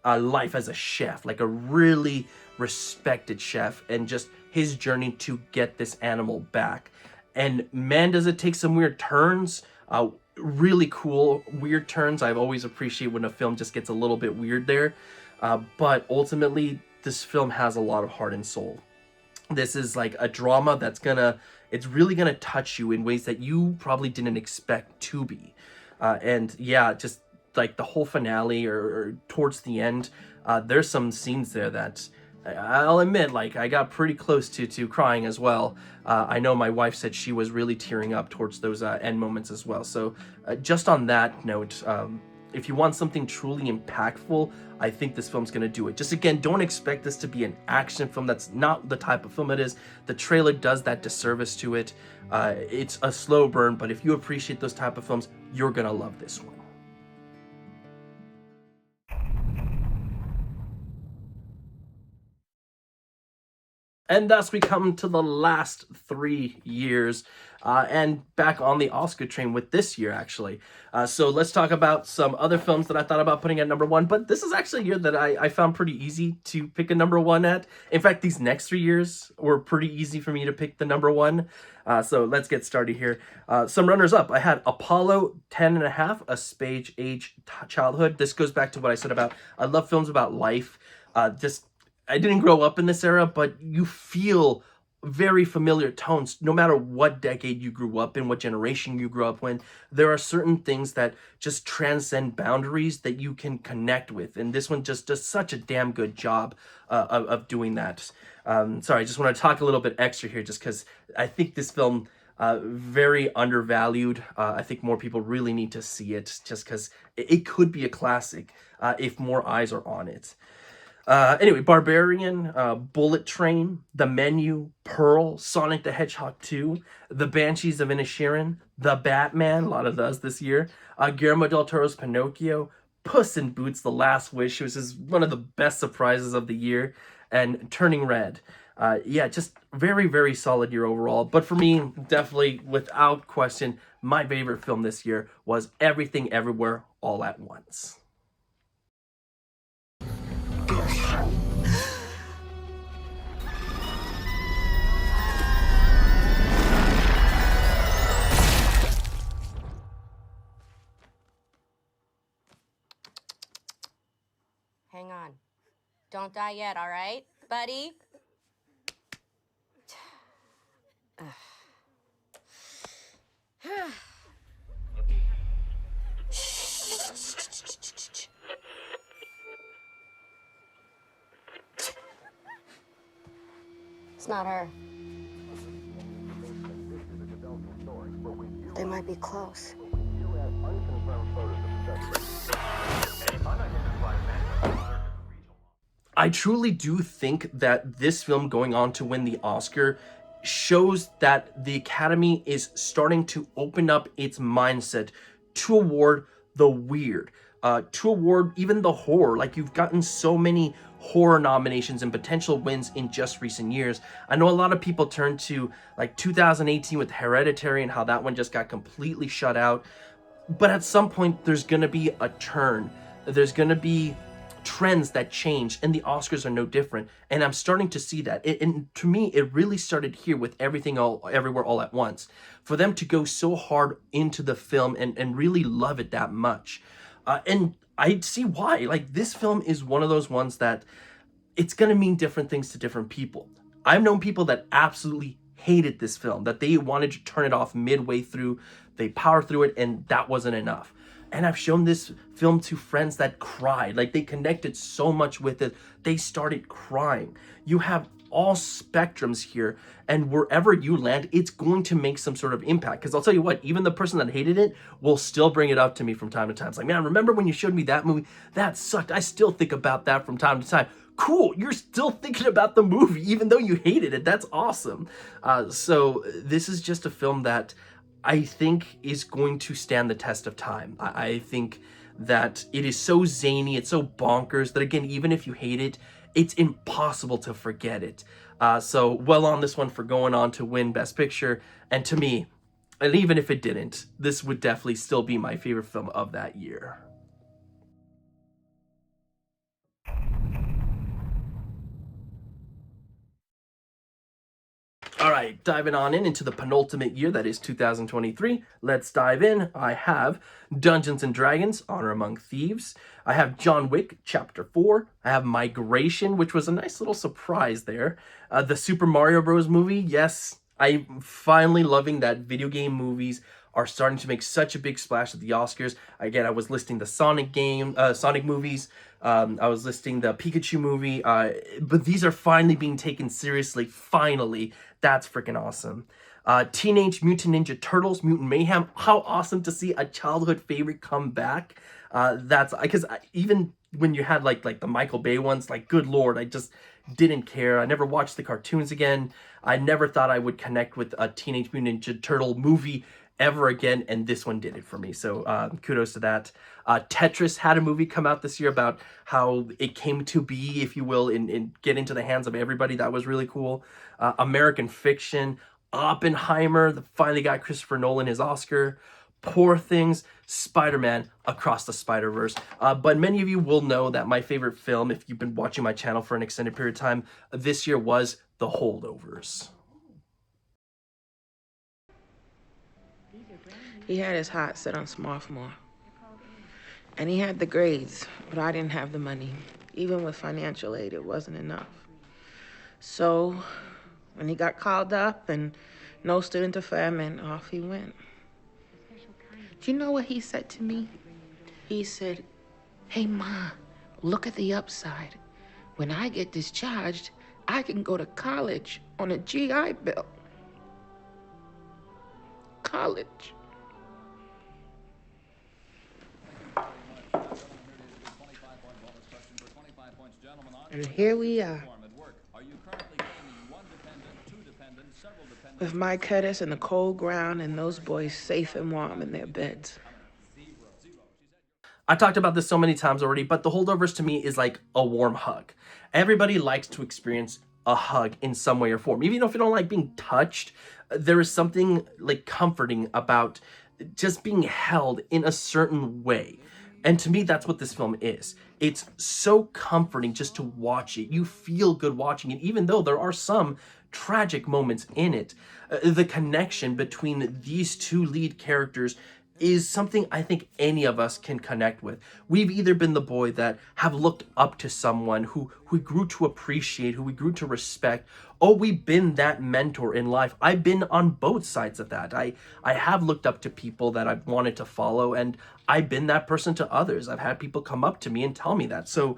life as a chef, like a really respected chef, and just his journey to get this animal back. And man, does it take some weird turns. really cool, weird turns. I've always appreciated when a film just gets a little bit weird there. But ultimately, this film has a lot of heart and soul. This is like a drama that's it's really gonna touch you in ways that you probably didn't expect to be. And yeah, just like the whole finale or towards the end, there's some scenes there that I'll admit, like, I got pretty close to crying as well. I know my wife said she was really tearing up towards those end moments as well. So just on that note, if you want something truly impactful, I think this film's gonna do it. Just again, don't expect this to be an action film. That's not the type of film it is. The trailer does that disservice to it. It's a slow burn, but if you appreciate those type of films, you're gonna love this one. And thus we come to the last 3 years, and back on the Oscar train with this year, actually. So let's talk about some other films that I thought about putting at number 1, but this is actually a year that I found pretty easy to pick a number 1 at. In fact, these next 3 years were pretty easy for me to pick the number 1. So let's get started here. Some runners-up. I had Apollo 10.5, A Space Age Childhood. This goes back to what I said about, I love films about life. I didn't grow up in this era, but you feel very familiar tones no matter what decade you grew up in, what generation you grew up in. There are certain things that just transcend boundaries that you can connect with, and this one just does such a damn good job of doing that. Sorry, I just want to talk a little bit extra here just because I think this film very undervalued. I think more people really need to see it just because it could be a classic if more eyes are on it. Anyway, Barbarian, Bullet Train, The Menu, Pearl, Sonic the Hedgehog 2, The Banshees of Inisherin, The Batman, a lot of those this year, Guillermo del Toro's Pinocchio, Puss in Boots, The Last Wish, which is one of the best surprises of the year, and Turning Red. Yeah, just very, very solid year overall. But for me, definitely, without question, my favorite film this year was Everything Everywhere All at Once. Hang on. Don't die yet, all right, buddy? It's not her. They might be close. I truly do think that this film going on to win the Oscar shows that the Academy is starting to open up its mindset to award the weird, to award even the horror. Like, you've gotten so many horror nominations and potential wins in just recent years. I know a lot of people turn to like 2018 with Hereditary and how that one just got completely shut out. But at some point, there's going to be a turn. There's going to be trends that change, and the Oscars are no different. And I'm starting to see that. And to me, it really started here with Everything Everywhere All at Once. For them to go so hard into the film and really love it that much. And I see why. Like, this film is one of those ones that it's going to mean different things to different people. I've known people that absolutely hated this film, that they wanted to turn it off midway through. They powered through it, and that wasn't enough. And I've shown this film to friends that cried. Like, they connected so much with it, they started crying. You have all spectrums here, and wherever you land, it's going to make some sort of impact. Because I'll tell you what, even the person that hated it will still bring it up to me from time to time. It's like, man, remember when you showed me that movie? That sucked. I still think about that from time to time. Cool, you're still thinking about the movie, even though you hated it. That's awesome. So this is just a film that I think is going to stand the test of time. I think that it is so zany, it's so bonkers that, again, even if you hate it, it's impossible to forget it. So well on this one for going on to win Best Picture. And to me, and even if it didn't, this would definitely still be my favorite film of that year. All right, diving on into the penultimate year, that is 2023. Let's dive in. I have Dungeons & Dragons, Honor Among Thieves. I have John Wick, Chapter 4. I have Migration, which was a nice little surprise there. The Super Mario Bros. Movie, yes, I'm finally loving that video game movies are starting to make such a big splash at the Oscars. Again, I was listing the Sonic movies. I was listing the Pikachu movie. But these are finally being taken seriously. Finally. That's freaking awesome. Teenage Mutant Ninja Turtles, Mutant Mayhem. How awesome to see a childhood favorite come back. That's because even when you had like the Michael Bay ones, like good Lord, I just didn't care. I never watched the cartoons again. I never thought I would connect with a Teenage Mutant Ninja Turtle movie ever again, and this one did it for me, so kudos to that. Tetris had a movie come out this year about how it came to be, if you will, and get into the hands of everybody. That was really cool. American Fiction, Oppenheimer, finally got Christopher Nolan his Oscar. Poor Things, Spider-Man, Across the Spider-Verse. But many of you will know that my favorite film, if you've been watching my channel for an extended period of time, this year was The Holdovers. He had his heart set on Swarthmore. And he had the grades, but I didn't have the money. Even with financial aid, it wasn't enough. So, when he got called up and no student deferment, off he went. Do you know what he said to me? He said, "Hey, Ma, look at the upside. When I get discharged, I can go to college on a GI Bill." College. And here we are. With Mike Curtis in the cold ground and those boys safe and warm in their beds. I talked about this so many times already, but The Holdovers to me is like a warm hug. Everybody likes to experience a hug in some way or form. Even if you don't like being touched, there is something like comforting about just being held in a certain way. And to me, that's what this film is. It's so comforting just to watch it. You feel good watching it, even though there are some tragic moments in it. The connection between these two lead characters is something I think any of us can connect with. We've either been the boy that have looked up to someone who we grew to appreciate, who we grew to respect. Oh, we've been that mentor in life. I've been on both sides of that. I have looked up to people that I've wanted to follow, and I've been that person to others. I've had people come up to me and tell me that. So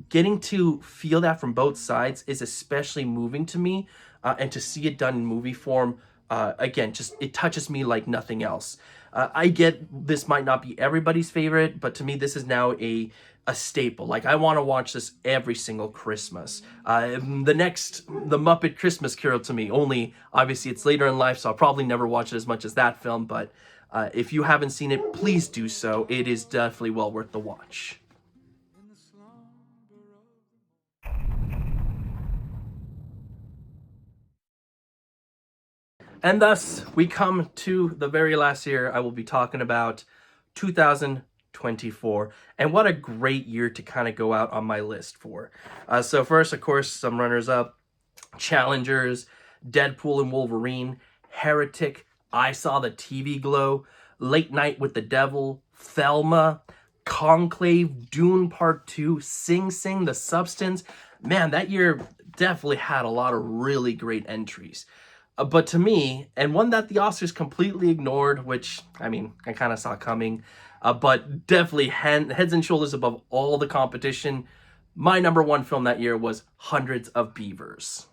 getting to feel that from both sides is especially moving to me, and to see it done in movie form, again, just it touches me like nothing else. I get this might not be everybody's favorite, but to me, this is now a staple. Like, I want to watch this every single Christmas. The Muppet Christmas Carol to me, only obviously it's later in life, so I'll probably never watch it as much as that film, but if you haven't seen it, please do so. It is definitely well worth the watch. And thus, we come to the very last year I will be talking about, 2024. And what a great year to kind of go out on my list for. So first, of course, some runners-up. Challengers, Deadpool and Wolverine, Heretic, I Saw the TV Glow, Late Night with the Devil, Thelma, Conclave, Dune Part 2, Sing Sing, The Substance. Man, that year definitely had a lot of really great entries. But to me, and one that the Oscars completely ignored, which, I mean, I kind of saw coming, but definitely heads and shoulders above all the competition, my number one film that year was Hundreds of Beavers.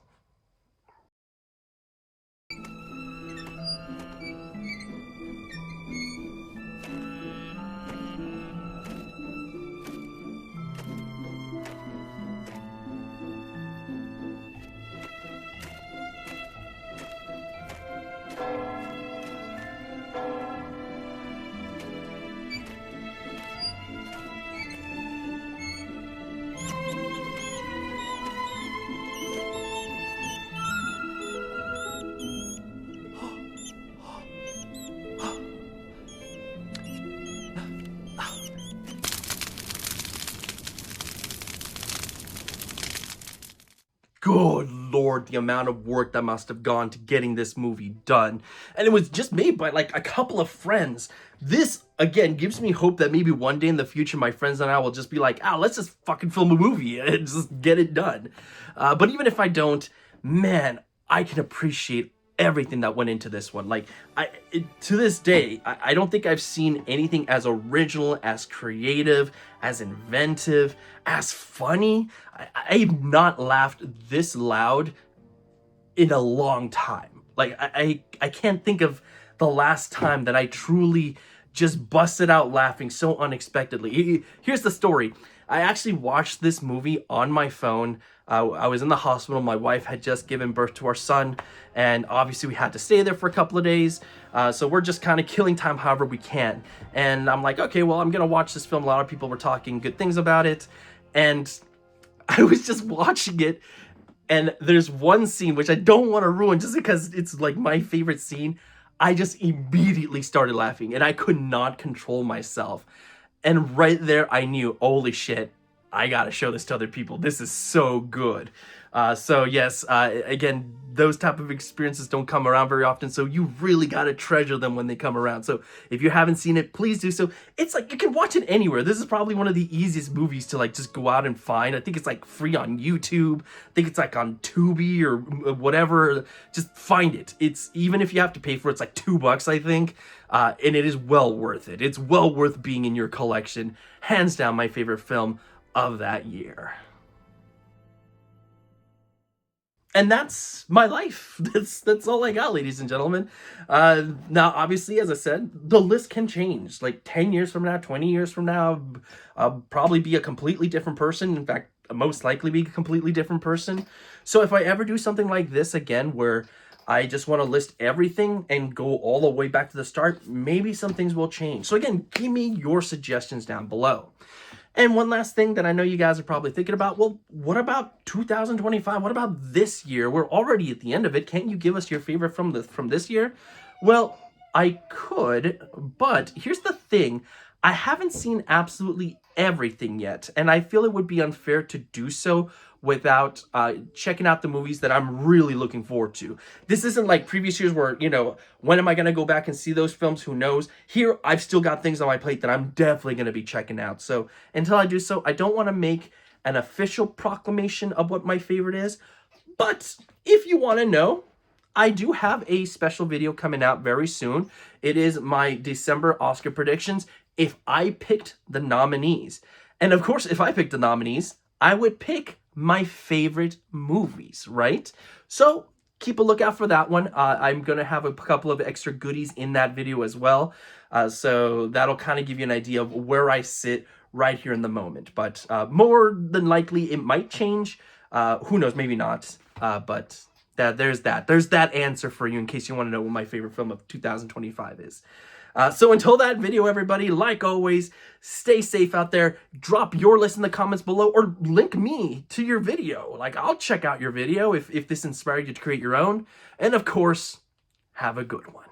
Good lord, the amount of work that must have gone to getting this movie done. And it was just made by like a couple of friends. This, again, gives me hope that maybe one day in the future, my friends and I will just be like, let's just fucking film a movie and just get it done. But even if I don't, man, I can appreciate everything that went into this one. Like, to this day, I don't think I've seen anything as original, as creative, as inventive, as funny. I've not laughed this loud in a long time. Like, I can't think of the last time that I truly just busted out laughing so unexpectedly. Here's the story. I actually watched this movie on my phone. I was in the hospital. My wife had just given birth to our son, and obviously we had to stay there for a couple of days. So we're just kind of killing time however we can. And I'm like, okay, well, I'm going to watch this film. A lot of people were talking good things about it. And I was just watching it. And there's one scene, which I don't want to ruin just because it's like my favorite scene. I just immediately started laughing and I could not control myself. And right there, I knew, holy shit, I gotta show this to other people. This is so good. So yes, again, those type of experiences don't come around very often, so you really gotta treasure them when they come around. So if you haven't seen it, please do so. It's like, you can watch it anywhere. This is probably one of the easiest movies to like just go out and find. I think it's like free on YouTube. I think it's like on Tubi or whatever. Just find it. It's, even if you have to pay for it, it's like $2, I think. And it is well worth it. It's well worth being in your collection. Hands down, my favorite film of that year. And that's my life. That's all I got, ladies and gentlemen. Now, obviously, as I said, the list can change. Like 10 years from now, 20 years from now, I'll probably be a completely different person. In fact, most likely be a completely different person. So if I ever do something like this again, where I just want to list everything and go all the way back to the start, maybe some things will change. So again, give me your suggestions down below. And one last thing that I know you guys are probably thinking about, well, what about 2025? What about this year? We're already at the end of it. Can't you give us your favorite from this year? Well, I could, but here's the thing. I haven't seen absolutely everything yet, and I feel it would be unfair to do so without checking out the movies that I'm really looking forward to. This isn't like previous years where, you know, when am I going to go back and see those films? Who knows? Here, I've still got things on my plate that I'm definitely going to be checking out. So until I do so, I don't want to make an official proclamation of what my favorite is. But if you want to know, I do have a special video coming out very soon. It is my December Oscar predictions if I picked the nominees. And of course, if I picked the nominees, I would pick my favorite movies, right? So keep a lookout for that one. I'm going to have a couple of extra goodies in that video as well. So that'll kind of give you an idea of where I sit right here in the moment. But more than likely, it might change. Who knows? Maybe not. But there's that answer for you in case you want to know what my favorite film of 2025 is. So until that video, everybody, like always, stay safe out there. Drop your list in the comments below or link me to your video. Like, I'll check out your video if this inspired you to create your own. And of course, have a good one.